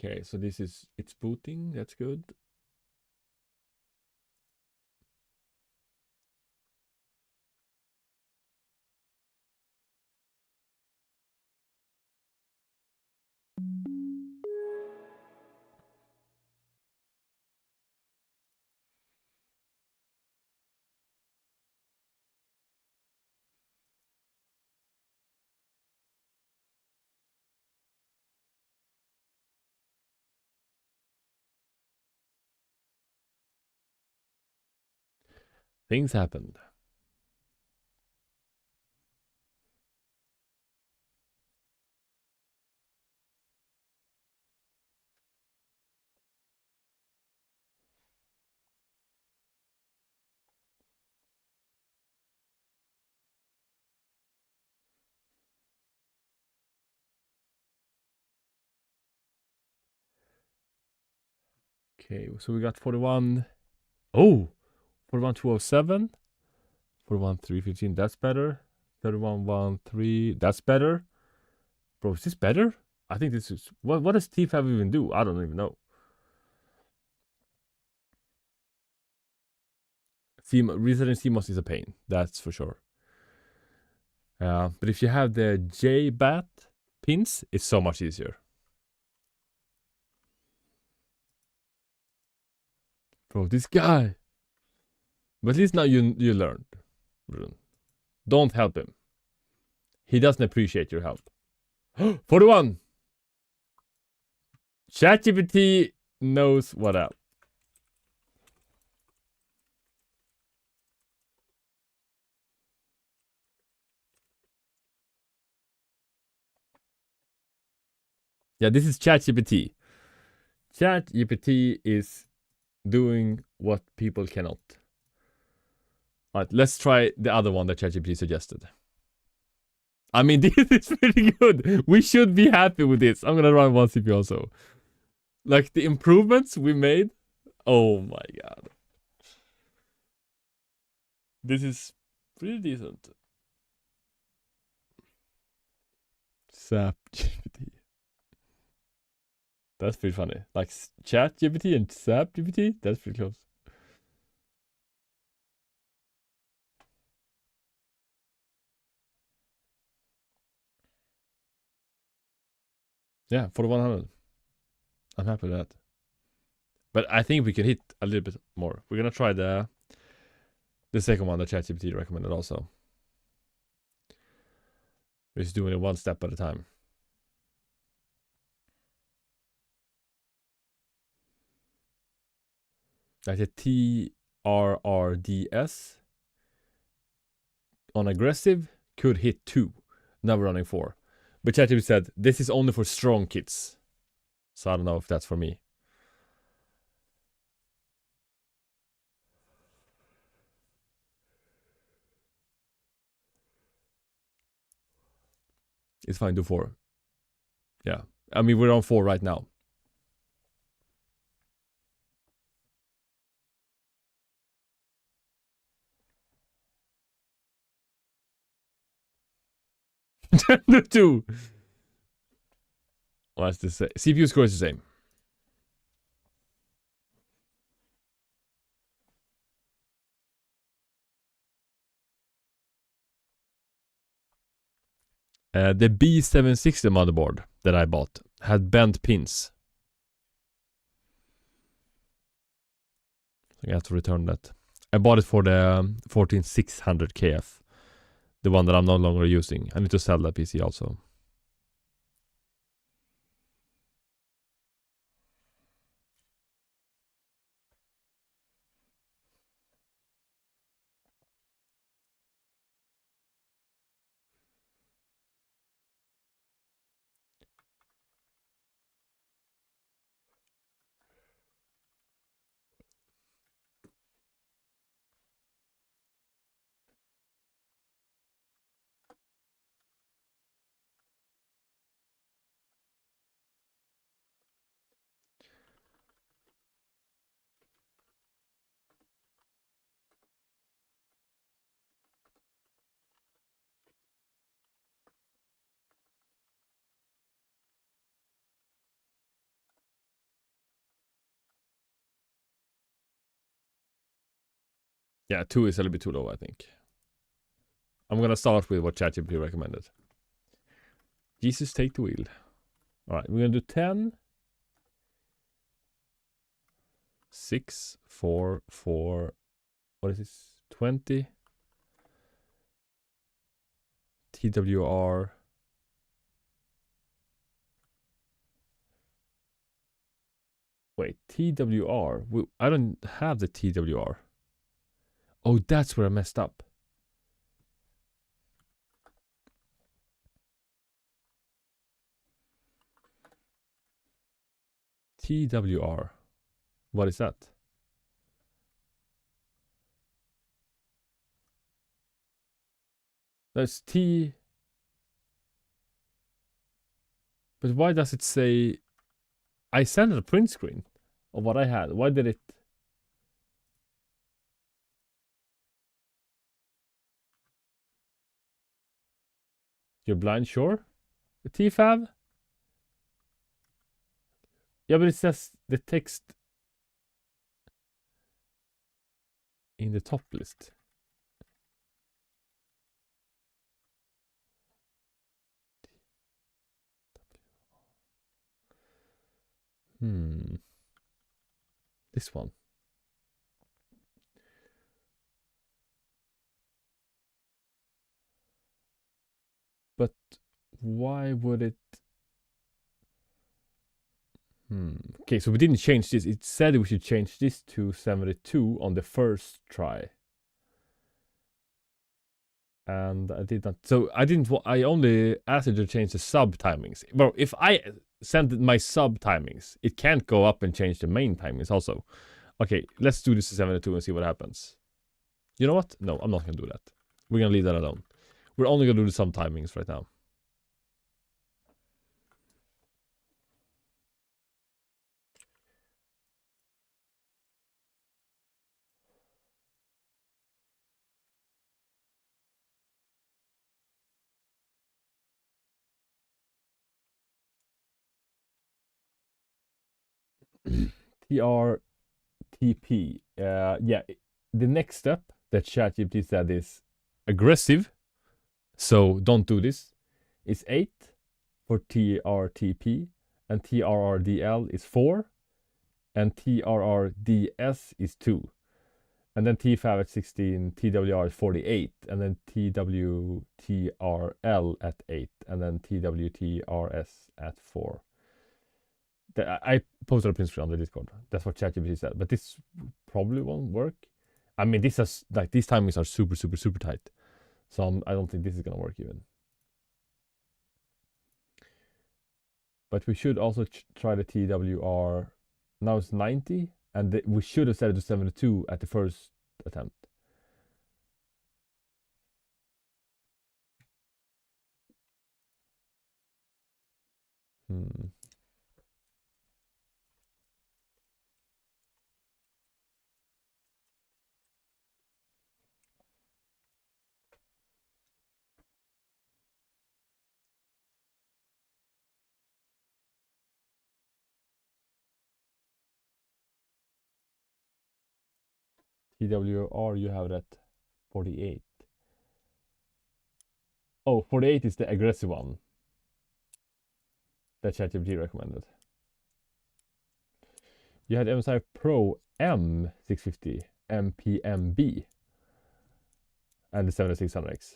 Speaker 1: Okay, so this is, it's booting, that's good. Things happened. Okay, so we got 41. Oh, 41207. 41315. That's better. 3113. That's better. Bro, is this better? I think this is. What does T5 even do? I don't even know. Resetting CMOS is a pain. That's for sure. But if you have the JBAT pins, it's so much easier. Bro, this guy. But at least now you learned. Don't help him. He doesn't appreciate your help. 41! ChatGPT knows what up. Yeah, this is ChatGPT. ChatGPT is doing what people cannot. Alright, let's try the other one that ChatGPT suggested. I mean, this is pretty good. We should be happy with this. I'm gonna run one CPU also. Like, the improvements we made. Oh my god. This is pretty decent. SAP GPT. That's pretty funny. Like, Chat GPT and SAP GPT? That's pretty close. Yeah, 4100. I'm happy with that. But I think we can hit a little bit more. We're gonna try the second one that ChatGPT recommended also. We're just doing it one step at a time. Like the TRRDS on aggressive could hit 2. Now we're running 4. But ChatGPT said this is only for strong kids. So I don't know if that's for me. It's fine, do 4. Yeah. I mean, we're on 4 right now. The 2. What's this say? CPU score is the same. The B760 motherboard that I bought had bent pins. I have to return that. I bought it for the 14600 KF. The one that I'm no longer using. I need to sell that PC also. Yeah, 2 is a little bit too low, I think. I'm gonna start with what ChatGPT recommended. Jesus, take the wheel. All right, we're gonna do 10, 6, 4, 4. What is this? 20. TWR. Wait, TWR. I don't have the TWR. Oh, that's where I messed up. TWR. What is that? That's T. But why does it say... I sent a print screen of what I had. Why did it... You're blind, sure? The TFAB? Yeah, but it says the text in the top list. This one. But why would it... Okay, so we didn't change this. It said we should change this to 72 on the first try. And I did not. So I didn't. I only asked it to change the sub timings. Well, if I send my sub timings, it can't go up and change the main timings also. Okay, let's do this to 72 and see what happens. You know what? No, I'm not gonna do that. We're gonna leave that alone. We're only gonna do the sub timings right now. TRTP. Yeah, the next step that ChatGPT said is aggressive. So don't do this. It's 8 for TRTP, and TRRDL is 4, and TRRDS is 2. And then TFAB at 16, TWR at 48, and then TWTRL at 8, and then TWTRS at 4. I posted a print screen on the Discord. That's what ChatGPT said. But this probably won't work. I mean, this is like these timings are super, super, super tight. So I don't think this is gonna work even. But we should also try the TWR. Now it's 90, and we should have set it to 72 at the first attempt. TWR, you have that 48. Oh, 48 is the aggressive one that ChatGPT recommended. You had MSI Pro M650 MPMB and the 7600X.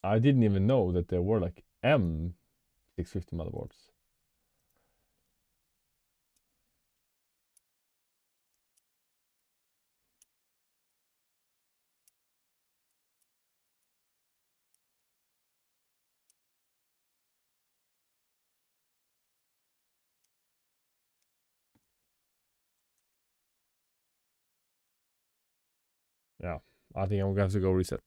Speaker 1: I didn't even know that there were like M650 motherboards. Yeah, I think I'm gonna have to go reset.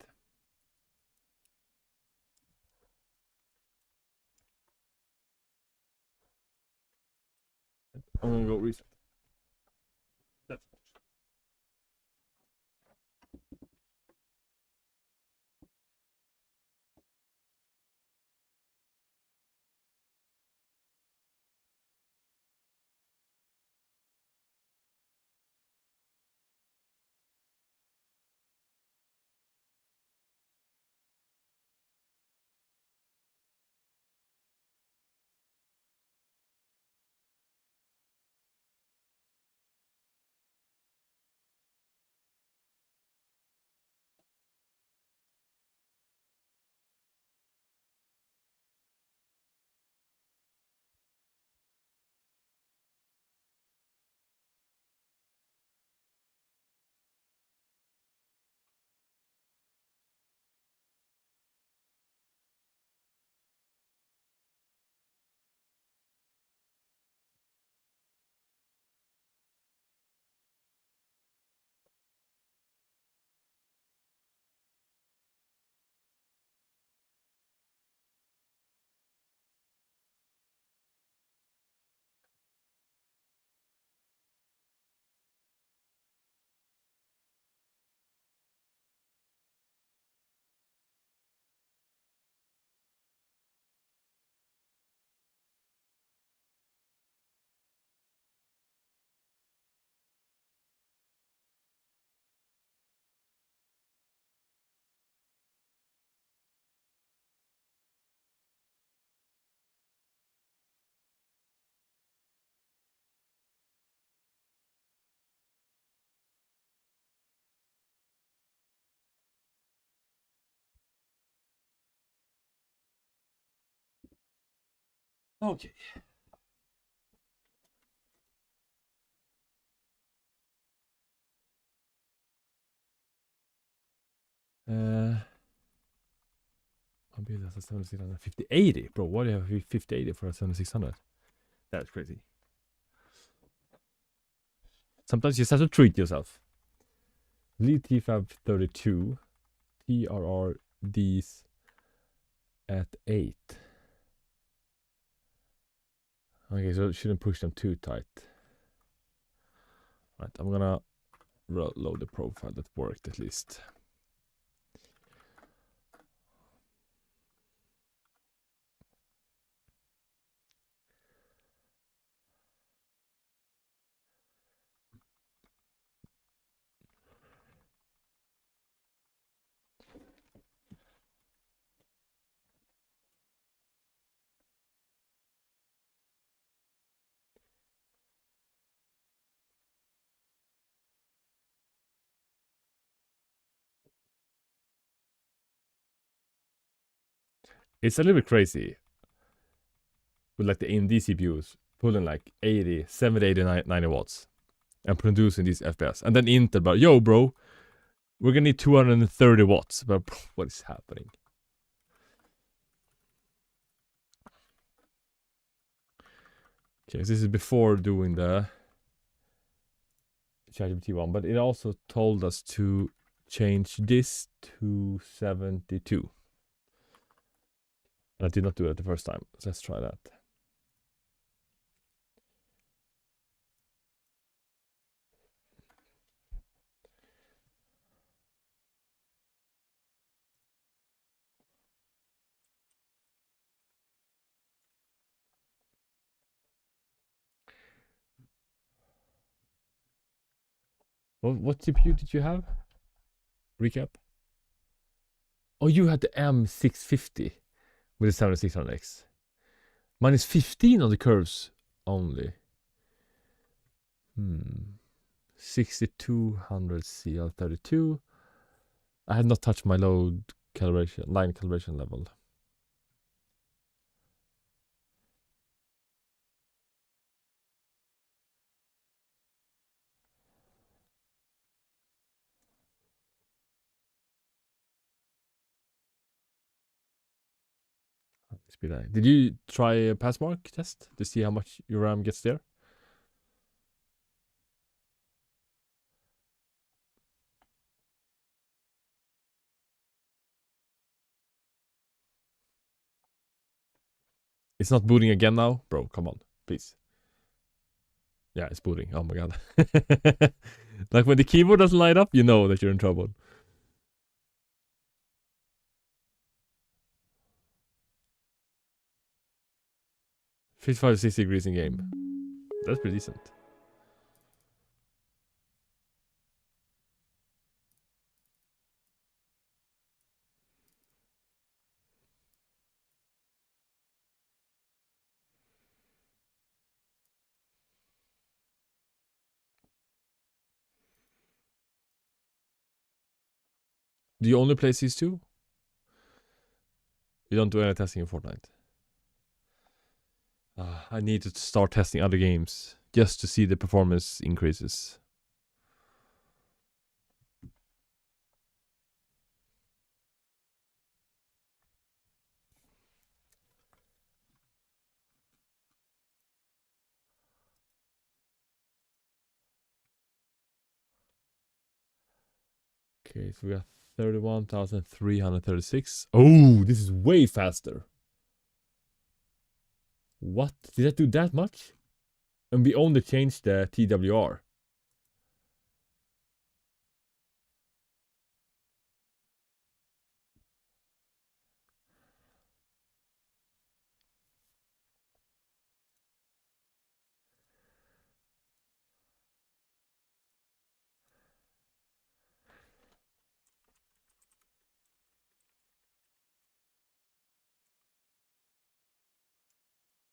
Speaker 1: I'm gonna go reset. Okay. Maybe that's a 7600. 5080, bro. Why do you have a 5080 for a 7600? That's crazy. Sometimes you just have to treat yourself. Lead T-Fab 32. TRRDs at 8. Okay, so shouldn't push them too tight. Right, I'm gonna load the profile that worked at least. It's a little bit crazy with like the AMD CPUs pulling like 80, 70, 80, 90 watts and producing these FPS. And then Intel, but yo, bro, we're gonna need 230 watts. But what is happening? Okay, so this is before doing the ChatGPT one, but it also told us to change this to 72. And I did not do it the first time, so let's try that. What CPU did you have? Recap. Oh, you had the M650 with the 7600X. Mine is 15 on the curves only. 6200 CL32. I had not touched my load calibration, line calibration level. Speed eye. Did you try a passmark test to see how much your RAM gets there? It's not booting again now? Bro, come on, please. Yeah, it's booting. Oh my god. Like when the keyboard doesn't light up, you know that you're in trouble. 55 to 60 degrees in game. That's pretty decent. Do you only play CS2? You don't do any testing in Fortnite? I need to start testing other games just to see the performance increases. Okay, so we got 31,336. Oh, this is way faster. What? Did that do that much? And we only changed the TWR.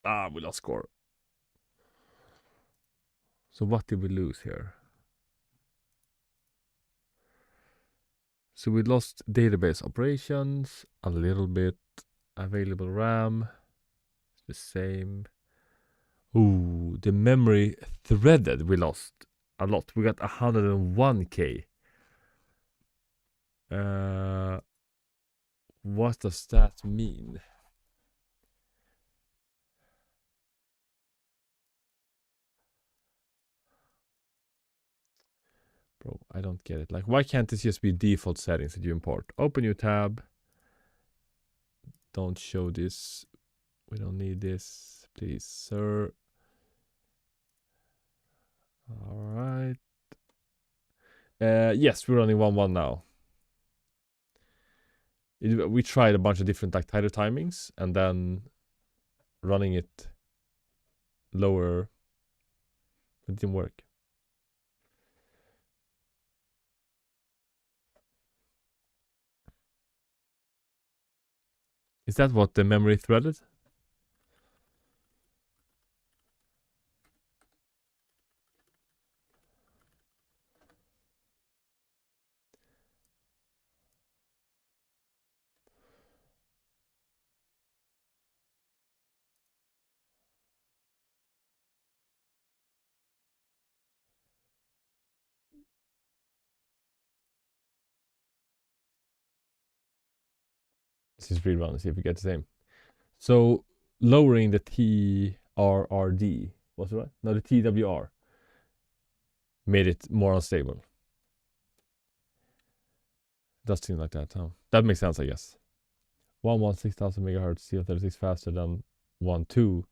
Speaker 1: Ah, we lost score. So what did we lose here? So we lost database operations, a little bit, available RAM, The same. Ooh, the memory threaded we lost a lot. We got 101k. What does that mean? Bro, I don't get it. Like, why can't this just be default settings that you import? Open new tab. Don't show this. We don't need this. Please, sir. All right. Yes, we're running 1.1 now. We tried a bunch of different like tighter timings and then running it lower. It didn't work. Is that what the memory threaded? Let's just rerun and see if we get the same. So lowering the TRRD, was it right? No, the TWR made it more unstable. Does seem like that, huh? That makes sense, I guess. 116,000 megahertz, CO36 faster than 1.2,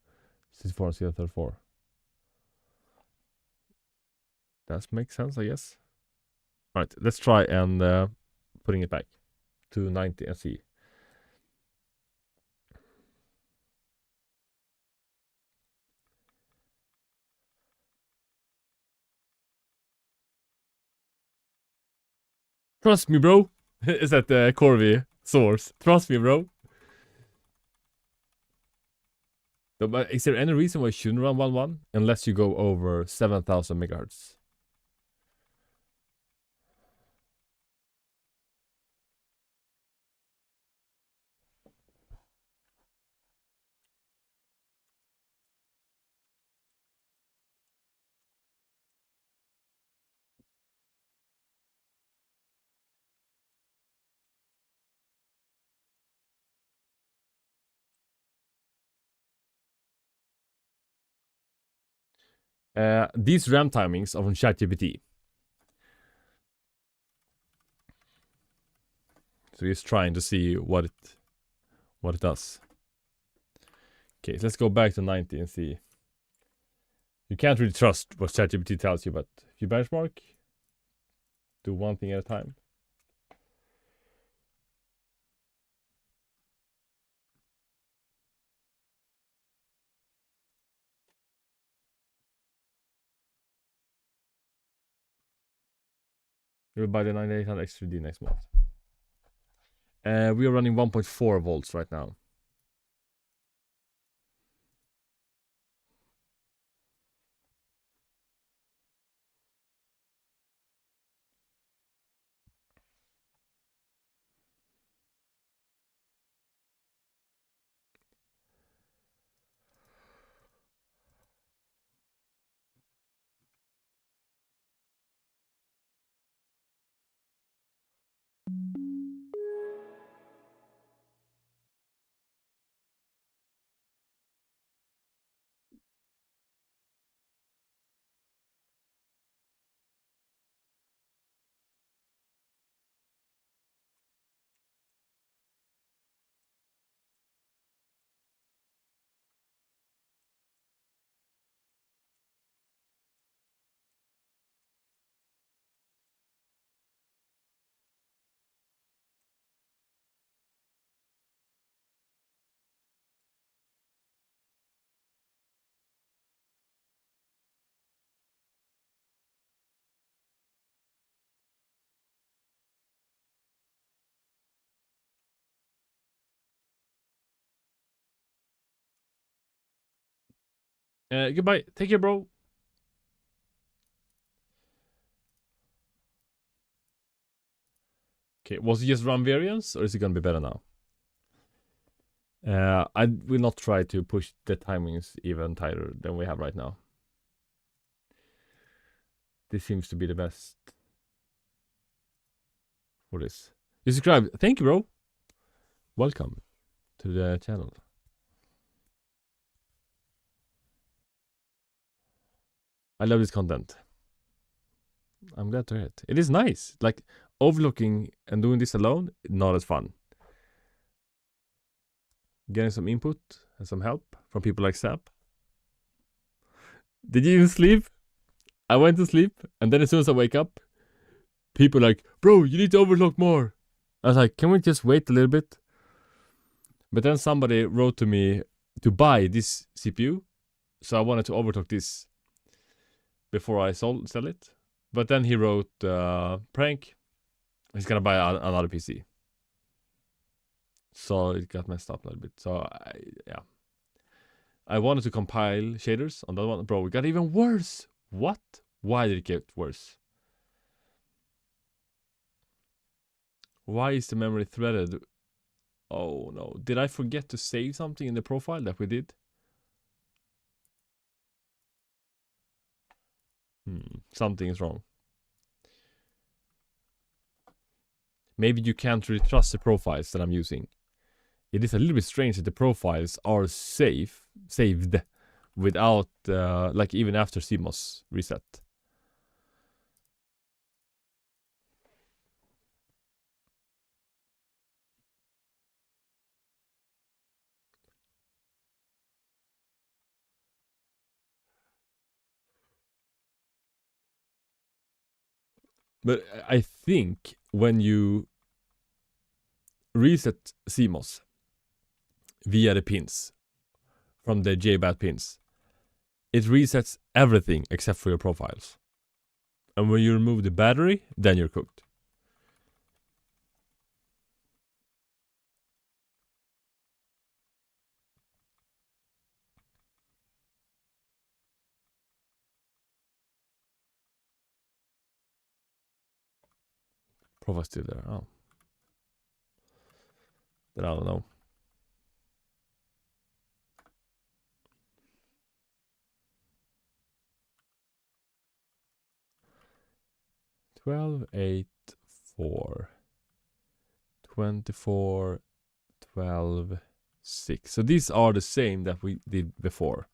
Speaker 1: 64 and CO34. That makes sense, I guess. All right, let's try and putting it back to 90 and see. Trust me, bro. Is that the Corby source? Trust me, bro. No, but is there any reason why you shouldn't run 1.1 unless you go over 7,000 megahertz? These RAM timings are from ChatGPT. So he's trying to see what it does. Okay, so let's go back to 90 and see. You can't really trust what ChatGPT tells you, but if you benchmark, do one thing at a time. You'll buy the 9800 X3D next month. We are running 1.4 volts right now. Goodbye. Take care, bro. Okay, was it just run variance or is it gonna be better now? I will not try to push the timings even tighter than we have right now. This seems to be the best for this. You subscribe. Thank you, bro. Welcome to the channel. I love this content. I'm glad to hear it. It is nice. Like, overlooking and doing this alone, not as fun. Getting some input and some help from people like Sap. Did you even sleep? I went to sleep, and then as soon as I wake up, people are like, bro, you need to overlook more. I was like, can we just wait a little bit? But then somebody wrote to me to buy this CPU, so I wanted to overclock this before I sell it. But then he wrote, prank, he's gonna buy another PC. So it got messed up a little bit. So yeah. I wanted to compile shaders on that one. Bro, it got even worse. What? Why did it get worse? Why is the memory threaded? Oh no. Did I forget to save something in the profile that we did? Something is wrong. Maybe you can't really trust the profiles that I'm using. It is a little bit strange that the profiles are saved without, like even after CMOS reset. But I think when you reset CMOS via the pins from the JBAT pins, it resets everything except for your profiles. And when you remove the battery, then you're cooked. Profile still there. Oh. Then I don't know. $12.8.4 24 12.6. So these are the same that we did before.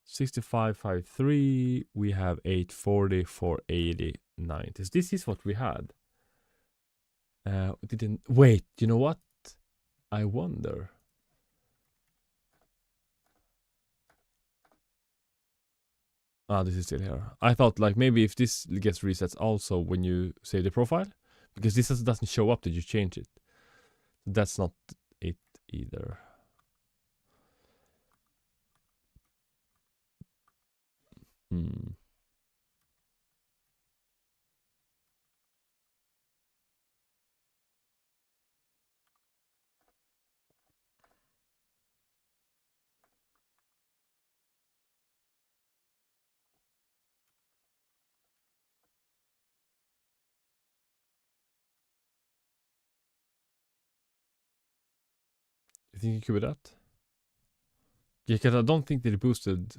Speaker 1: 65.53. We have 840, 480, 90. This is what we had. Didn't wait. You know what? I wonder. Ah, this is still here. I thought like maybe if this gets resets also when you save the profile, because this doesn't show up that you change it. That's not it either. You think you could be that? Yeah, because I don't think they boosted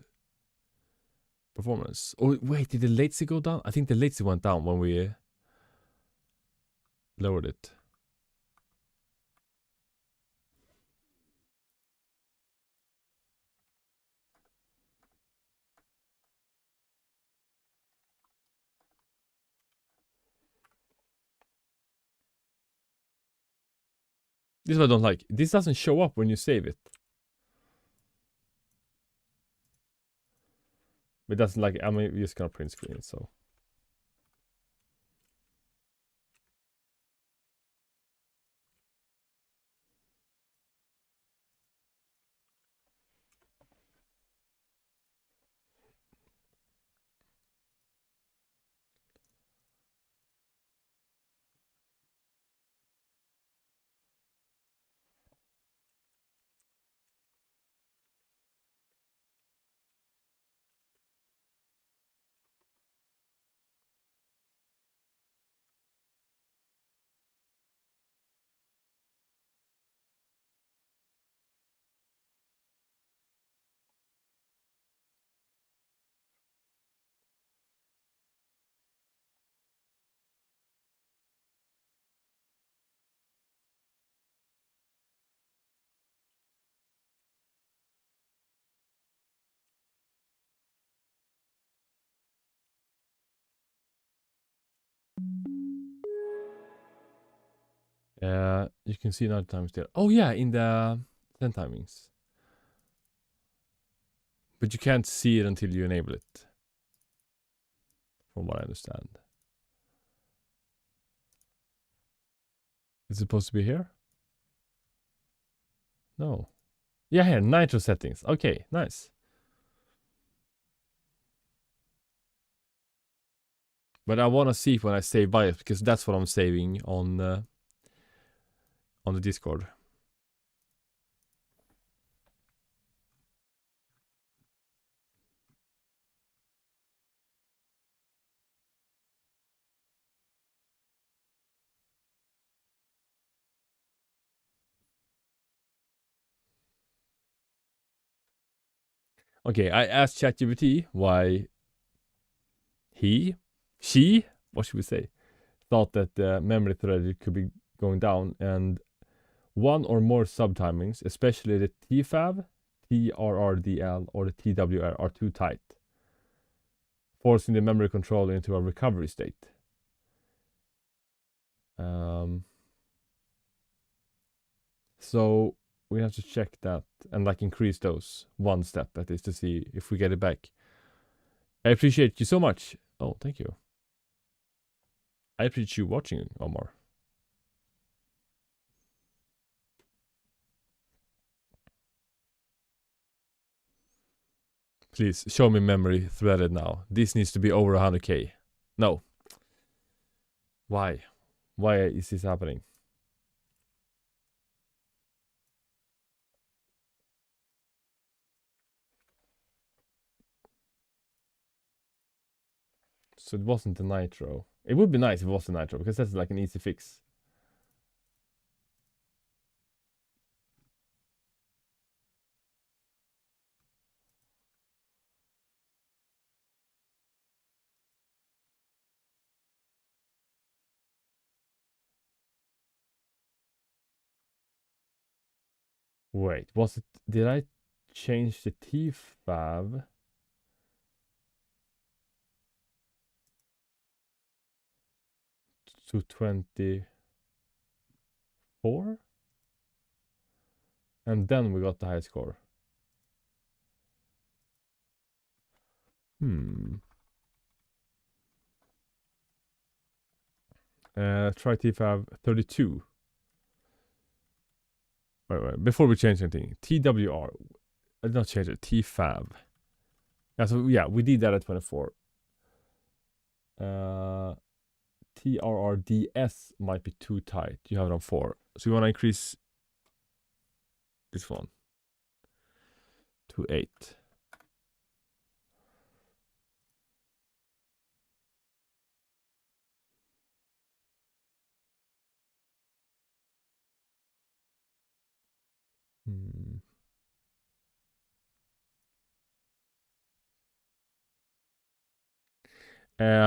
Speaker 1: performance. Oh wait, did the latency go down? I think the latency went down when we lowered it. This is what I don't like. This doesn't show up when you save it. It doesn't like, I mean, we're just gonna print screen it, so. You can see another timings there. Oh yeah, in the 10 timings. But you can't see it until you enable it. From what I understand. Is it supposed to be here? No. Yeah, here, nitro settings. Okay, nice. But I want to see when I save BIOS, because that's what I'm saving on the Discord. Okay, I asked ChatGPT why she, what should we say, thought that the memory thread could be going down, and one or more subtimings, especially the TFAB, TRRDL, or the TWR, are too tight, forcing the memory controller into a recovery state. So we have to check that and like increase those one step at least to see if we get it back. I appreciate you so much. Oh, thank you. I appreciate you watching, Omar. Please show me memory threaded now. This needs to be over 100k. No. Why? Why is this happening? So it wasn't the nitro. It would be nice if it was the nitro, because that's like an easy fix. Wait, was it... Did I change the TFAB? To 24? And then we got the high score. Try TFAB 32. Wait. Before we change anything, TWR. I did not change it. TFAB. Yeah, so yeah, we did that at 24. TRRDS might be too tight. You have it on 4. So you want to increase this one to 8.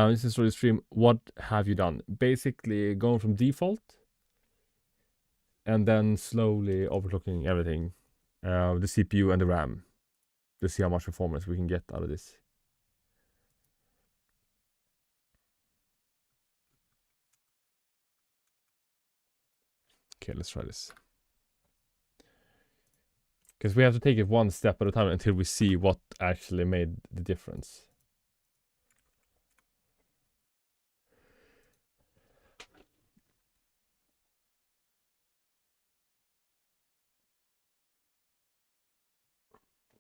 Speaker 1: This is for the stream. What have you done? Basically going from default and then slowly overclocking everything. The CPU and the RAM. To see how much performance we can get out of this. Okay, let's try this. Because we have to take it one step at a time until we see what actually made the difference.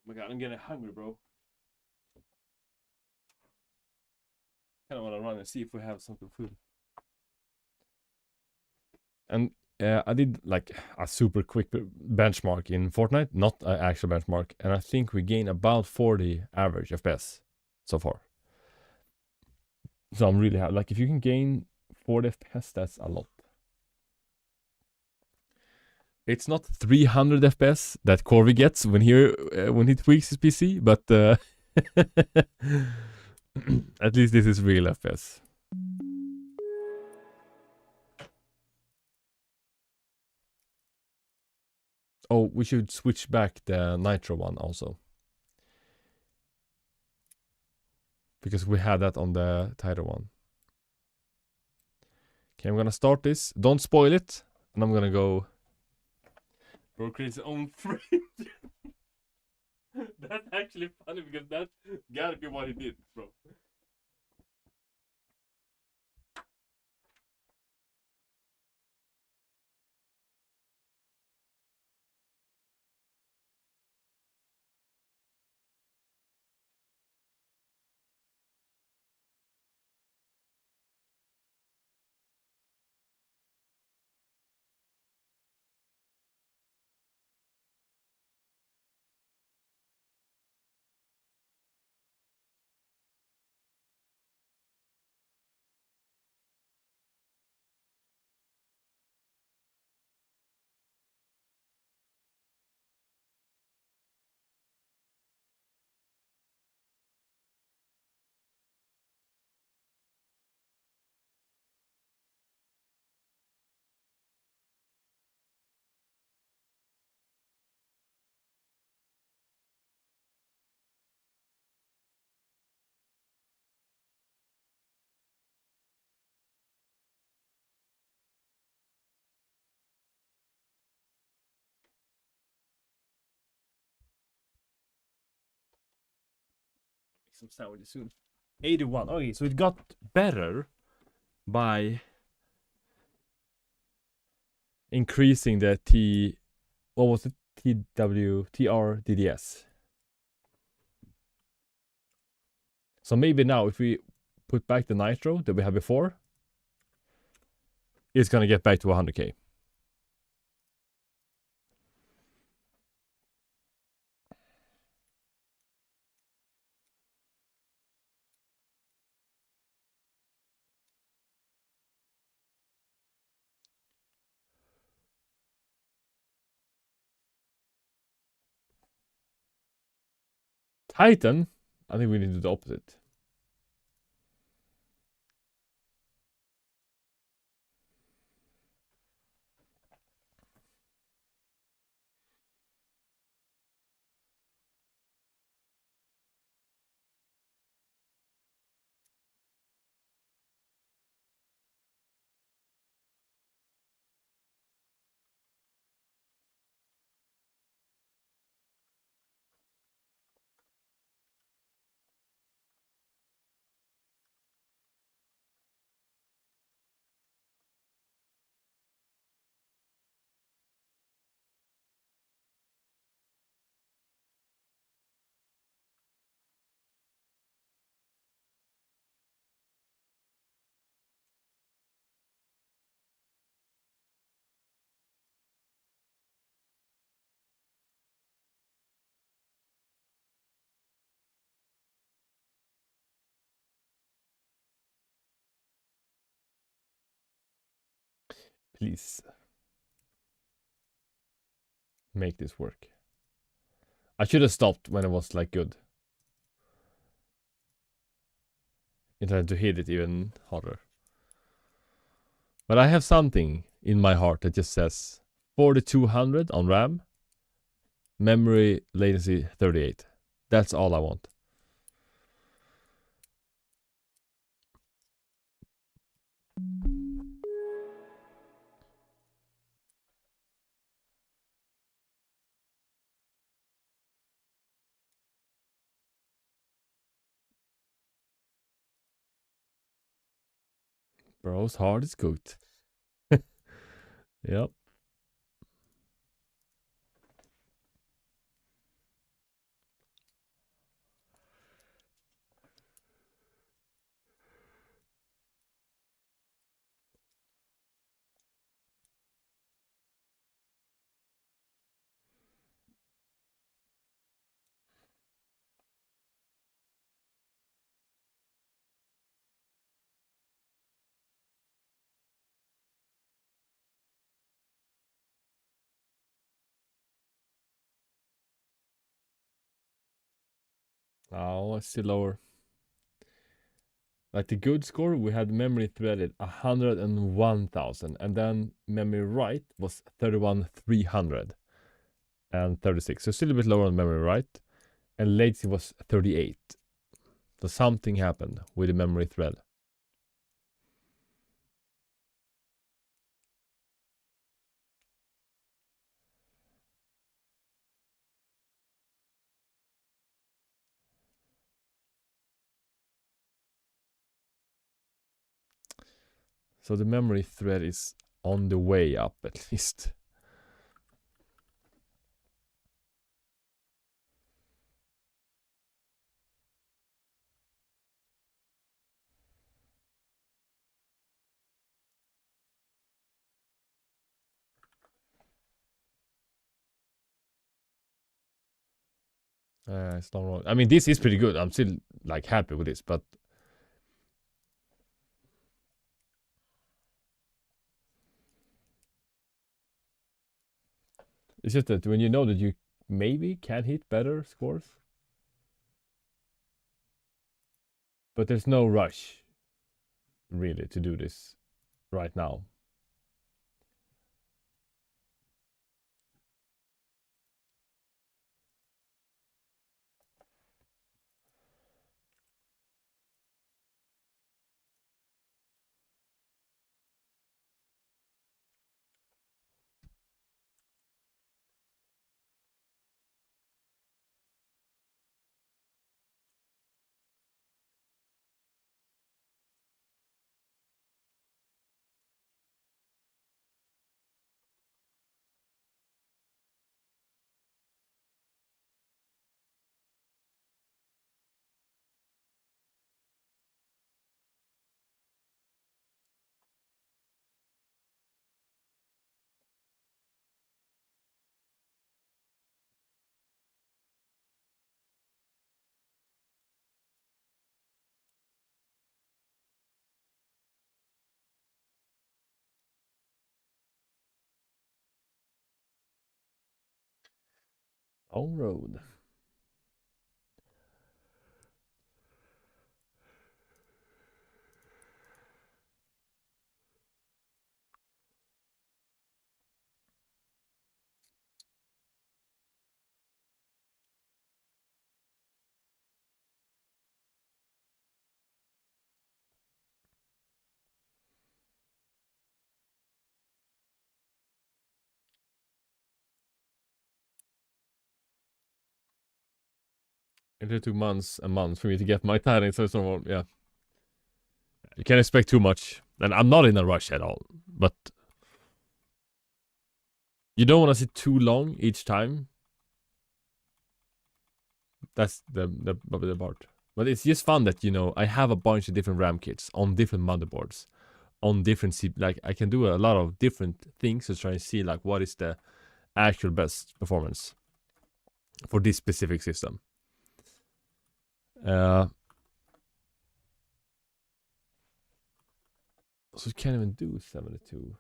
Speaker 1: Oh my god, I'm getting hungry, bro. Kind of want to run and see if we have something food. And I did like a super quick benchmark in Fortnite, not an actual benchmark, and I think we gained about 40 average FPS so far. So I'm really happy. Like if you can gain 40 FPS, that's a lot. It's not 300 FPS that Corvi gets when he tweaks his PC, but at least this is real FPS. Oh, we should switch back the Nitro one also. Because we had that on the tighter one. Okay, I'm gonna start this. Don't spoil it. And I'm gonna go. Bro creates his own frame. That's actually funny because that's gotta be what he did, bro. Make some sandwiches soon. 81. Okay, so it got better by increasing the what was it? TRDDS. So maybe now if we put back the nitro that we had before, it's gonna get back to 100k. Titan, I think we need to do the opposite. Please make this work. I should have stopped when it was like good. Intended to hit it even harder. But I have something in my heart that just says 4200 on RAM, memory latency 38. That's all I want. Bro's heart is cooked. Yep. Oh, it's still lower. Like the good score, we had memory threaded 101,000, and then memory write was 31,300 and 36. So still a bit lower on memory write, and latency was 38. So something happened with the memory thread. So the memory thread is on the way up at least. It's not wrong. I mean, this is pretty good. I'm still like happy with this, but it's just that when you know that you maybe can hit better scores, but there's no rush really to do this right now. On road. It took months and months for me to get my tidings, so it's normal. Yeah, you can't expect too much, and I'm not in a rush at all. But you don't want to sit too long each time. That's the part. But it's just fun that I have a bunch of different RAM kits on different motherboards, on different like I can do a lot of different things to try and see like what is the actual best performance for this specific system. So you can't even do 72.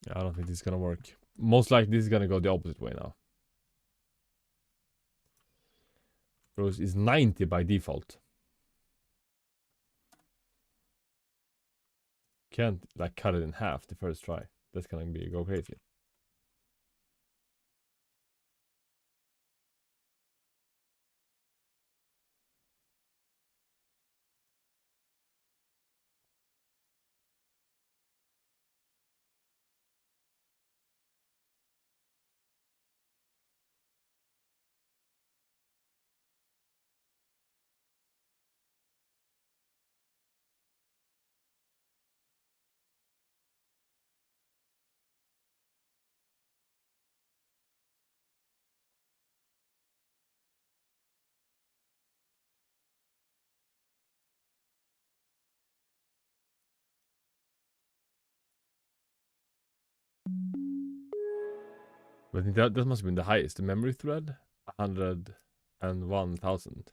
Speaker 1: Yeah, I don't think this is gonna work. Most likely this is gonna go the opposite way now. Rose is 90 by default. Can't like cut it in half the first try. That's gonna go crazy. But I think that must have been the highest. The memory thread, 101,000.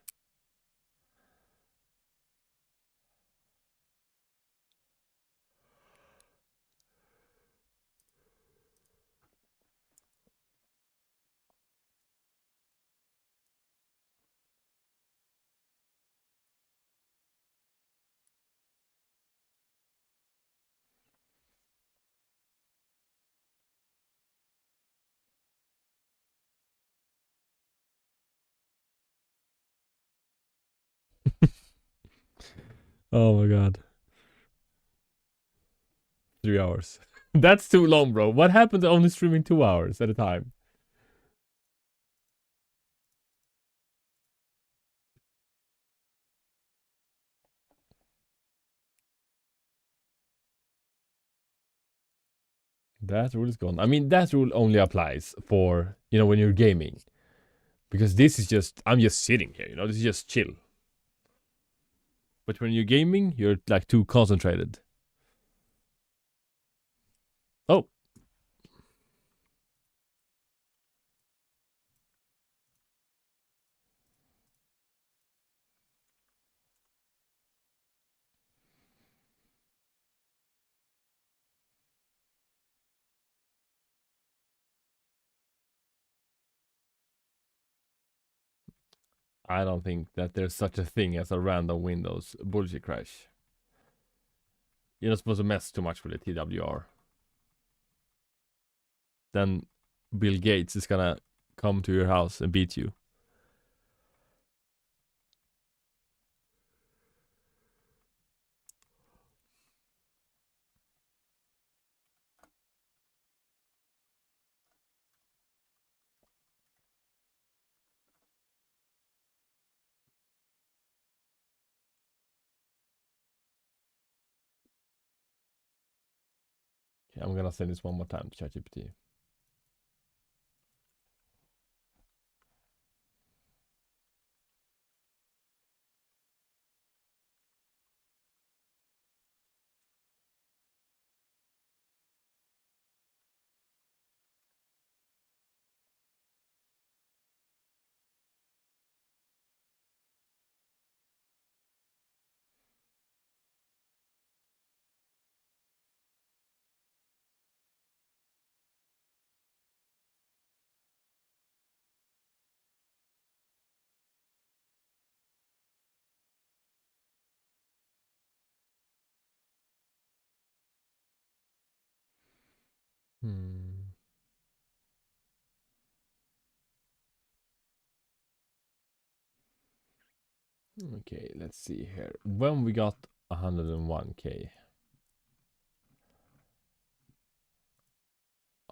Speaker 1: Oh my god. 3 hours. That's too long, bro. What happened to only streaming 2 hours at a time? That rule is gone. I mean, that rule only applies for, when you're gaming. Because this is just, I'm just sitting here, this is just chill. But when you're gaming, you're like too concentrated. Oh. I don't think that there's such a thing as a random Windows bullshit crash. You're not supposed to mess too much with the TWR. Then Bill Gates is gonna come to your house and beat you. Okay, I'm gonna send this one more time to ChatGPT. Hmm. Okay, let's see here. When we got 101k.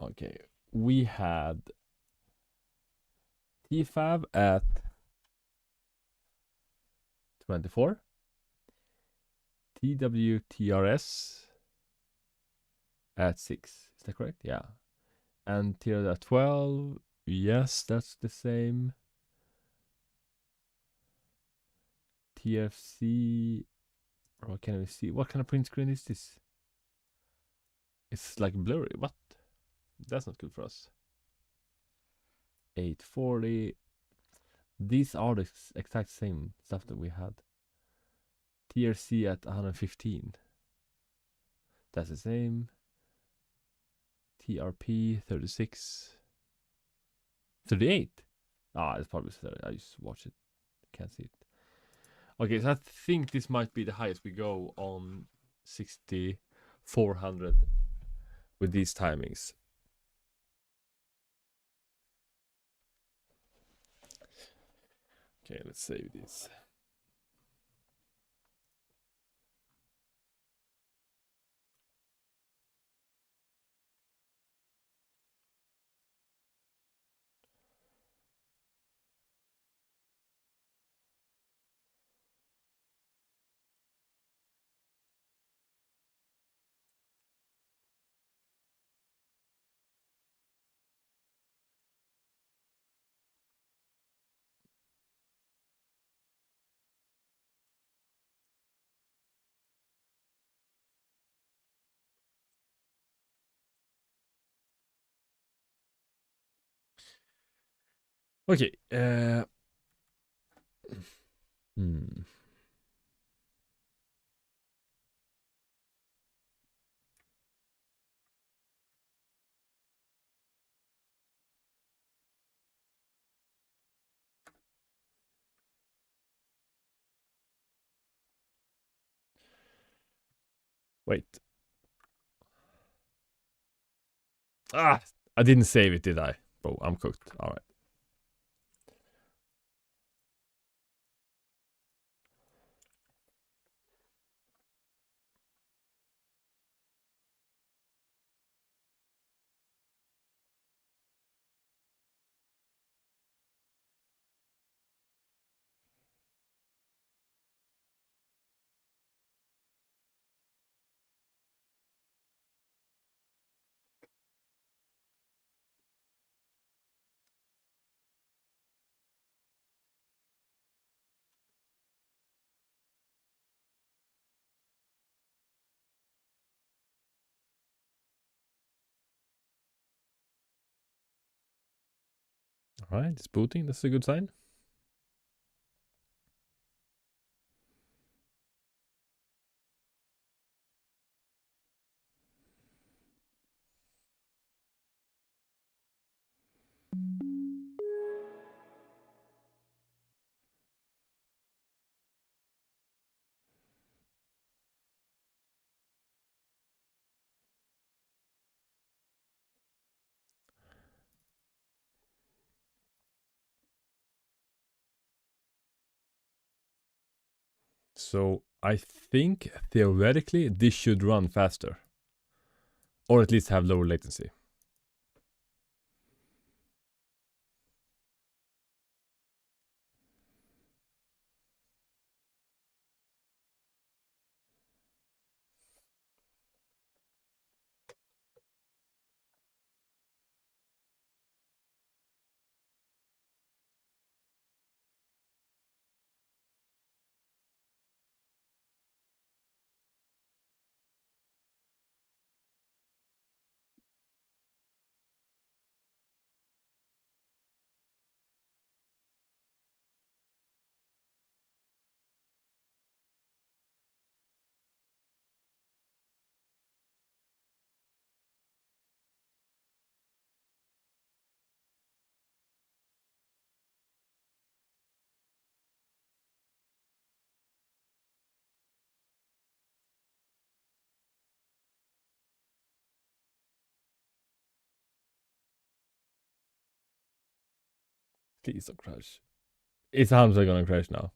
Speaker 1: Okay, we had T5 at 24. TWTRS at 6. Is that correct? Yeah. And tier at 12. Yes, that's the same. TFC. Or can we see? What kind of print screen is this? It's like blurry. What? That's not good for us. 840. These are the exact same stuff that we had. TRC at 115. That's the same. TRP 36. 38. It's probably 30. I just watch it. Can't see it. Okay, so I think this might be the highest we go on 6400 with these timings. Okay, let's save this. Okay. Hmm. Wait. I didn't save it, did I? Bro, I'm cooked. All right. All right, it's booting. That's a good sign. So I think theoretically this should run faster, or at least have lower latency. Please don't crash. It's 100% gonna crash now.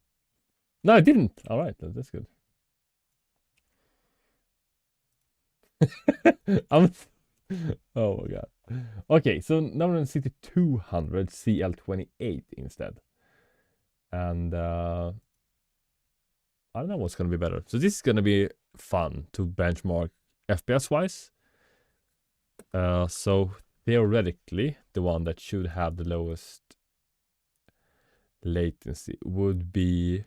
Speaker 1: No, it didn't. All right, that's good. I'm. Oh my god. Okay, so now we're on CT200 CL28 instead, and I don't know what's gonna be better. So this is gonna be fun to benchmark FPS wise. So theoretically, the one that should have the lowest latency would be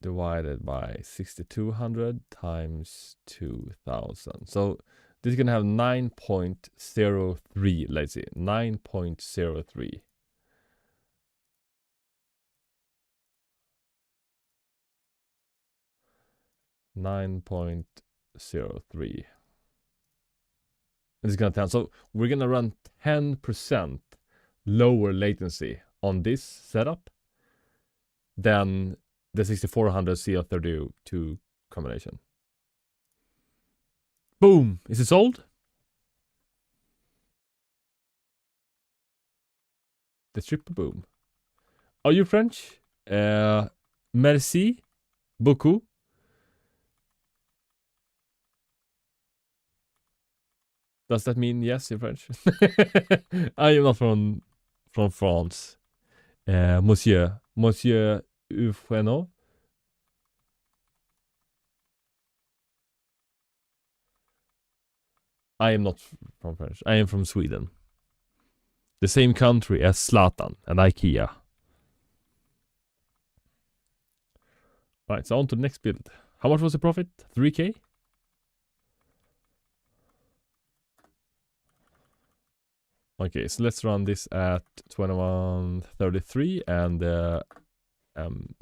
Speaker 1: divided by 6200 times 2000. So this is gonna have 9.03, let's see, 9.03. It's gonna tell. So we're gonna run 10% lower latency on this setup than the 6400 CL32 combination. Boom! Is it sold? The triple boom. Are you French? Merci beaucoup. Does that mean yes in French? I am not from France. Monsieur Ufreno. I am not from French. I am from Sweden. The same country as Zlatan and IKEA. Right, so on to the next build. How much was the profit? 3K? Okay, so let's run this at 2133 and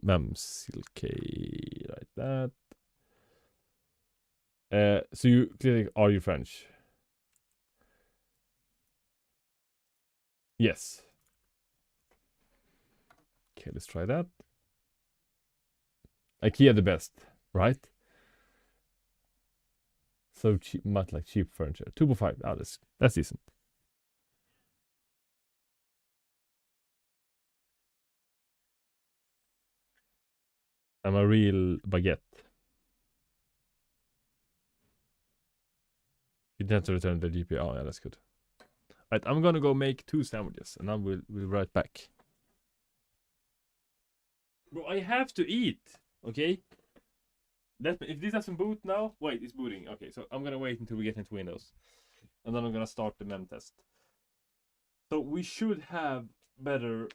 Speaker 1: memsilk like that. So you clearly are you French? Yes. Okay, let's try that. IKEA the best, right? So cheap, much like cheap furniture. 2.5. Oh, that's decent. I'm a real baguette. You tend to return the GP. Oh yeah, that's good. Right, I'm gonna go make 2 sandwiches, and then we'll be right back. Bro, I have to eat. Okay. If this doesn't boot now, wait, it's booting. Okay, so I'm gonna wait until we get into Windows, and then I'm gonna start the mem test. So we should have better,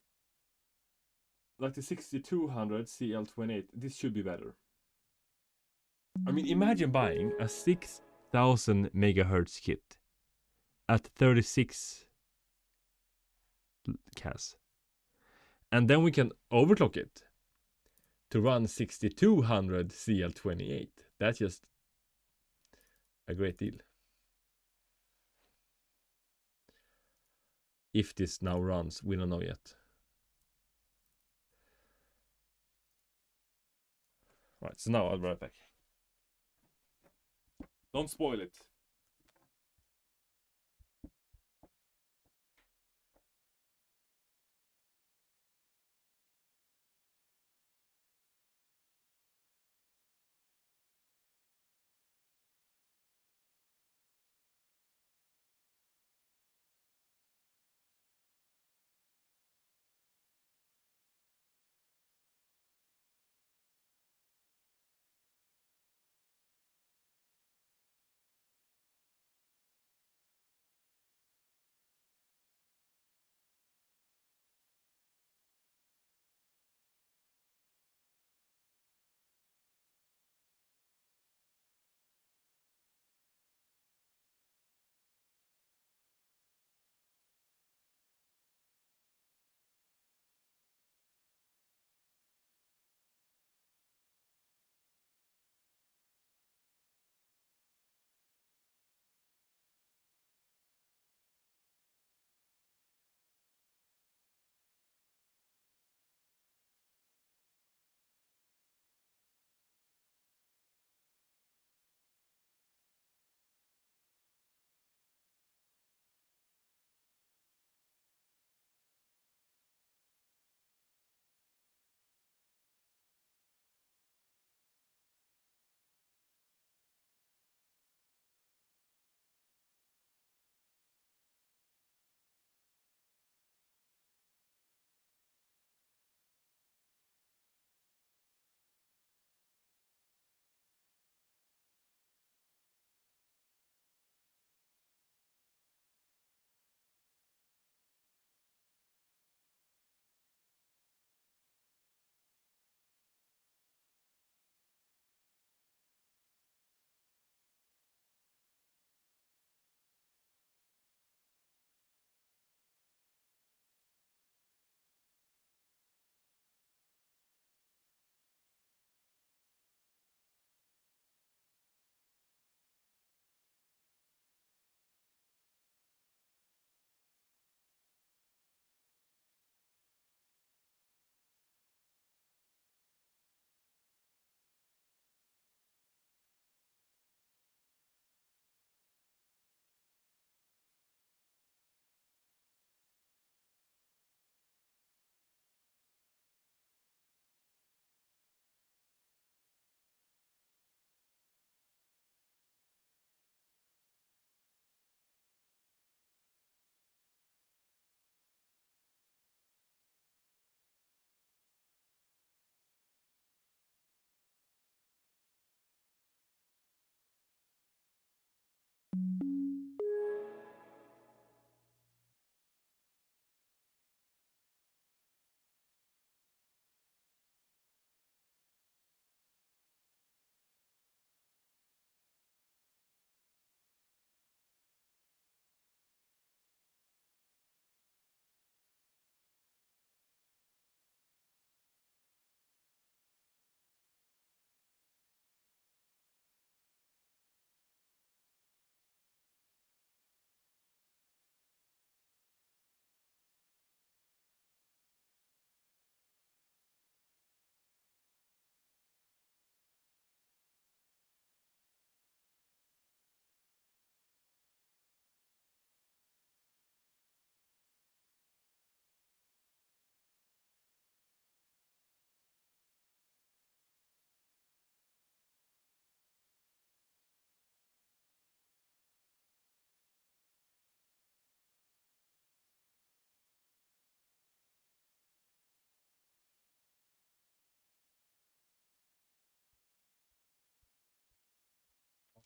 Speaker 1: like the 6200 CL28. This should be better. I mean, imagine buying a 6000 megahertz kit at 36 cas. And then we can overclock it to run 6200 CL28. That's just a great deal. If this now runs, we don't know yet. Right, so now I'll be right back. Don't spoil it.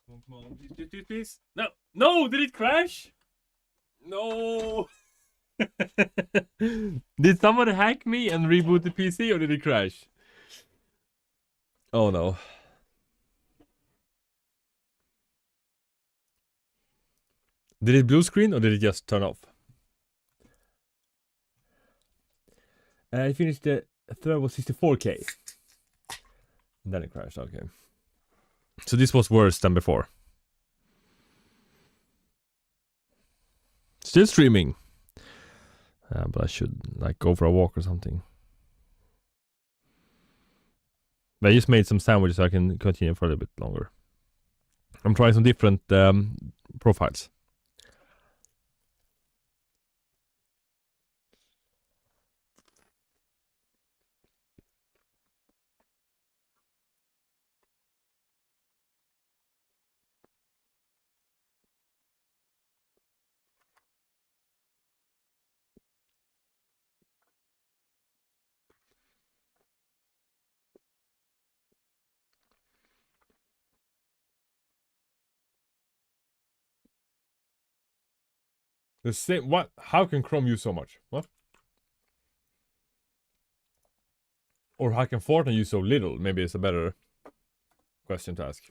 Speaker 1: Come on. Please. No. No, did it crash? No. Did someone hack me and reboot the PC or did it crash? Oh no. Did it blue screen or did it just turn off? I finished the thread was 64k. And then it crashed, okay. So this was worse than before. Still streaming. But I should like go for a walk or something. But I just made some sandwiches so I can continue for a little bit longer. I'm trying some different profiles. The same. What? How can Chrome use so much? What? Or how can Fortnite use so little? Maybe it's a better question to ask.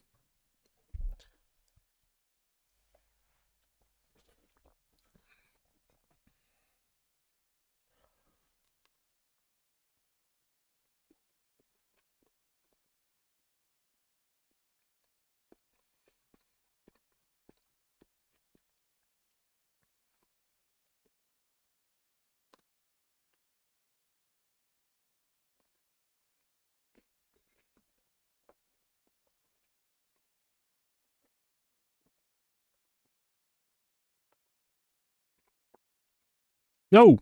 Speaker 1: No.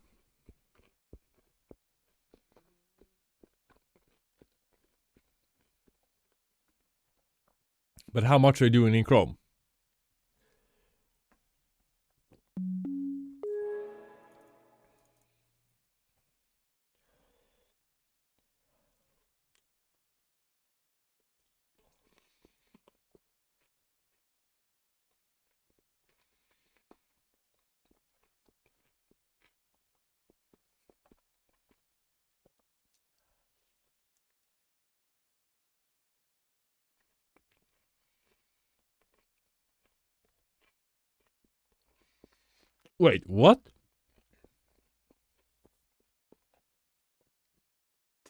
Speaker 1: But how much are you doing in Chrome? Wait, what?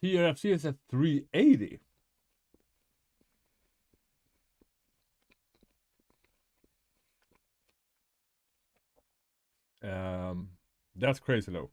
Speaker 1: TRFC is at 380. That's crazy low.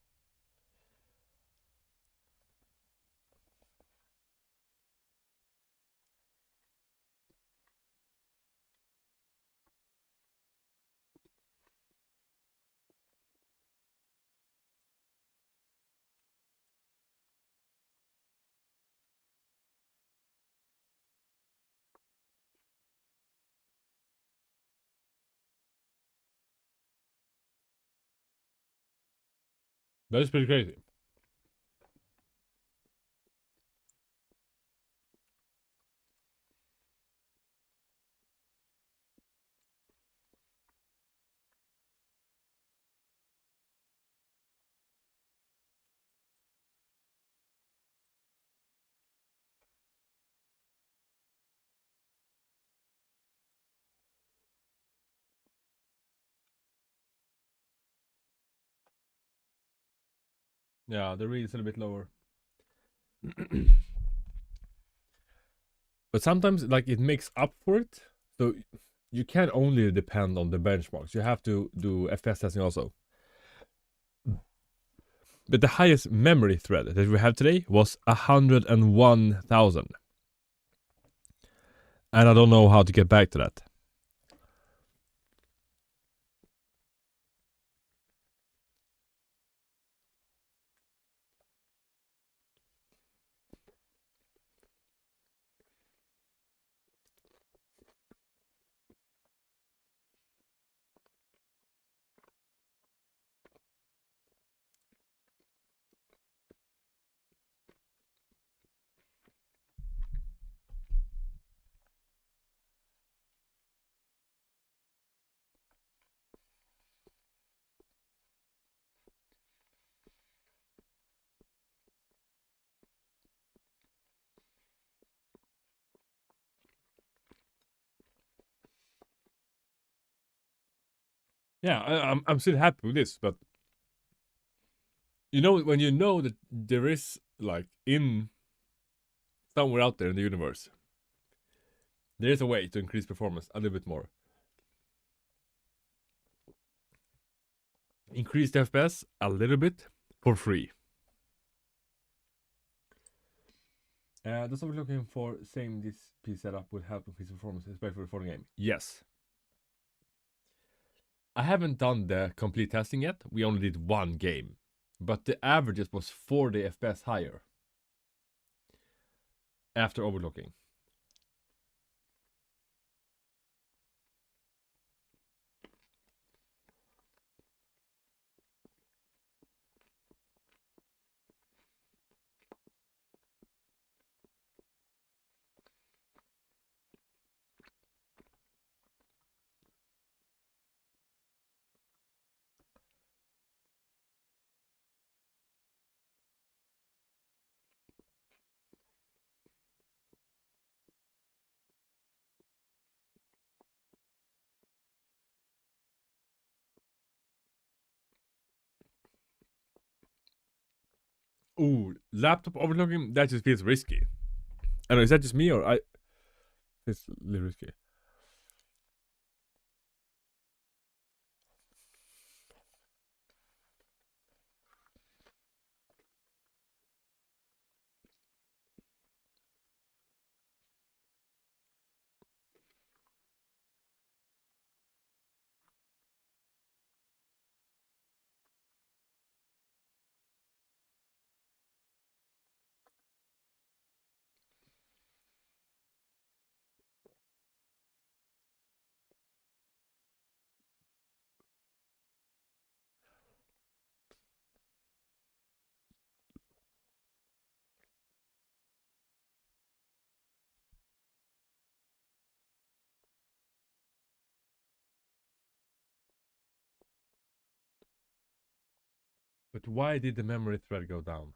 Speaker 1: That is pretty crazy. Yeah, the read is a little bit lower. But sometimes like it makes up for it. So you can't only depend on the benchmarks. You have to do FPS testing also. But the highest memory thread that we have today was 101,000. And I don't know how to get back to that. Yeah, I'm still happy with this, but you know, when you know that there is like in somewhere out there in the universe, there is a way to increase performance a little bit more. Increase the FPS a little bit for free. That's what we're looking for. Saying this piece setup will help increase performance, especially for the game. Yes. I haven't done the complete testing yet. We only did one game, but the averages was 40 FPS higher after overclocking. Ooh, laptop overclocking, that just feels risky. I don't know, is that just me or I? It's a little risky. But why did the memory thread go down?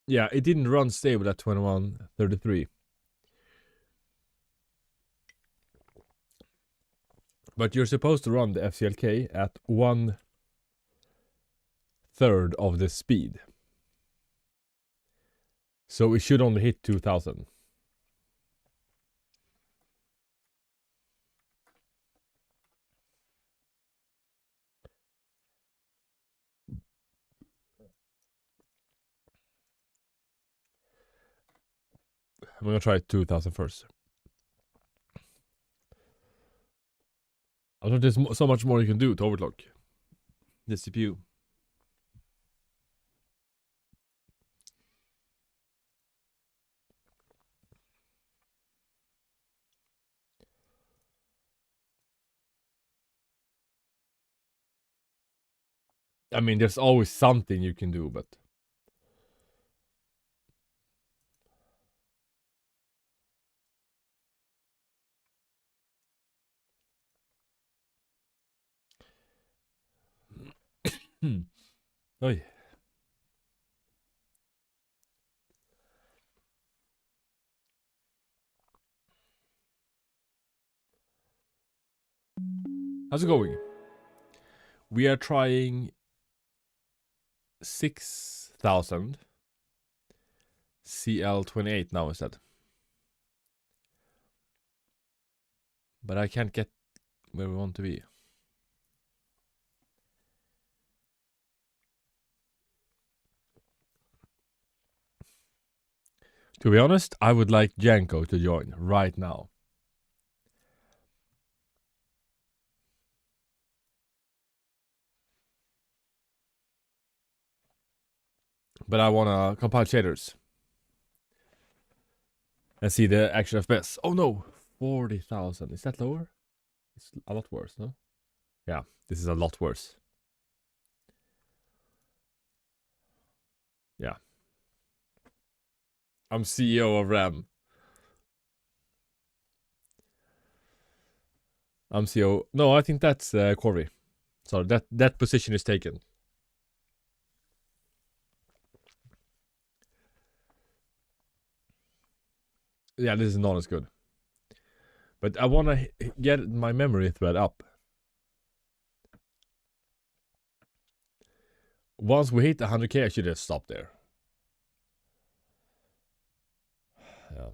Speaker 1: Yeah, it didn't run stable at 2133. But you're supposed to run the FCLK at 1/3 of the speed. So it should only hit 2000. I'm gonna try 2000 first. I thought there's so much more you can do to overclock the CPU. I mean, there's always something you can do, but Oi. How's it going? We are trying 6,000 CL28 now instead. But I can't get where we want to be. To be honest, I would like Janko to join right now. But I wanna compile shaders and see the actual FPS. Oh no, 40,000. Is that lower? It's a lot worse, no? Yeah, this is a lot worse. Yeah. I'm CEO of RAM. I'm CEO. No, I think that's Corey. So that position is taken. Yeah, this is not as good. But I want to get my memory thread up. Once we hit 100k, I should just stop there. Yeah.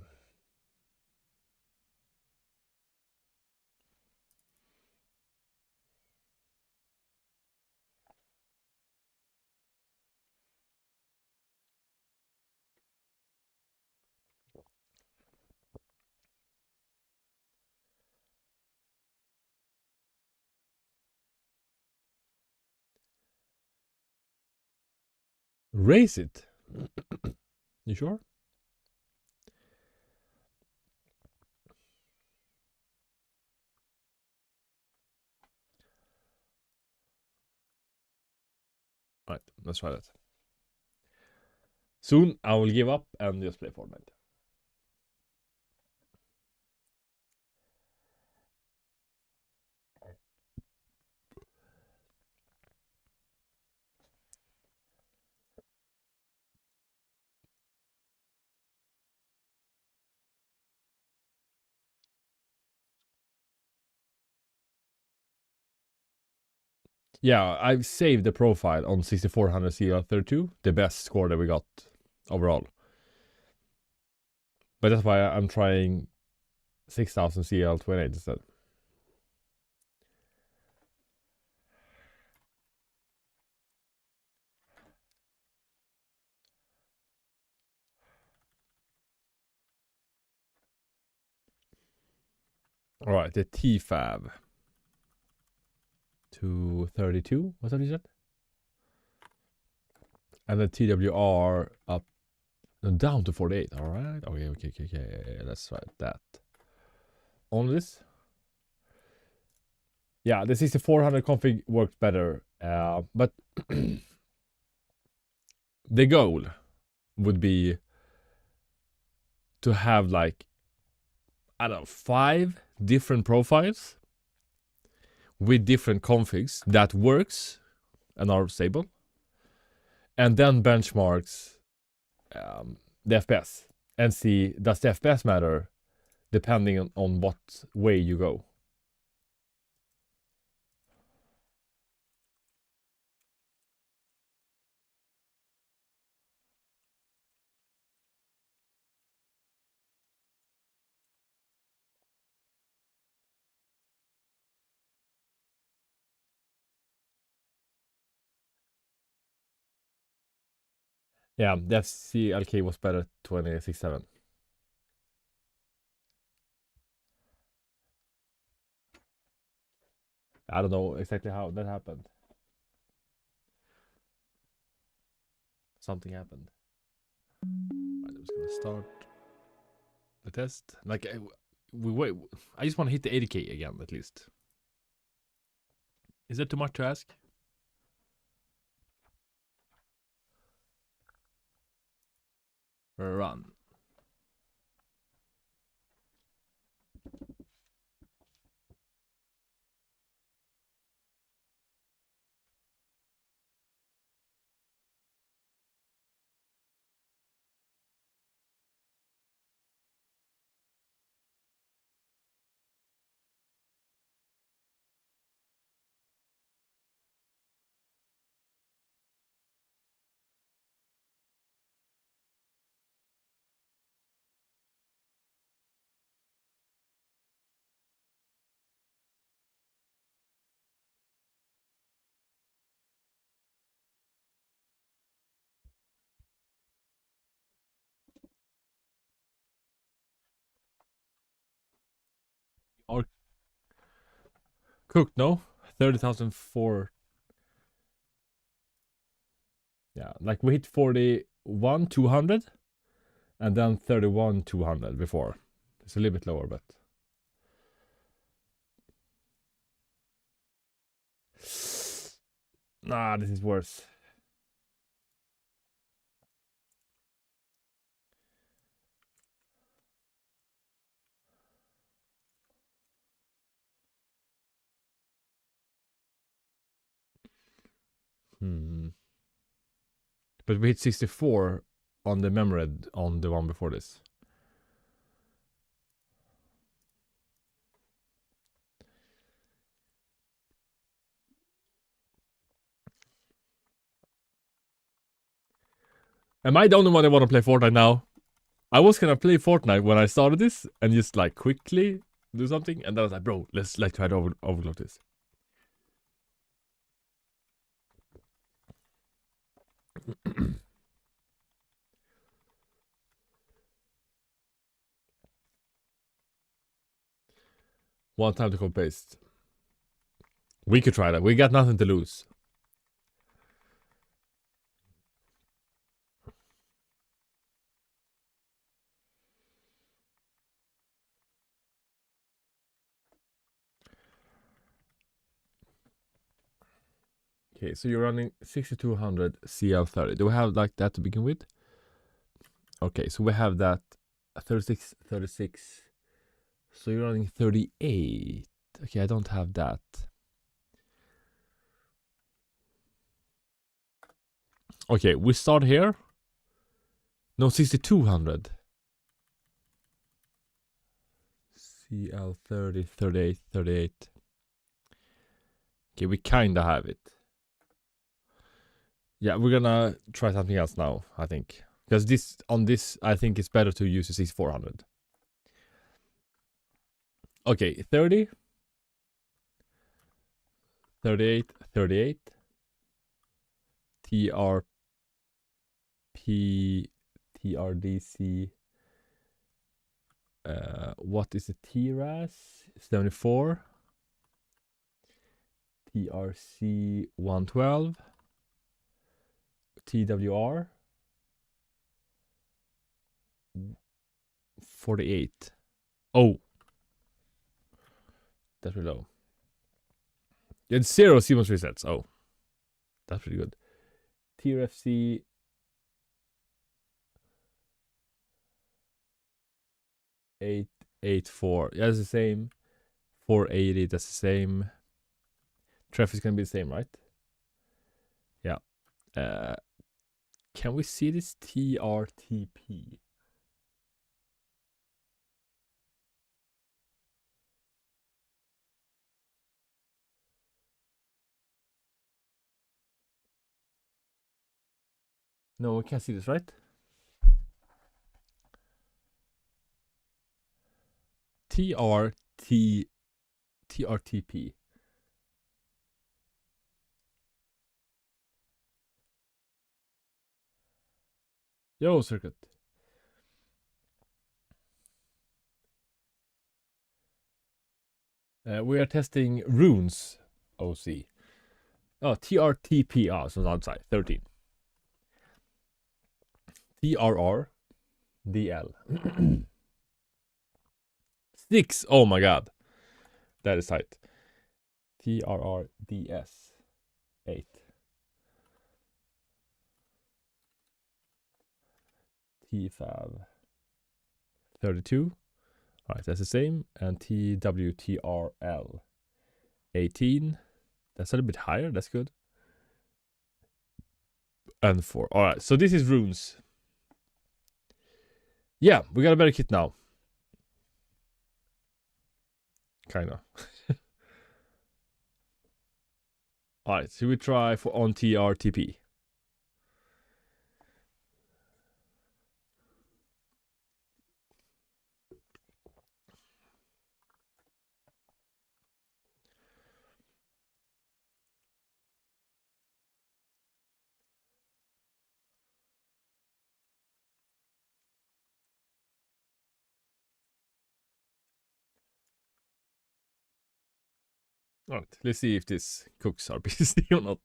Speaker 1: Raise it. You sure? Right, let's try that. Soon I will give up and just play Fortnite. Yeah, I've saved the profile on 6400 CL32, the best score that we got overall. But that's why I'm trying 6000 CL28 instead. Alright, the T-Fab. 232, what's that you said? And the TWR up down to 48. Alright, okay. Let's try that. On this. Yeah, the 6400 config worked better. But the goal would be to have like, I don't know, 5 different profiles with different configs that works and are stable. And then benchmarks the FPS and see, does the FPS matter depending on what way you go. Yeah, the FCLK was better 2067. I don't know exactly how that happened. Something happened. Right, I'm just gonna start the test. Like, wait. I just want to hit the 80k again at least. Is that too much to ask? run. Or cooked, no? 30,000 for... Yeah, like we hit 41, 200. And then 31, 200 before. It's a little bit lower, but... Nah, this is worse. But we hit 64 on the memory on the one before this. Am I the only one that want to play Fortnite now? I was gonna play Fortnite when I started this and just like quickly do something, and then I was like, bro, let's like try to overclock this. One time to copy paste. We could try that. We got nothing to lose. Okay, so you're running 6200 CL30. Do we have like that to begin with? Okay, so we have that 36, 36. So you're running 38. Okay, I don't have that. Okay, we start here. No, 6200. CL30, 38, 38. Okay, we kinda have it. Yeah, we're gonna try something else now, I think. Because this, on this, I think it's better to use the 6400. Okay, 30. 38, 38. TRP, TRDC. What is the TRAS? 74. TRC 112. TWR 48. Oh, that's really low. It's 0 CMOS resets. Oh, that's pretty good. TRFC 884. Yeah, that's the same. 480. That's the same. Traffic's gonna be the same, right? Yeah. Can we see this TRTP? No, we can't see this, right? TRTP. Yo, circuit. We are testing runes OC. Oh, TRTP. Oh, so outside. 13. TRR DL. 6. Oh my god. That is tight. TRR DS 8. TFAB 32. Alright, that's the same. And TWTRL 18. That's a little bit higher. That's good. And 4. Alright, so this is runes. Yeah, we got a better kit now. Kinda. Alright, so we try for on TRTP. Alright, let's see if this cooks our PC or not.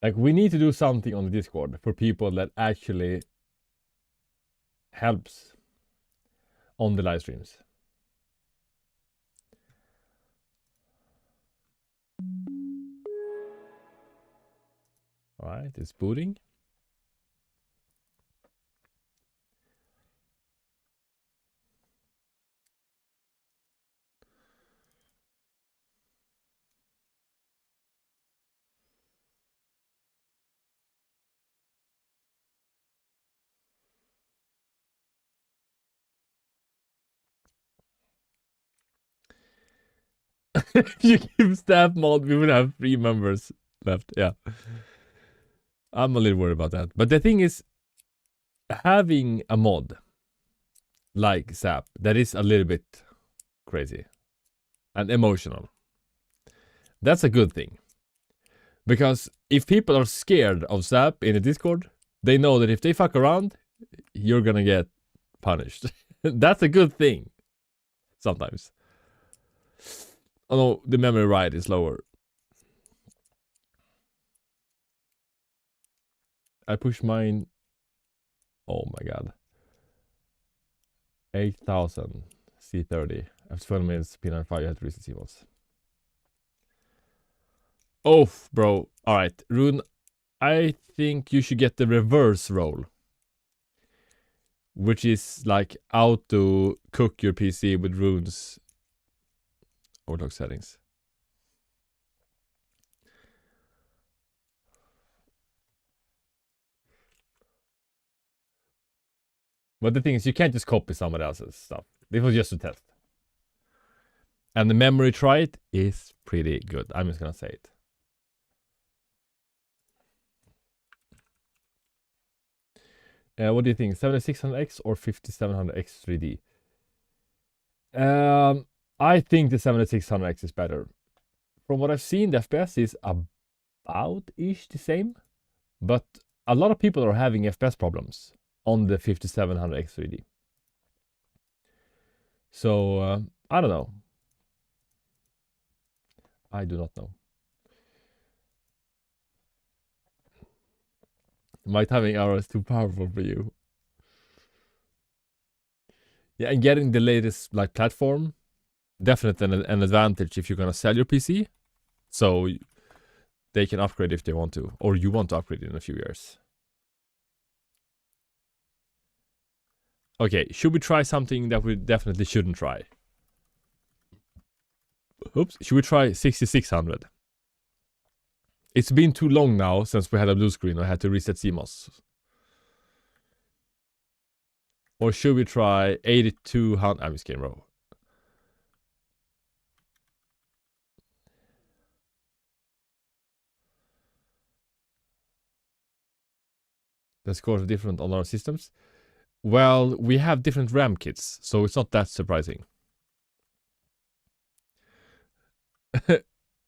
Speaker 1: Like, we need to do something on the Discord for people that actually helps on the live streams. Alright, it's booting. If you give staff mod, we will have 3 members left. Yeah. I'm a little worried about that. But the thing is, having a mod like Zap, that is a little bit crazy and emotional. That's a good thing. Because if people are scared of Zap in a Discord, they know that if they fuck around, you're gonna get punished. That's a good thing. Sometimes. Oh no, the memory write is lower. I push mine. Oh my god. 8000 C30. After 12 minutes, P95, you have to reset CMOS. Oh, bro. Alright, Rune. I think you should get the reverse roll. Which is like auto cook your PC with runes overclock settings. But the thing is, you can't just copy somebody else's stuff. This was just a test. And the memory try-it is pretty good. I'm just gonna say it. What do you think? 7600X or 5700X 3D? I think the 7600X is better. From what I've seen, the FPS is about-ish the same. But a lot of people are having FPS problems on the 5700X 3D. So, I don't know. I do not know. My timing hour is too powerful for you. Yeah, and getting the latest like platform, definitely an advantage if you're gonna sell your PC. So they can upgrade if they want to, or you want to upgrade in a few years. Okay, should we try something that we definitely shouldn't try? Oops, should we try 6600? It's been too long now since we had a blue screen. I had to reset CMOS. Or should we try 8200? I'm just kidding, bro. The scores are different on our systems. Well, we have different RAM kits, so it's not that surprising.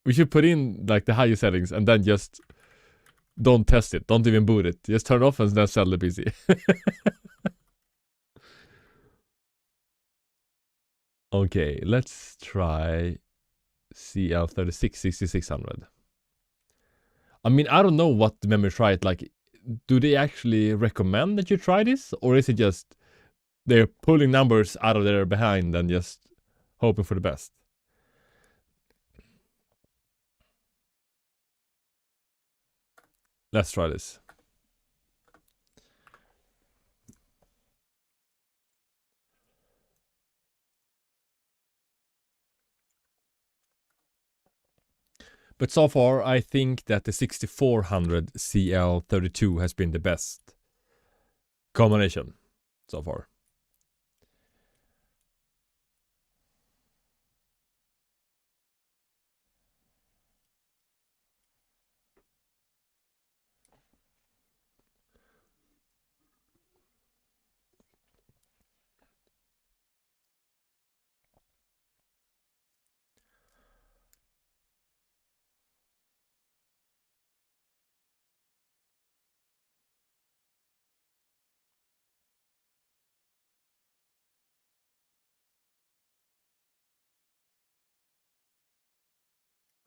Speaker 1: We should put in like the higher settings and then just Don't test it. Don't even boot it. Just turn it off and then sell the PC. Okay, let's try CL36 6600. I mean, I don't know what the memory try it like. Do they actually recommend that you try this, or is it just they're pulling numbers out of their behind and just hoping for the best? Let's try this. But so far, I think that the 6400 CL32 has been the best combination so far.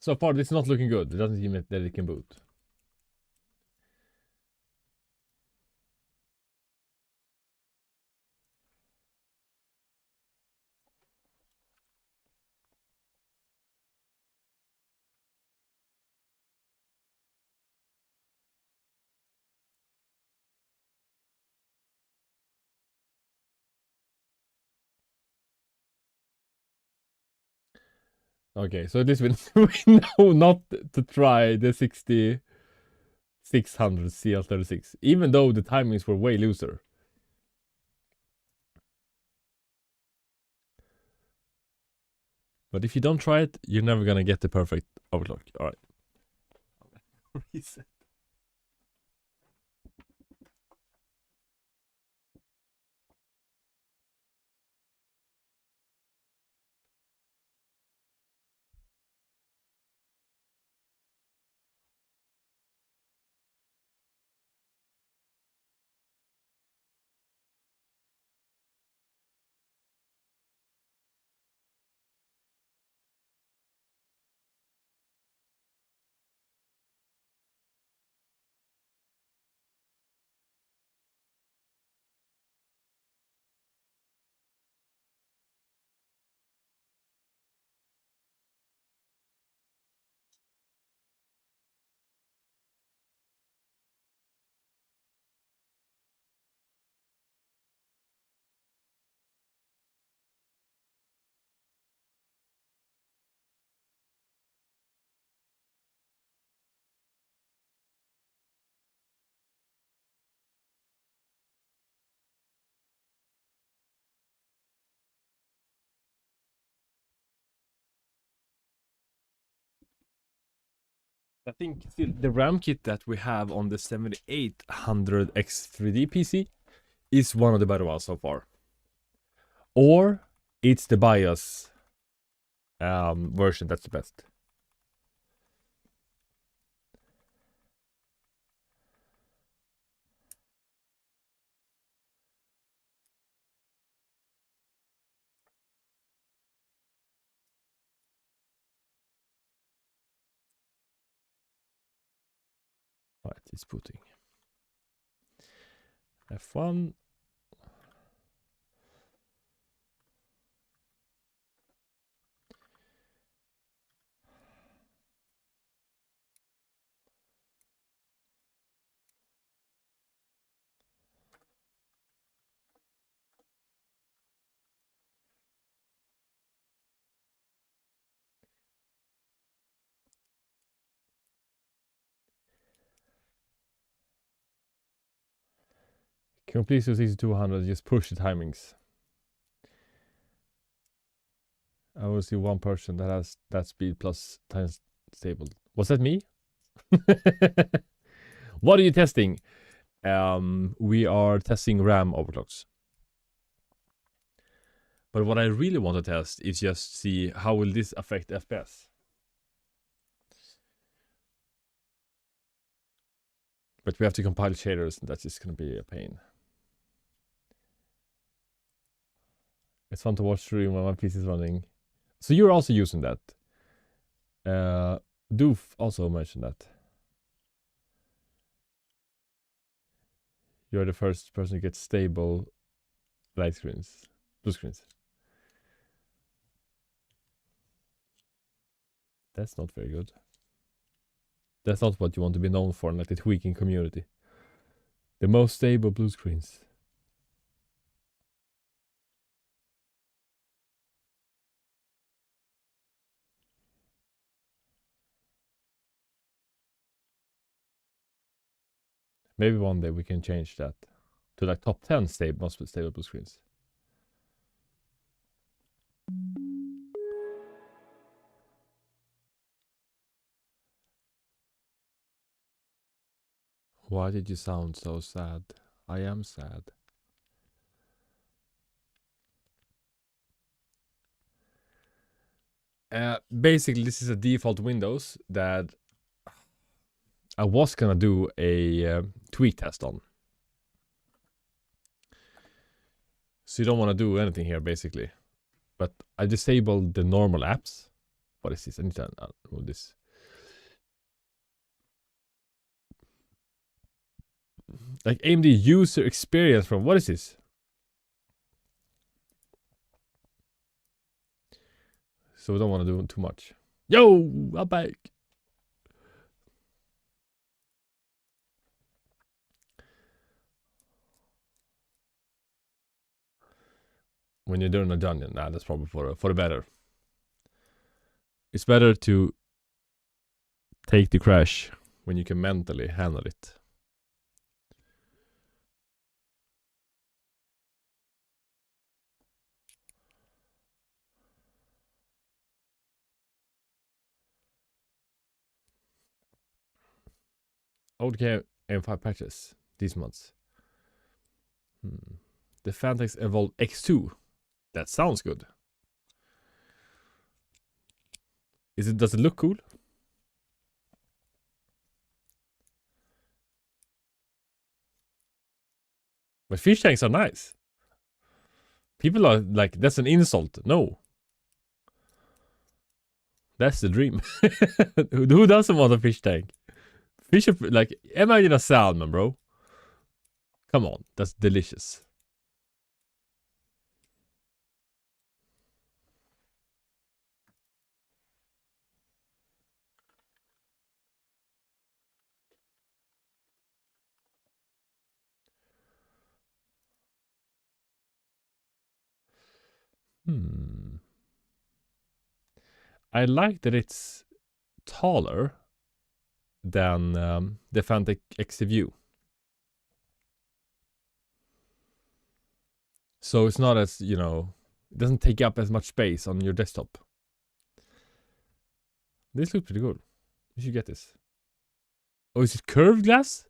Speaker 1: So far, this is not looking good. It doesn't seem that it can boot. Okay, so this we know not to try the 6600 CL36, even though the timings were way looser. But if you don't try it, you're never gonna get the perfect overclock. All right. Reset. I think still the RAM kit that we have on the 7800X3D PC is one of the better ones so far. Or it's the BIOS version that's the best. Right, it's booting. F1. Can you please do 6200? Just push the timings. I will see one person that has that speed plus times stable. Was that me? What are you testing? We are testing RAM overclocks. But what I really want to test is just see how will this affect FPS. But we have to compile shaders, and that's just gonna be a pain. It's fun to watch stream when my PC is running. So you're also using that. Doof also mentioned that. You're the first person to get stable light screens, blue screens. That's not very good. That's not what you want to be known for in like the tweaking community. The most stable blue screens. Maybe one day we can change that to like top 10 most stable blue screens. Why did you sound so sad? I am sad. Basically, this is a default Windows that I was gonna do a tweak test on. So you don't want to do anything here, basically. But I disabled the normal apps. What is this? I need to remove this. Like AMD user experience from, what is this? So we don't want to do too much. Yo, I'm back. When you're doing a dungeon, that's probably for the better. It's better to take the crash when you can mentally handle it. ODK M5 patches these months. The Fantex Evolve X2. That sounds good. Does it look cool? But fish tanks are nice. People are like, that's an insult. No. That's the dream. Who doesn't want a fish tank? Fish are, like, imagine a salmon, bro. Come on, that's delicious. I like that it's taller than the Fantex XView. So it's not as, it doesn't take up as much space on your desktop. This looks pretty good. You should get this. Oh, is it curved glass?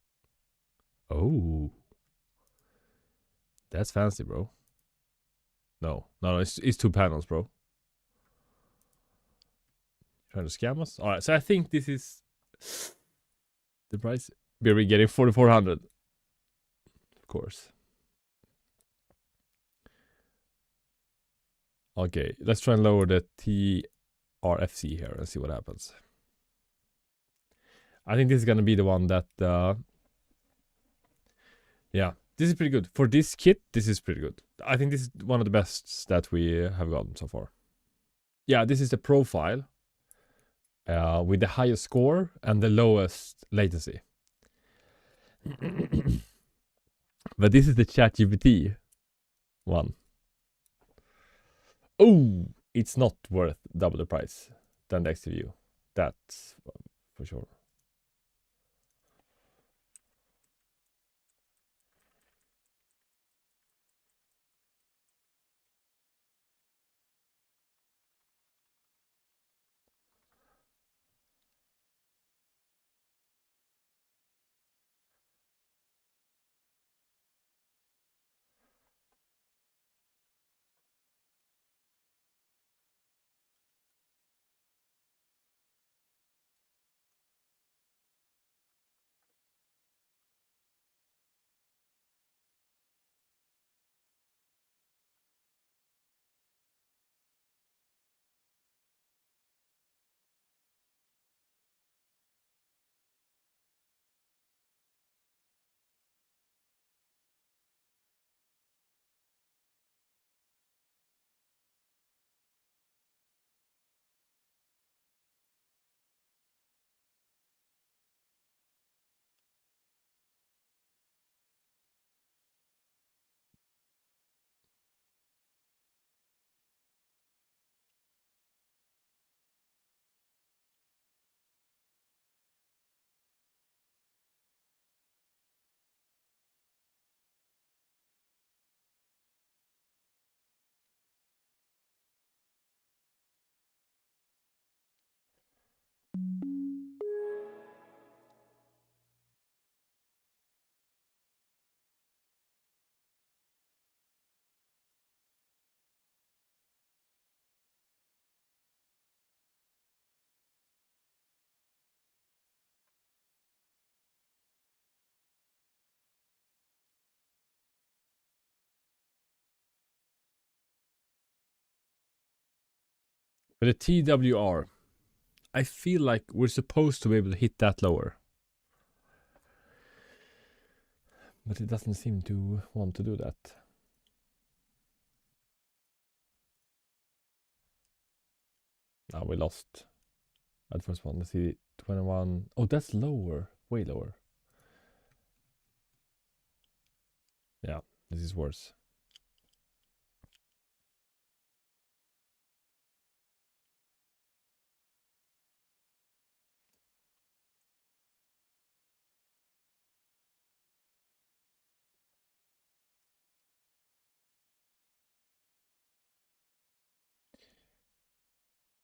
Speaker 1: Oh. That's fancy, bro. No, it's 2 panels, bro. Trying to scam us? Alright, so I think this is the price. We're getting 4,400. Of course. Okay, let's try and lower the TRFC here and see what happens. I think this is gonna be the one that, yeah, this is pretty good. For this kit, this is pretty good. I think this is one of the best that we have gotten so far. Yeah, this is the profile with the highest score and the lowest latency. But this is the ChatGPT one. Oh, it's not worth double the price than the XView. That's for sure. But the TWR, I feel like we're supposed to be able to hit that lower. But it doesn't seem to want to do that. Now we lost at first one. Let's see, 21. Oh, that's lower. Way lower. Yeah, this is worse.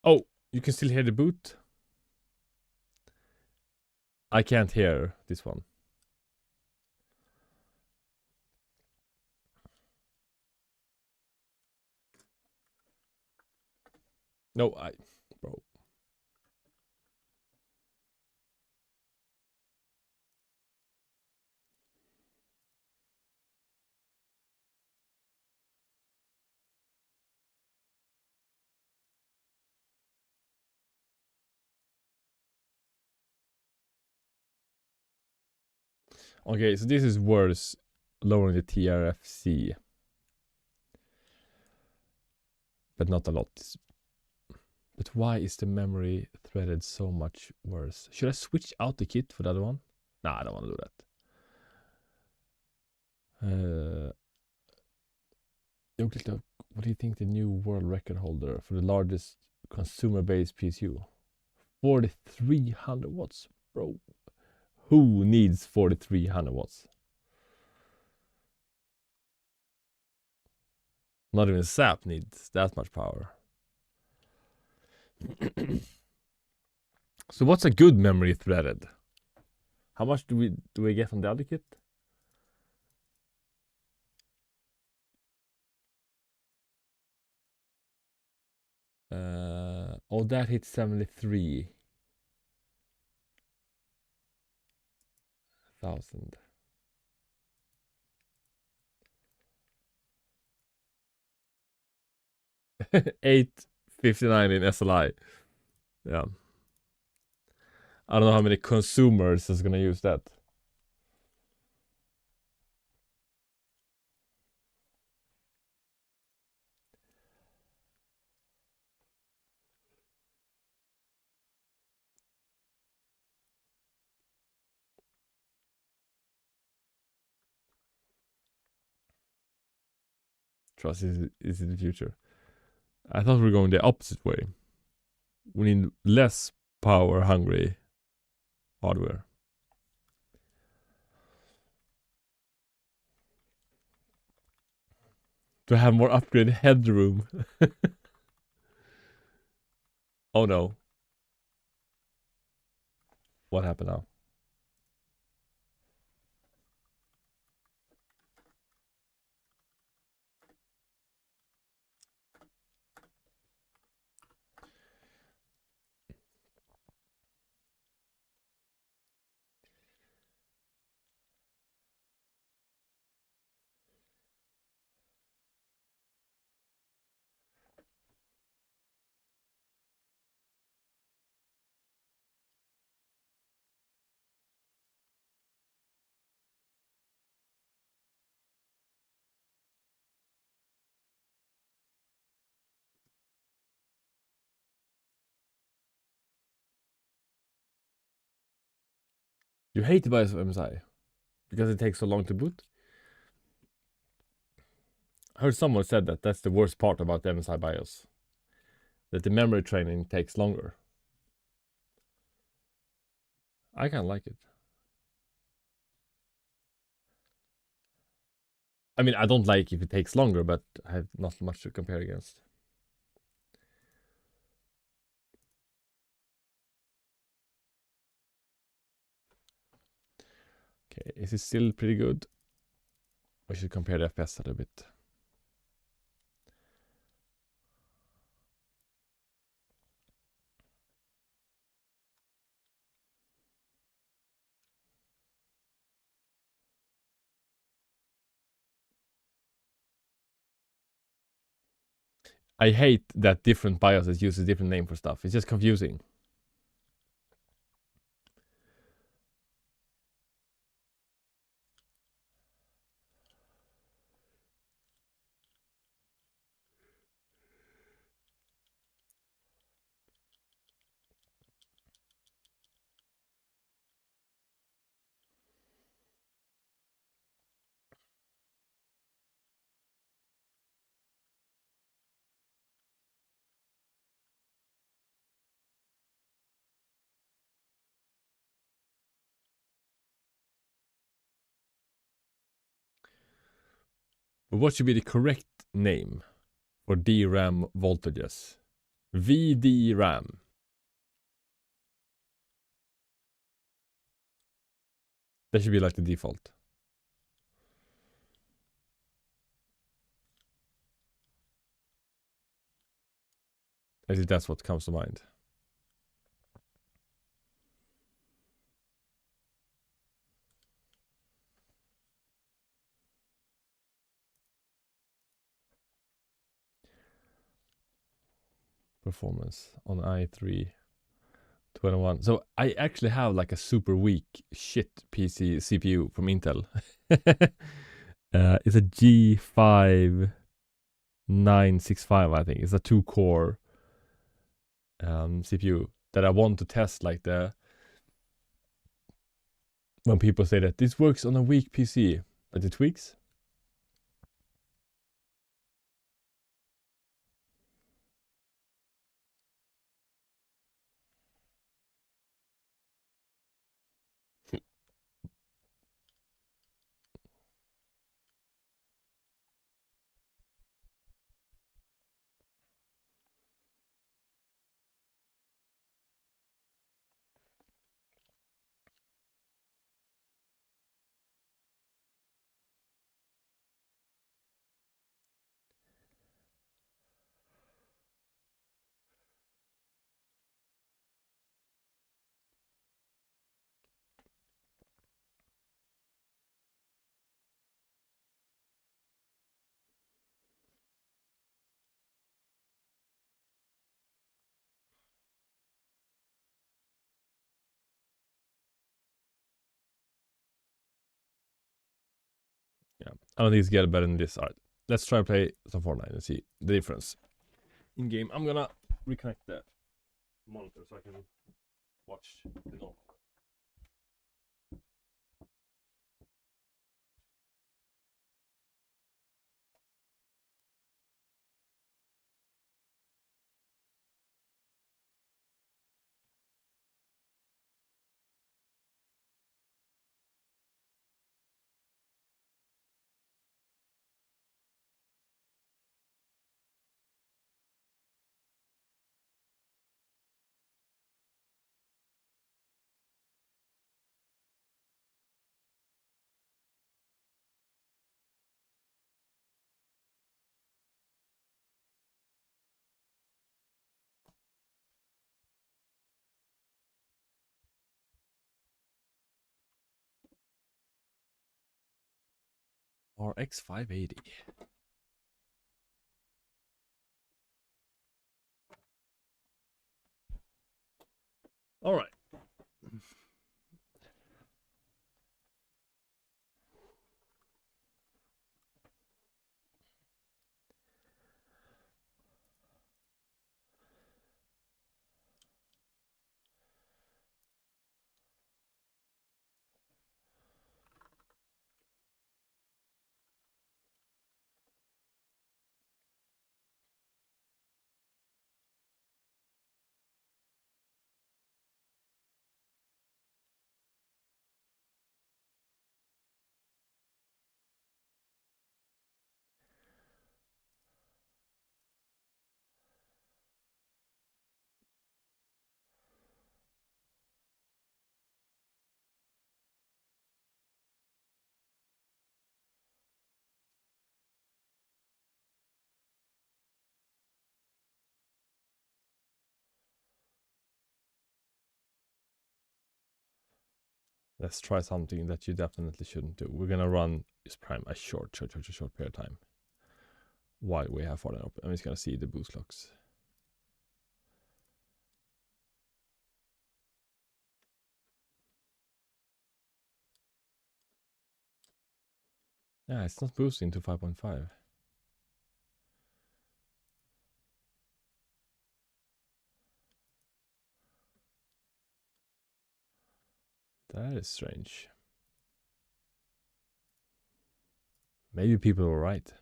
Speaker 1: Oh, you can still hear the boot. I can't hear this one. No, bro. Okay, so this is worse, lowering the TRFC. But not a lot. But why is the memory threaded so much worse? Should I switch out the kit for the other one? Nah, I don't want to do that. What do you think the new world record holder for the largest consumer-based PSU? 4300 watts, bro. Who needs 4300 watts? Not even SAP needs that much power. So what's a good memory threaded? How much do we get on the other kit? Oh, that hits 73,000. 859 in SLI. Yeah. I don't know how many consumers is gonna use that. Trust is in the future. I thought we were going the opposite way. We need less power hungry hardware. To have more upgraded headroom. Oh no. What happened now? You hate the BIOS of MSI because it takes so long to boot? I heard someone said that that's the worst part about the MSI BIOS. That the memory training takes longer. I kind of like it. I mean, I don't like if it takes longer, but I have not much to compare against. Okay, is it still pretty good? I should compare the FPS a little bit. I hate that different BIOSes use a different name for stuff. It's just confusing. But what should be the correct name for DRAM voltages? VDRAM. That should be like the default. At least that's what comes to mind. Performance on i3-21. So I actually have like a super weak shit PC CPU from Intel. It's a G5965, I think. It's a 2-core CPU that I want to test, like when people say that this works on a weak PC, but it tweaks. Yeah, I don't think it's get better than this. Alright, let's try and play some Fortnite and see the difference in game. I'm gonna reconnect the monitor so I can watch the normal. RX 580. All right. Let's try something that you definitely shouldn't do. We're gonna run this prime a short period of time. while we have Fortnite open. I'm just gonna see the boost locks. Yeah, it's not boosting to 5.5. That is strange. Maybe people were right.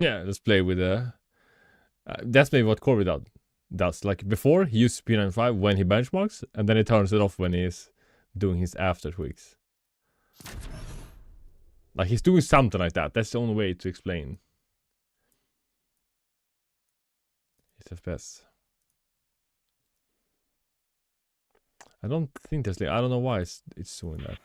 Speaker 1: Yeah, let's play with that's maybe what Corby does. Like before, he used P95 when he benchmarks, and then he turns it off when he's doing his after tweaks. Like he's doing something like that. That's the only way to explain his FPS. I don't think there's I don't know why it's doing that.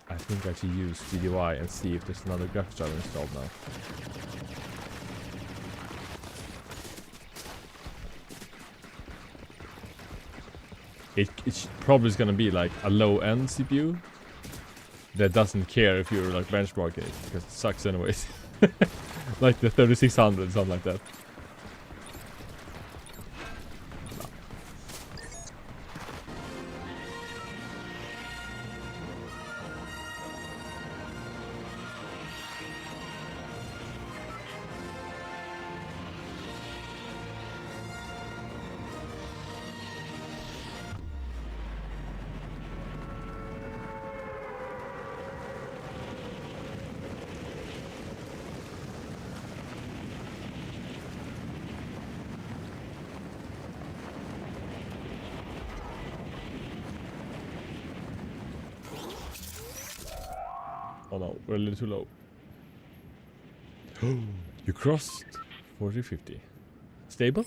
Speaker 1: I think I should use GDY and see if there's another graphics driver installed now. It's probably going to be like a low-end CPU that doesn't care if you're like benchmarking it, because it sucks anyways. Like the 3600, something like that. Oh no, we're a little too low. You crossed 4050. Stable?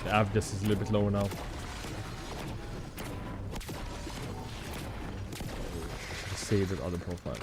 Speaker 1: The app just is a little bit lower now. Save that other profile.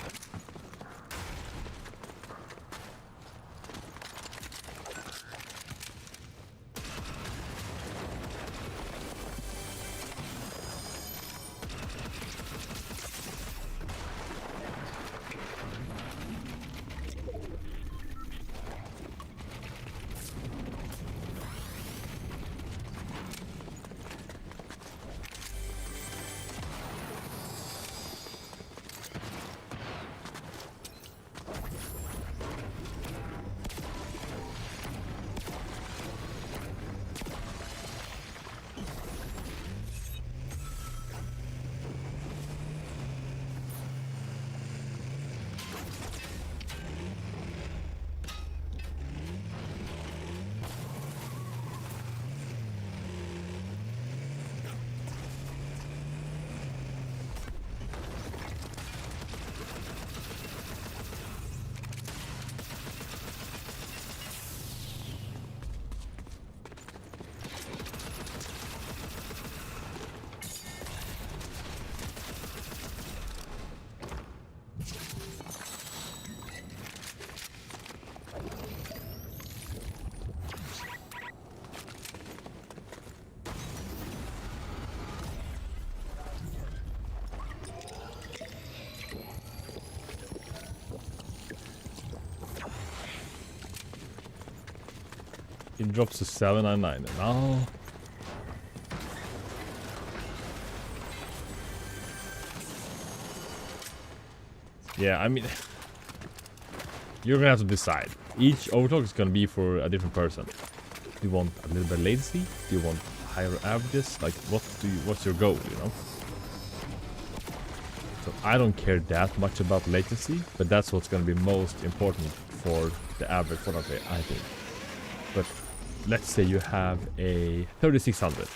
Speaker 1: It drops to 799. No. Yeah, I mean, you're gonna have to decide. Each overclock is gonna be for a different person. Do you want a little bit of latency? Do you want higher averages? Like, what's your goal, you know? So I don't care that much about latency, but that's what's gonna be most important for the average photography, I think. But let's say you have a 3600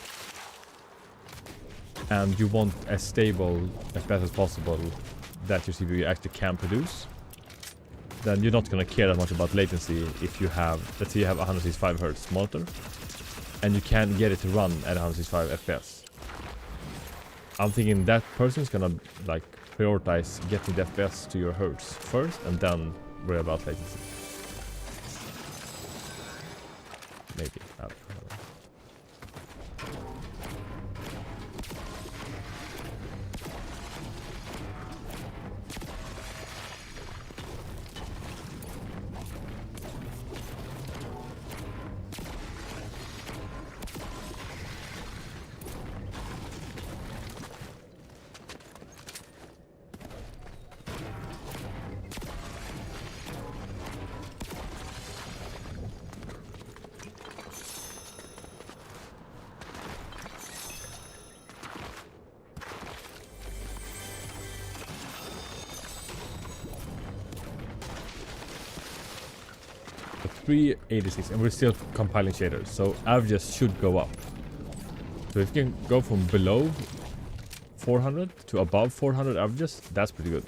Speaker 1: and you want as stable FPS as possible that your CPU actually can produce, then you're not gonna care that much about latency if you have, let's say you have a 165 Hz monitor and you can get it to run at 165 FPS. I'm thinking that person's gonna like prioritize getting the FPS to your Hertz first and then worry about latency. Maybe. I don't know. So 386, and we're still compiling shaders, so averages should go up. So if you can go from below 400 to above 400 averages, that's pretty good.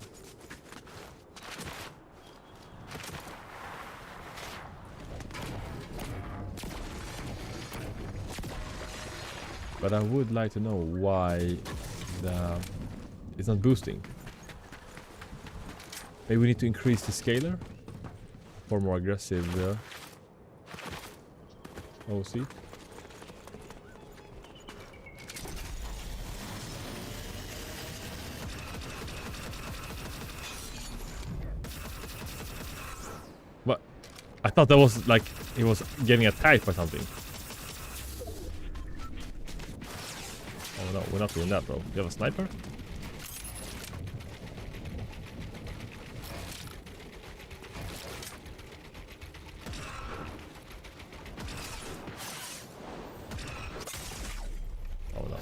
Speaker 1: But I would like to know why it's not boosting. Maybe we need to increase the scaler for more aggressive OC. What? I thought that was like he was getting attacked by something. Oh no, we're not doing that, bro. You have a sniper? Oh no.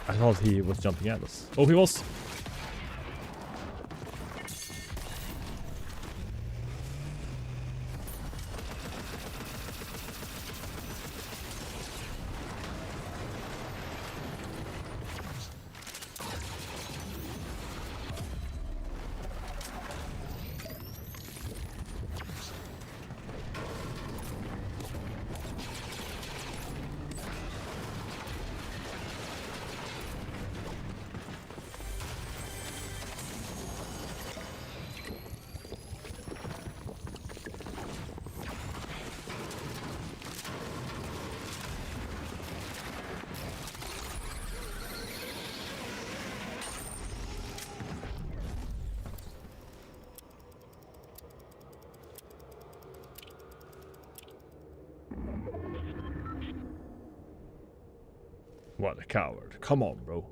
Speaker 1: I thought he was jumping at us. Oh, he was! What a coward. Come on, bro.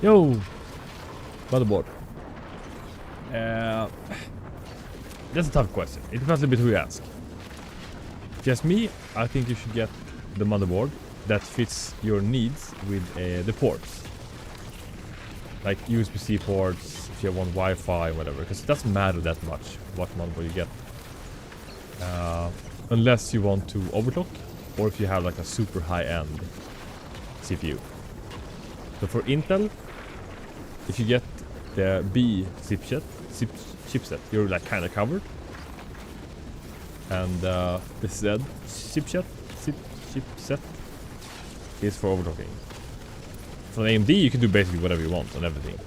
Speaker 1: Yo, motherboard. That's a tough question. It depends a bit who you ask. Just me, I think you should get the motherboard that fits your needs with the ports. Like USB-C ports, if you want Wi-Fi, whatever. Because it doesn't matter that much what motherboard you get. Unless you want to overclock, or if you have like a super high-end CPU. So for Intel, if you get the B chipset, you're like kind of covered. And the Z chipset is for overclocking. For AMD, you can do basically whatever you want on everything.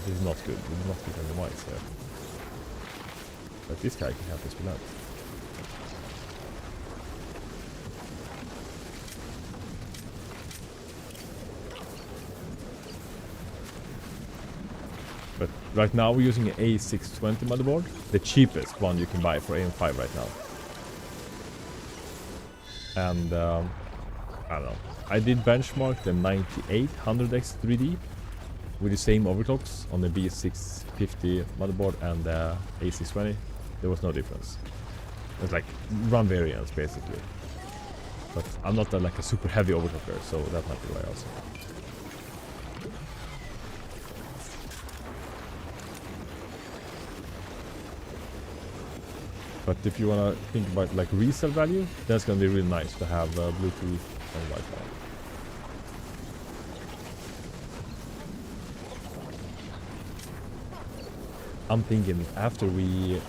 Speaker 1: This is not good. We do not get any mice here. But this guy can help us with that. But right now we're using an A620 motherboard, the cheapest one you can buy for AM5 right now. And I don't know. I did benchmark the 9800X 3D with the same overclocks on the B650 motherboard and the A620. There was no difference. It's like run variance basically. But I'm not like a super heavy overclocker, so that might be why also. But if you wanna think about like resale value, that's gonna be really nice to have Bluetooth and Wi-Fi. I'm thinking after we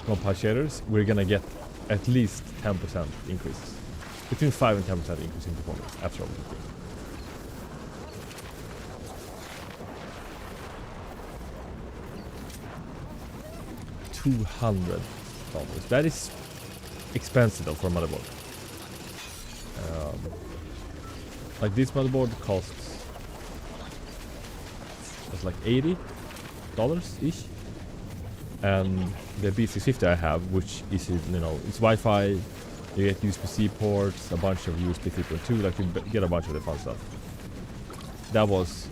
Speaker 1: compile shaders, we're gonna get at least 10% increases. Between 5 and 10% increase in performance after overclocking. $200. That is expensive though for a motherboard. Like this motherboard costs like $80 ish, and the B650 I have, which is, you know, it's Wi-Fi, you get USB-C ports, a bunch of USB 3.2, like you get a bunch of the fun stuff. That was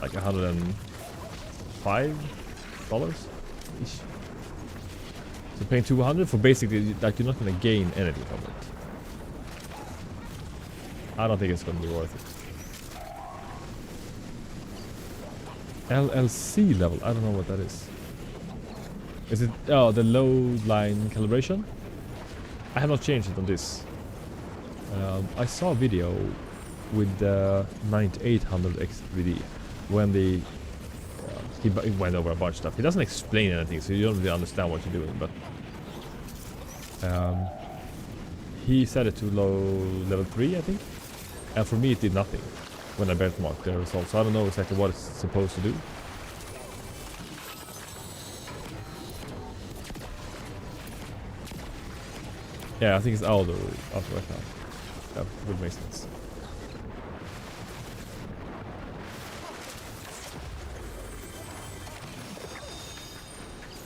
Speaker 1: like $105 ish. So paying $200 for basically like you're not gonna gain anything from it. I don't think it's gonna be worth it. LLC level, I don't know what that is. Is it, oh, the load line calibration? I have not changed it on this. I saw a video with the 9800X 3D when he went over a bunch of stuff. He doesn't explain anything, so you don't really understand what you're doing, but he set it to level 3, I think. And for me it did nothing when I benchmarked the results, so I don't know exactly what it's supposed to do. Yeah, I think it's auto right now. That would make sense.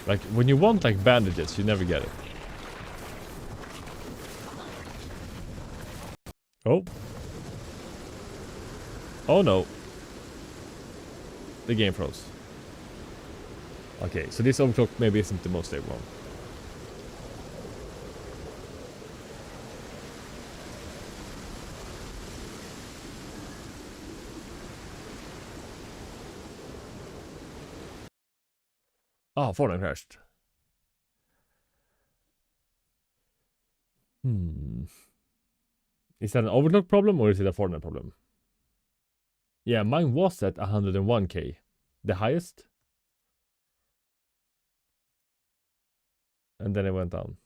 Speaker 1: Like when you want like bandages, you never get it. Oh. Oh no. The game froze. Okay, so this overclock maybe isn't the most stable one. Oh, Fortnite crashed. Is that an overclock problem or is it a Fortnite problem? Yeah, mine was at 101k. The highest. And then it went down.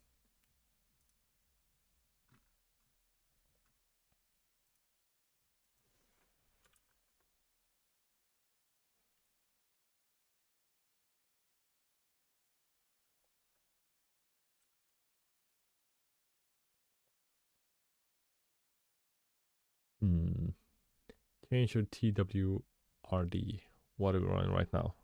Speaker 1: Change your TWRD. What are we running right now?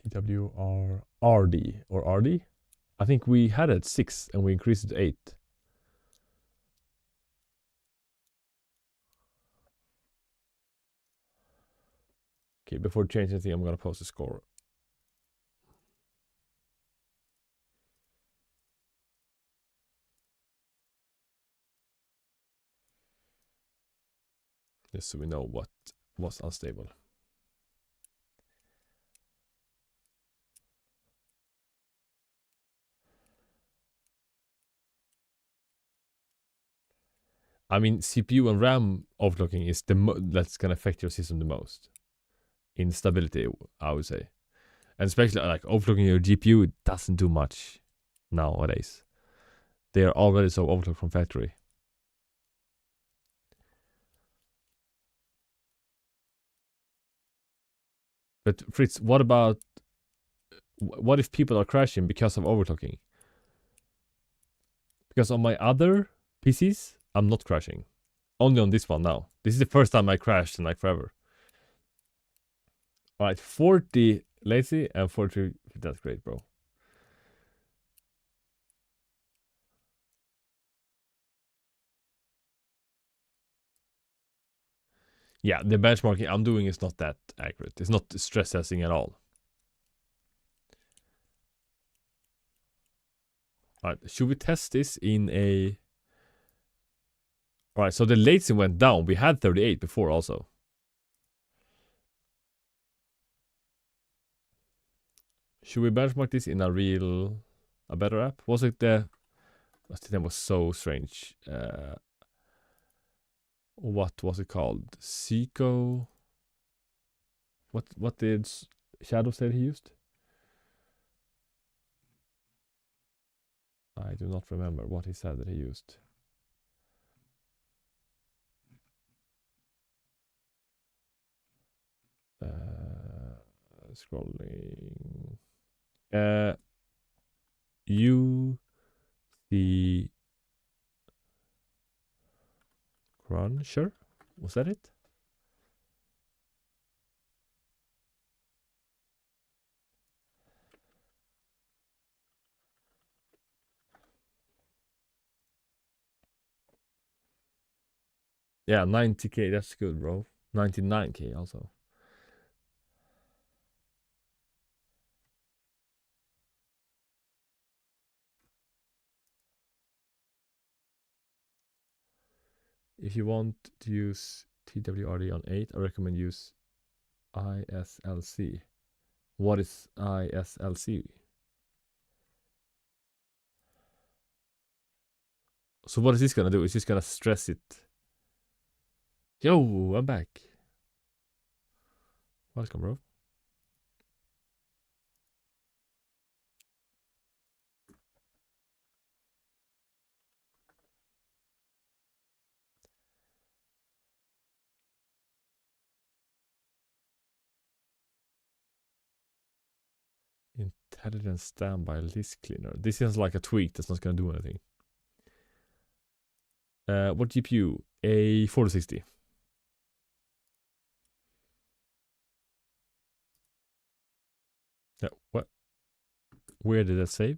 Speaker 1: TWRRD or RD. I think we had it at 6 and we increased it to 8. Okay, before changing anything, I'm gonna post the score. Just so we know what was unstable. I mean, CPU and RAM overclocking is that's gonna affect your system the most. In stability, I would say. And especially like overclocking your GPU doesn't do much nowadays. They are already so overclocked from factory. But Fritz, what if people are crashing because of overclocking? Because on my other PCs, I'm not crashing. Only on this one now. This is the first time I crashed in like forever. Alright, 40 lazy and 40. That's great, bro. Yeah, the benchmarking I'm doing is not that accurate. It's not stress testing at all. Alright, should we test this in a... Alright, so the latency went down. We had 38 before also. Should we benchmark this in a better app? Was it the... That was so strange. What was it called? Seco? What did Shadow say he used? I do not remember what he said that he used. Scrolling. The Cruncher? Was that it? Yeah, 90k, that's good, bro. 99k also. If you want to use TWRD on 8, I recommend use ISLC. What is ISLC? So what is this gonna do? Is this gonna stress it? Yo, I'm back. Welcome, bro. Intelligent standby list cleaner. This is like a tweak that's not gonna do anything. What GPU? A460. Yeah, what? Where did that save?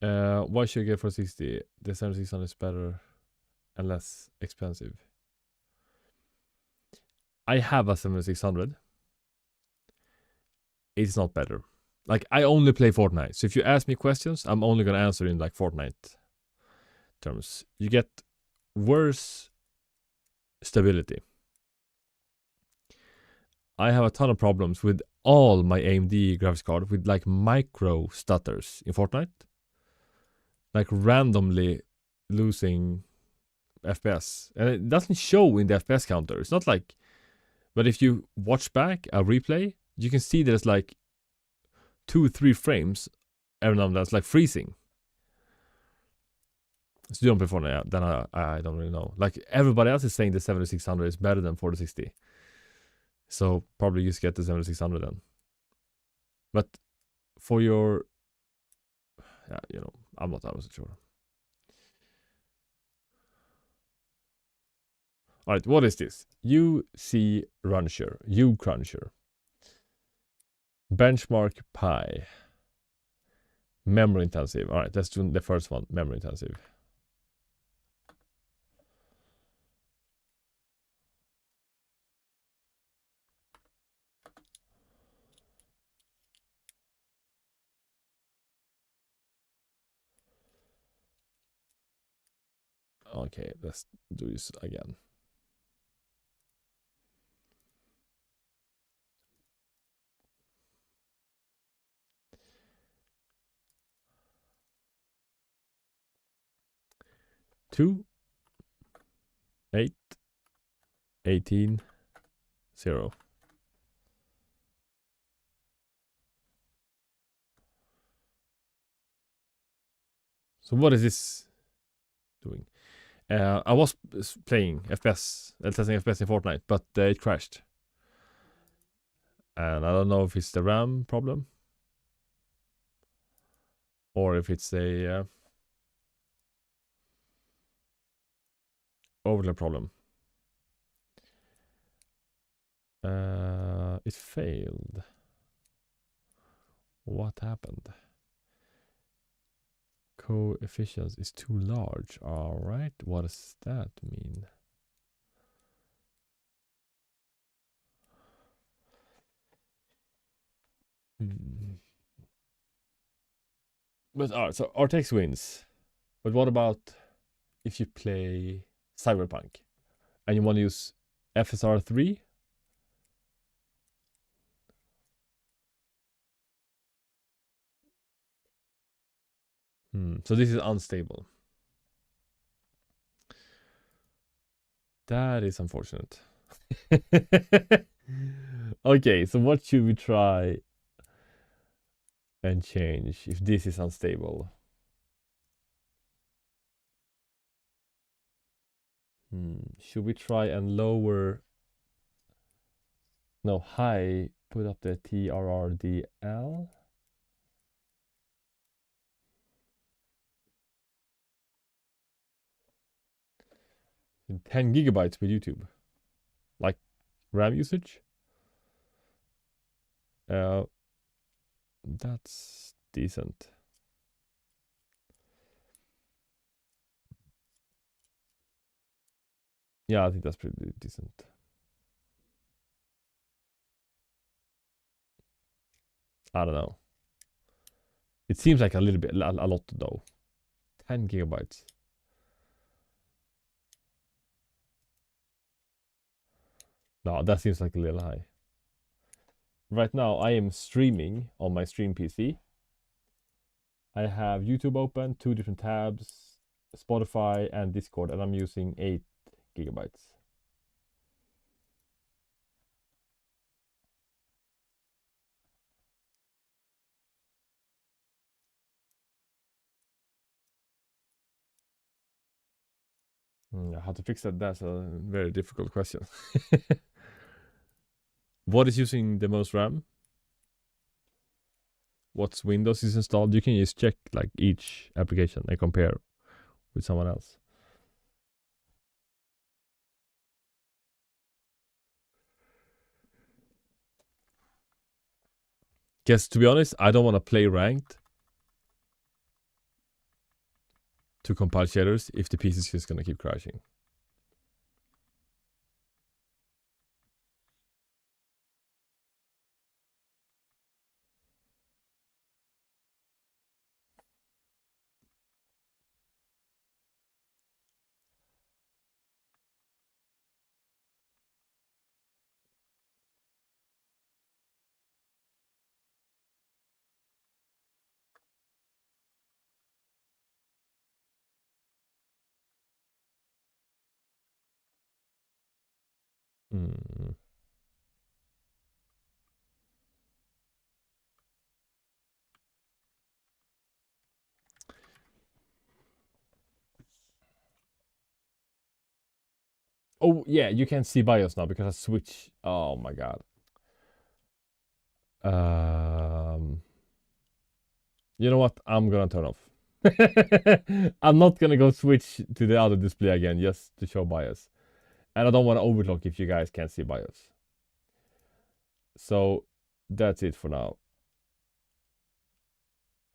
Speaker 1: Why should I get 460? The 7600 is better and less expensive. I have a 7600. It's not better. Like, I only play Fortnite. So if you ask me questions, I'm only gonna answer in like Fortnite terms. You get worse stability. I have a ton of problems with all my AMD graphics card with like micro stutters in Fortnite. Like randomly losing FPS, and it doesn't show in the FPS counter. It's not like, but if you watch back a replay, you can see there's like 2-3 frames every now and then. It's like freezing. So you don't prefer that, then I don't really know. Like everybody else is saying the 7600 is better than 4060. So probably just get the 7600 then. But for your, yeah, you know, I'm not 100% sure. All right, what is this? UC Cruncher, U Cruncher, benchmark Pi, memory intensive. All right, let's do the first one, memory intensive. Okay, let's do this again. Two, 8, 18, 0. So what is this doing? I was playing FPS, testing FPS in Fortnite, but it crashed. And I don't know if it's the RAM problem or if it's a overlay problem. It failed. What happened? Coefficient is too large. All right, what does that mean? But all right, so RTX wins. But what about if you play Cyberpunk and you want to use FSR 3? So this is unstable. That is unfortunate. Okay, so what should we try and change if this is unstable? Should we try and lower? No, high. Put up the TRRDL. 10 gigabytes with YouTube, like RAM usage. That's decent. Yeah, I think that's pretty decent. I don't know. It seems like a little bit, a lot though. 10 gigabytes. No, that seems like a little high. Right now, I am streaming on my stream PC. I have YouTube open, 2 different tabs, Spotify and Discord, and I'm using 8 gigabytes. How to fix that? That's a very difficult question. What is using the most RAM? What's Windows is installed? You can just check like each application and compare with someone else. Guess to be honest, I don't want to play ranked to compile shaders if the PC is just gonna keep crashing. Mm. Oh yeah, you can see BIOS now because I switch. Oh my god. You know what? I'm gonna turn off. I'm not gonna go switch to the other display again just to show BIOS. And I don't want to overclock if you guys can't see BIOS. So that's it for now.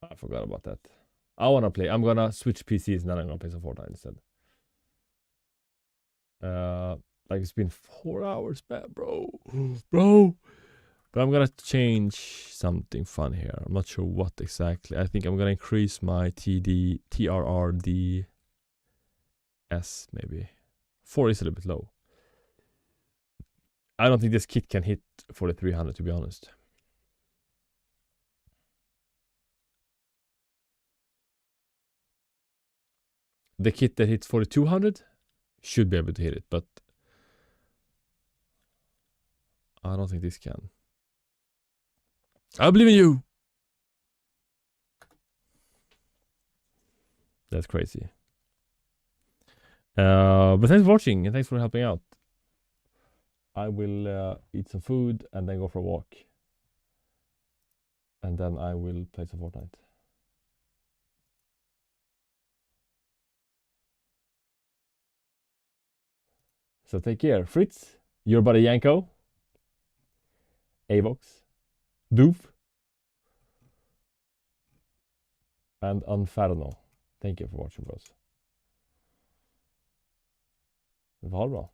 Speaker 1: I forgot about that. I wanna play. I'm gonna switch PCs and then I'm gonna play some Fortnite instead. Like it's been 4 hours, man, bro. Bro. But I'm gonna change something fun here. I'm not sure what exactly. I think I'm gonna increase my TRRDS maybe. 4 is a little bit low. I don't think this kit can hit 4300 to be honest. The kit that hits 4200 should be able to hit it, but I don't think this can. I believe in you. That's crazy. But thanks for watching and thanks for helping out. I will eat some food and then go for a walk. And then I will play some Fortnite. So take care. Fritz, your buddy Yanko, Avox, Doof, and Unferno. Thank you for watching, bros. Vi får ha det bra.